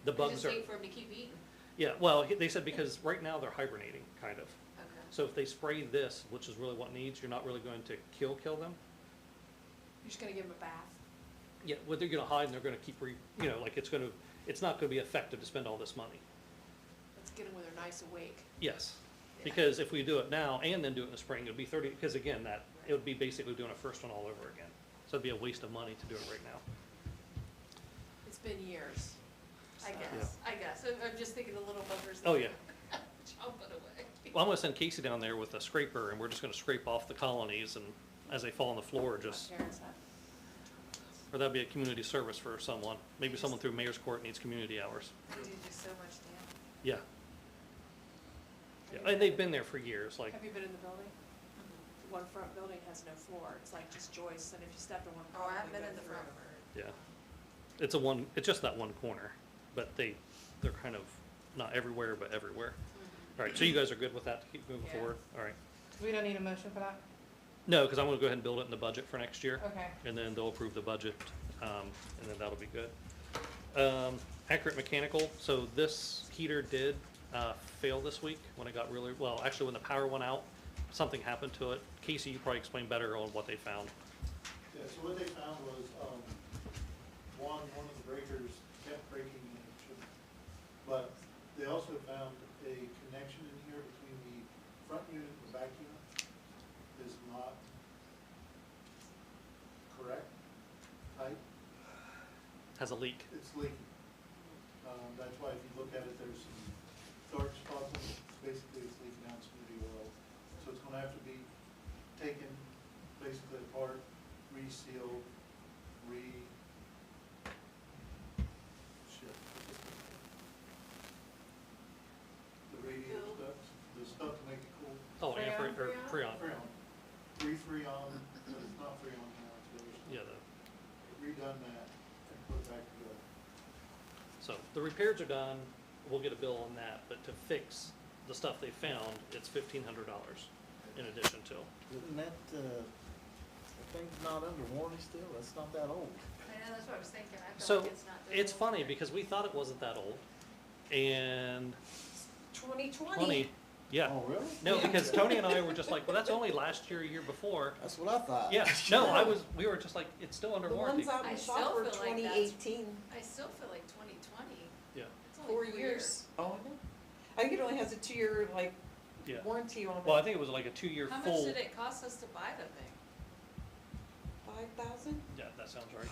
the I bugs just are. hate for them to keep eating. Yeah, well, they said because right now they're hibernating, kind of. Okay. So if they spray this, which is really what needs, you're not really going to kill them. You're just gonna give them a bath? Yeah, well, they're gonna hide and they're gonna keep like it's not gonna be effective to spend all this money. Let's get them when they're nice awake. Yes, because if we do it now and then do it in the spring, it'd be 30, because again, it would be basically doing a first one all over again. So it'd be a waste of money to do it right now. It's been years. I guess. I'm just thinking the little buggers. Oh, yeah. Jump it away. Well, I'm gonna send Casey down there with a scraper and we're just gonna scrape off the colonies and as they fall on the floor, just, Karen's not. or that'd be a community service for someone. Maybe someone through Mayor's Court needs community hours. They do so much damage. Yeah. Yeah, and they've been there for years, like, Have you been in the building? The one front building has no floor. It's like just joists, and if you step in one, Oh, I probably haven't been go in the through. front for yeah. It's just that one corner, but they're kind of not everywhere, but everywhere. All right, so you guys are good with that to keep moving Yeah. forward? All right. We don't need a motion for that? No, because I'm gonna go ahead and build it in the budget for next year. Okay. And then they'll approve the budget, and then that'll be good. Accurate Mechanical, so this heater did fail this week when it got really, well, actually when the power went out, something happened to it. Casey, you probably explain better on what they found. Yeah, so what they found was, one of the breakers kept breaking and it shouldn't. But they also found a connection in here between the front unit and the back unit is not correct, tight, Has a leak. it's leaking. That's why if you look at it, there's some dark spots in it, basically it's leaking out smoothie oil. So it's gonna have to be taken basically apart, resealed, the radiator stuff, the stuff to make it cool. Oh, Freon? Freon. Freon, Freon, but it's not Freon now, it's the other stuff. Yeah, Redone that and put it back together. so the repairs are done, we'll get a bill on that, but to fix the stuff they found, it's $1,500 in addition to. Isn't that, the thing's not under warranty still? That's not that old. I know, that's what I was thinking. I feel So, like it's not. it's funny because we thought it wasn't that old, and 2020. yeah. Oh, really? No, because Tony and I were just like, well, that's only last year, year before. That's what I thought. Yeah, no, we were just like, it's still under The warranty. ones out in I the still shop were feel like that's- 2018, I still feel like 2020. Yeah, It's only 4 4 years. Oh, I think it only has a 2-year, like, yeah. warranty on it. Well, I think it was like a 2-year How much full. did it cost us to buy the thing? 5,000? Yeah, that sounds right.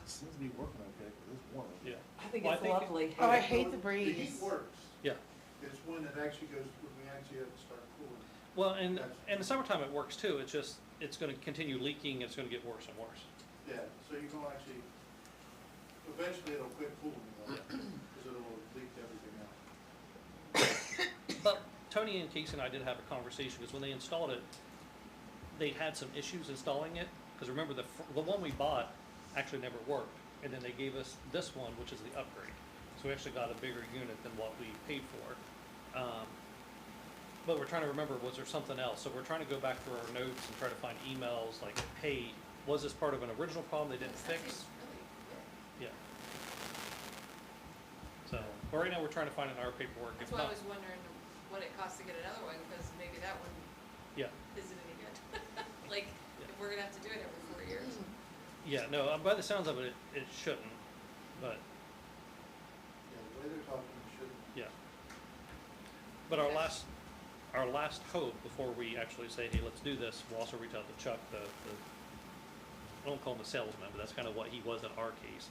Seems to be working okay, 'cause it's warm. Yeah, I think Well, I it's think- lovely. Oh, I hate the The breeze. heat works. yeah. It's when it actually goes, when we actually have to start cooling. Well, and in the summertime it works too. It's just, it's gonna continue leaking. It's gonna get worse and worse. Yeah, so you're gonna actually, eventually it'll quit cooling though, because it'll leak everything out. But Tony and Casey and I did have a conversation, because when they installed it, they had some issues installing it, because remember, the one we bought actually never worked. and then they gave us this one, which is the upgrade. So we actually got a bigger unit than what we paid for. But we're trying to remember, was there something else? So we're trying to go back through our notes and try to find emails like, hey, was this part of an original problem they didn't That fix? seems really good. Yeah. So, but right now we're trying to find it in our paperwork. That's If why I not, was wondering what it costs to get another one, because maybe that one yeah, isn't any good. Like, if we're gonna have to do it every 4 years. yeah, no, by the sounds of it, it shouldn't, but, Yeah, the way they're talking, it shouldn't. yeah. But our Okay. last hope before we actually say, hey, let's do this, we'll also reach out to Chuck, I don't call him a salesman, but that's kind of what he was in our case,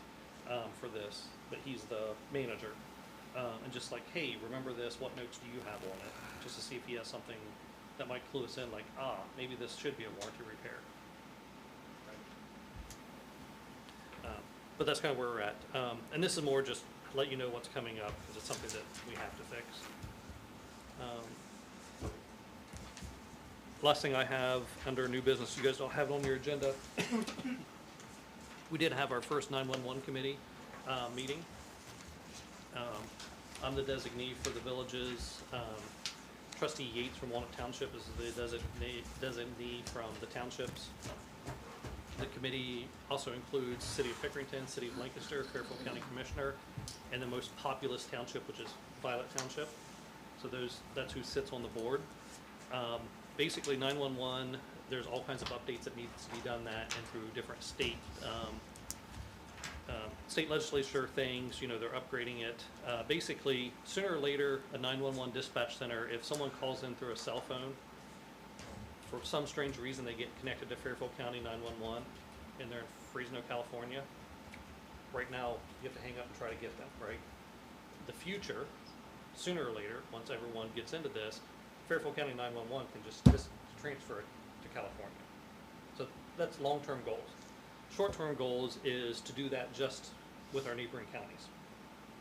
for this, but he's the manager. And just like, hey, remember this, what notes do you have on it? Just to see if he has something that might clue us in, like, maybe this should be a warranty repair. But that's kind of where we're at. And this is more just let you know what's coming up, because it's something that we have to fix. Last thing I have under new business, you guys don't have it on your agenda. We did have our first 911 committee meeting. I'm the designee for the villages. Trustee Yates from Walnut Township is the designee from the townships. The committee also includes City of Pickerington, City of Lancaster, Fairfield County Commissioner, and the most populous township, which is Violet Township. So that's who sits on the board. Basically 911, there's all kinds of updates that needs to be done that and through different state legislature things, they're upgrading it. Basically, sooner or later, a 911 dispatch center, if someone calls in through a cell phone, for some strange reason they get connected to Fairfield County 911 and they're in Fresno, California, right now you have to hang up and try to get them, right? The future, sooner or later, once everyone gets into this, Fairfield County 911 can just transfer it to California. So that's long-term goals. Short-term goals is to do that just with our neighboring counties.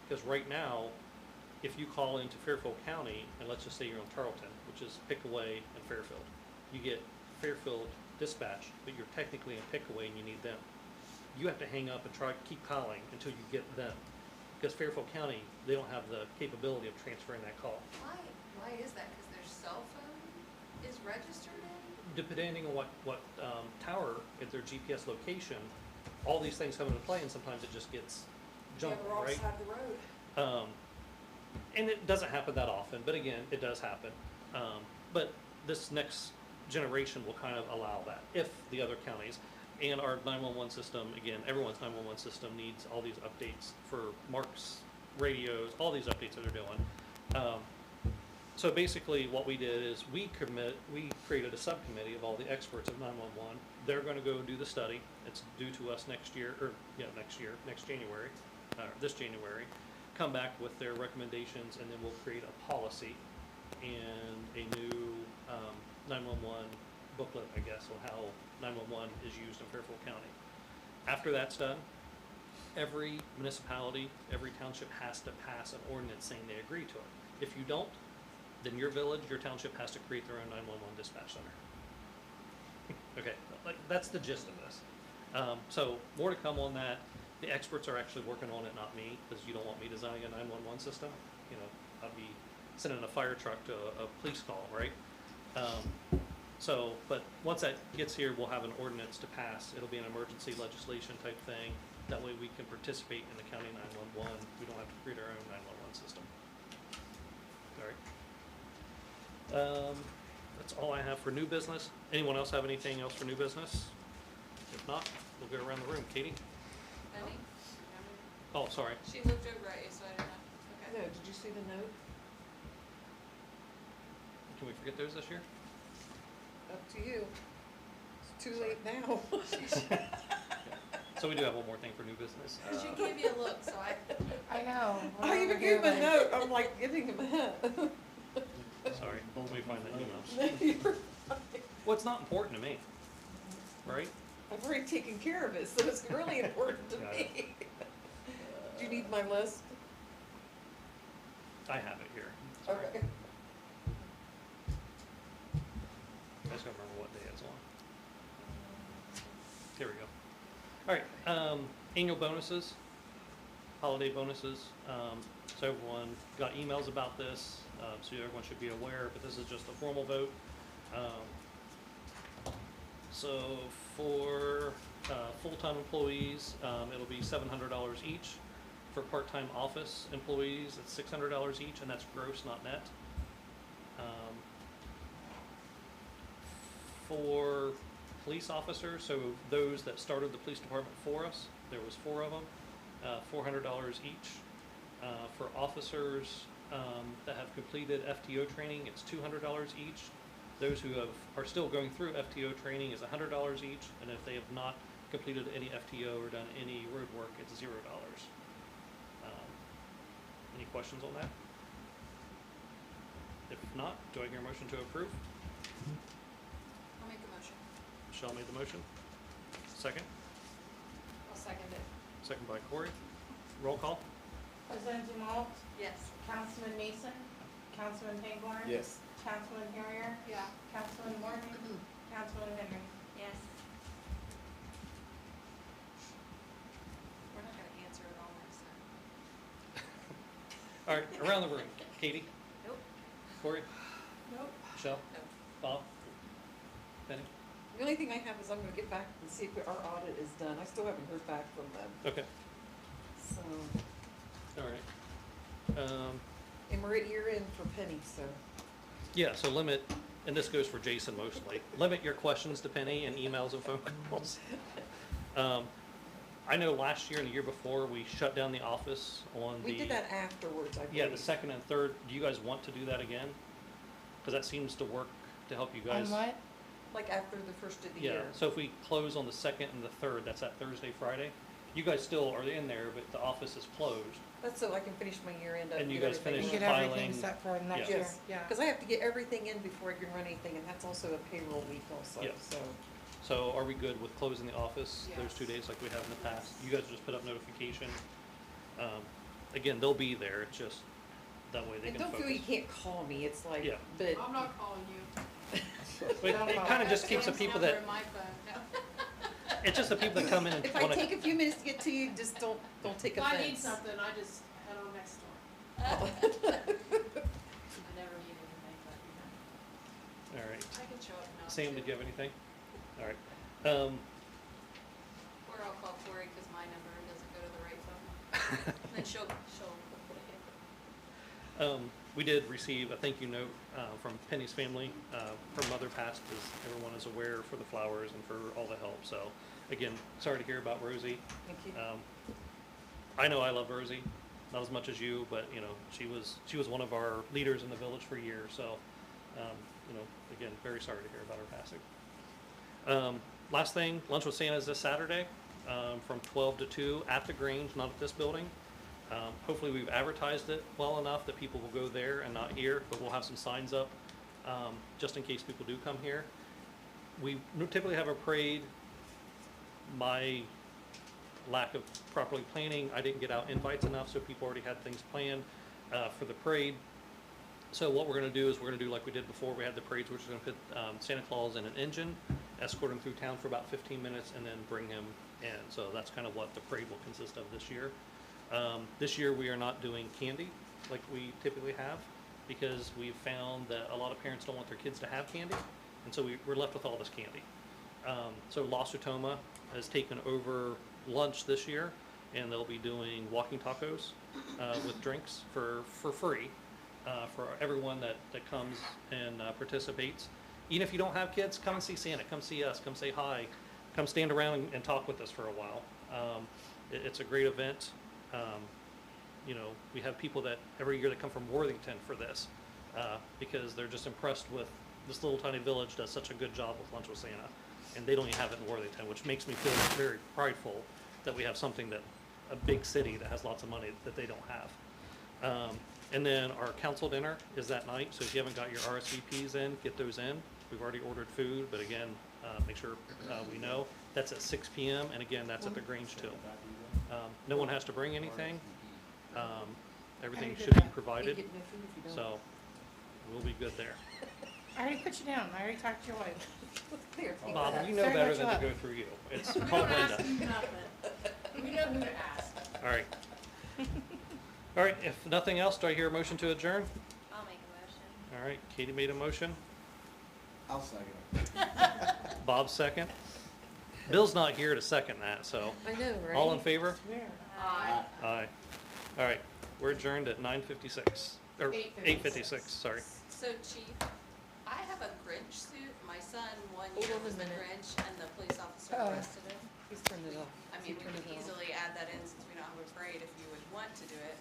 Because right now, if you call into Fairfield County, and let's just say you're in Tarleton, which is Pickaway and Fairfield, you get Fairfield dispatch, but you're technically in Pickaway and you need them. You have to hang up and keep calling until you get them. Because Fairfield County, they don't have the capability of transferring that call. Why is that? Because their cell phone is registered in? Depending on what tower at their GPS location, all these things come into play, and sometimes it just gets jumped, Yeah, we're all right? side of the road. And it doesn't happen that often, but again, it does happen. But this next generation will kind of allow that, if the other counties, and our 911 system, again, everyone's 911 system needs all these updates for Mark's radios, all these updates that they're doing. So basically what we did is we created a subcommittee of all the experts of 911. They're gonna go do the study. It's due to us next January, this January. Come back with their recommendations, and then we'll create a policy and a new 911 booklet, I guess, on how 911 is used in Fairfield County. After that's done, every municipality, every township has to pass an ordinance saying they agree to it. If you don't, then your village, your township has to create their own 911 dispatch center. Okay, like, that's the gist of this. So more to come on that. The experts are actually working on it, not me, because you don't want me designing a 911 system. I'd be sending a fire truck to a police call, right? But once that gets here, we'll have an ordinance to pass. It'll be an emergency legislation type thing. That way we can participate in the county 911. We don't have to create our own 911 system. All right. That's all I have for new business. Anyone else have anything else for new business? If not, we'll go around the room. Katie? Penny? Oh, sorry. She looked over at you, so I didn't know. No, Okay. did you see the note? Can we forget those this year? Up to you. It's too late now. So we do have one more thing for new business. She gave you a look, so I know. I even gave him a note, I'm like giving him a hint. Sorry, let me find that email. Well, it's not important to me, right? I've already taken care of it, so it's really important to Got me. Do you need my list? I have it here. Sorry. Okay. I just gotta remember what day it's on. Here we go. All right, Annual bonuses, holiday bonuses. So everyone got emails about this, so everyone should be aware, but this is just a formal vote. So for full-time employees, it'll be $700 each. For part-time office employees, it's $600 each, and that's gross, not net. For police officers, so those that started the police department for us, there was 4 of them, $400 each. For officers that have completed FTO training, it's $200 each. Those who are still going through FTO training is $100 each, and if they have not completed any FTO or done any road work, it's $0. Any questions on that? If not, do I hear a motion to approve? I'll make a motion. Michelle made the motion. Second? I'll second it. Second by Corey. Roll call? President Dumont, Yes. Councilman Mason, Councilman Payne. Yes. Councilman Harrier, Yeah. Councilman Morgan, Councilman Henry. Yes. We're not gonna answer it all next time. All right, around the room. Katie? Nope. Corey? Nope. Michelle? Nope. Bob? Penny? The only thing I have is I'm gonna get back and see if our audit is done. I still haven't heard back from them, Okay, so. all right. And we're at year end for Penny, so. Yeah, so limit, and this goes for Jason mostly, limit your questions to Penny and emails and phone calls. I know last year and the year before, we shut down the office on the. We did that afterwards, I believe. Yeah, the second and third. Do you guys want to do that again? Because that seems to work to help you guys. On what? Like after the first of the Yeah, year. so if we close on the second and the third, that's that Thursday, Friday. You guys still are in there, but the office is closed. That's so I can finish my year end up. And you get guys everything finish You done. get everything filing- set for next year, Yes, yeah. because I have to get everything in before I can run anything, and that's also a payroll week also, Yeah. so. So are we good with closing the office those Yes. 2 days like we have in the past? You guys just put up notification. Again, they'll be there, it's just that way they And can don't focus. feel you can't call me, it's like, Yeah. but, I'm not calling you. But it kind of just keeps the people that, My phone, no. it's just the people that come in and if I wanna. take a few minutes to get to you, just don't take If offense. I need something, I just head on next door. I never need anything, but, you know, All right. I can show up now. Sam, too. did you have anything? All right. Or I'll call Corey because my number doesn't go to the right phone. Then she'll put it in. We did receive a thank you note from Penny's family. Her mother passed, as everyone is aware, for the flowers and for all the help. So, again, sorry to hear about Rosie. Thank you. I know I love Rosie, not as much as you, but you know she was one of our leaders in the village for years. So, again, very sorry to hear about her passing. Last thing, Lunch with Santa is this Saturday from 12 to 2 at the Grange, not at this building. Hopefully we've advertised it well enough that people will go there and not here, but we'll have some signs up just in case people do come here. We typically have a parade. My lack of properly planning, I didn't get out invites enough, so people already had things planned for the parade. So what we're gonna do is we're gonna do like we did before, we had the parades, which is gonna put Santa Claus in an engine, escort him through town for about 15 minutes, and then bring him in. So that's kind of what the parade will consist of this year. This year we are not doing candy like we typically have, because we've found that a lot of parents don't want their kids to have candy, and so we're left with all this candy. So La Sutoma has taken over lunch this year, and they'll be doing walking tacos with drinks for free for everyone that comes and participates. Even if you don't have kids, come and see Santa, come see us, come say hi, come stand around and talk with us for a while. It's a great event. We have people that every year that come from Worthington for this because they're just impressed with this little tiny village does such a good job with Lunch with Santa, and they don't even have it in Worthington, which makes me feel very prideful that we have something that a big city that has lots of money that they don't have. And then our council dinner is that night, so if you haven't got your RSVPs in, get those in. We've already ordered food, but again, make sure we know. That's at 6 p.m., and again, that's at the Grange too. No one has to bring anything. Everything should be You provided, get no food if you don't. so we'll be good there. I already put you down, I already talked to your wife. There, take Bob, that. you know Sorry better about than you to up. go through you. It's We called don't ask Linda. you nothing. We know who to ask. All right. All right, if nothing else, do I hear a motion to adjourn? I'll make a motion. All right, Katie made a motion, I'll second it. Bob second. Bill's not here to second that, so, I know, right? all in favor? Aye. Aye. All right, we're adjourned at 9:56, or 8:56, sorry. So Chief, I have a Grinch suit. My son 1 Hold year on a was the minute. Grinch and the police officer Oh. arrested him. He's turned it off. I mean, we could easily add that in since we don't have a parade if you would want to do it.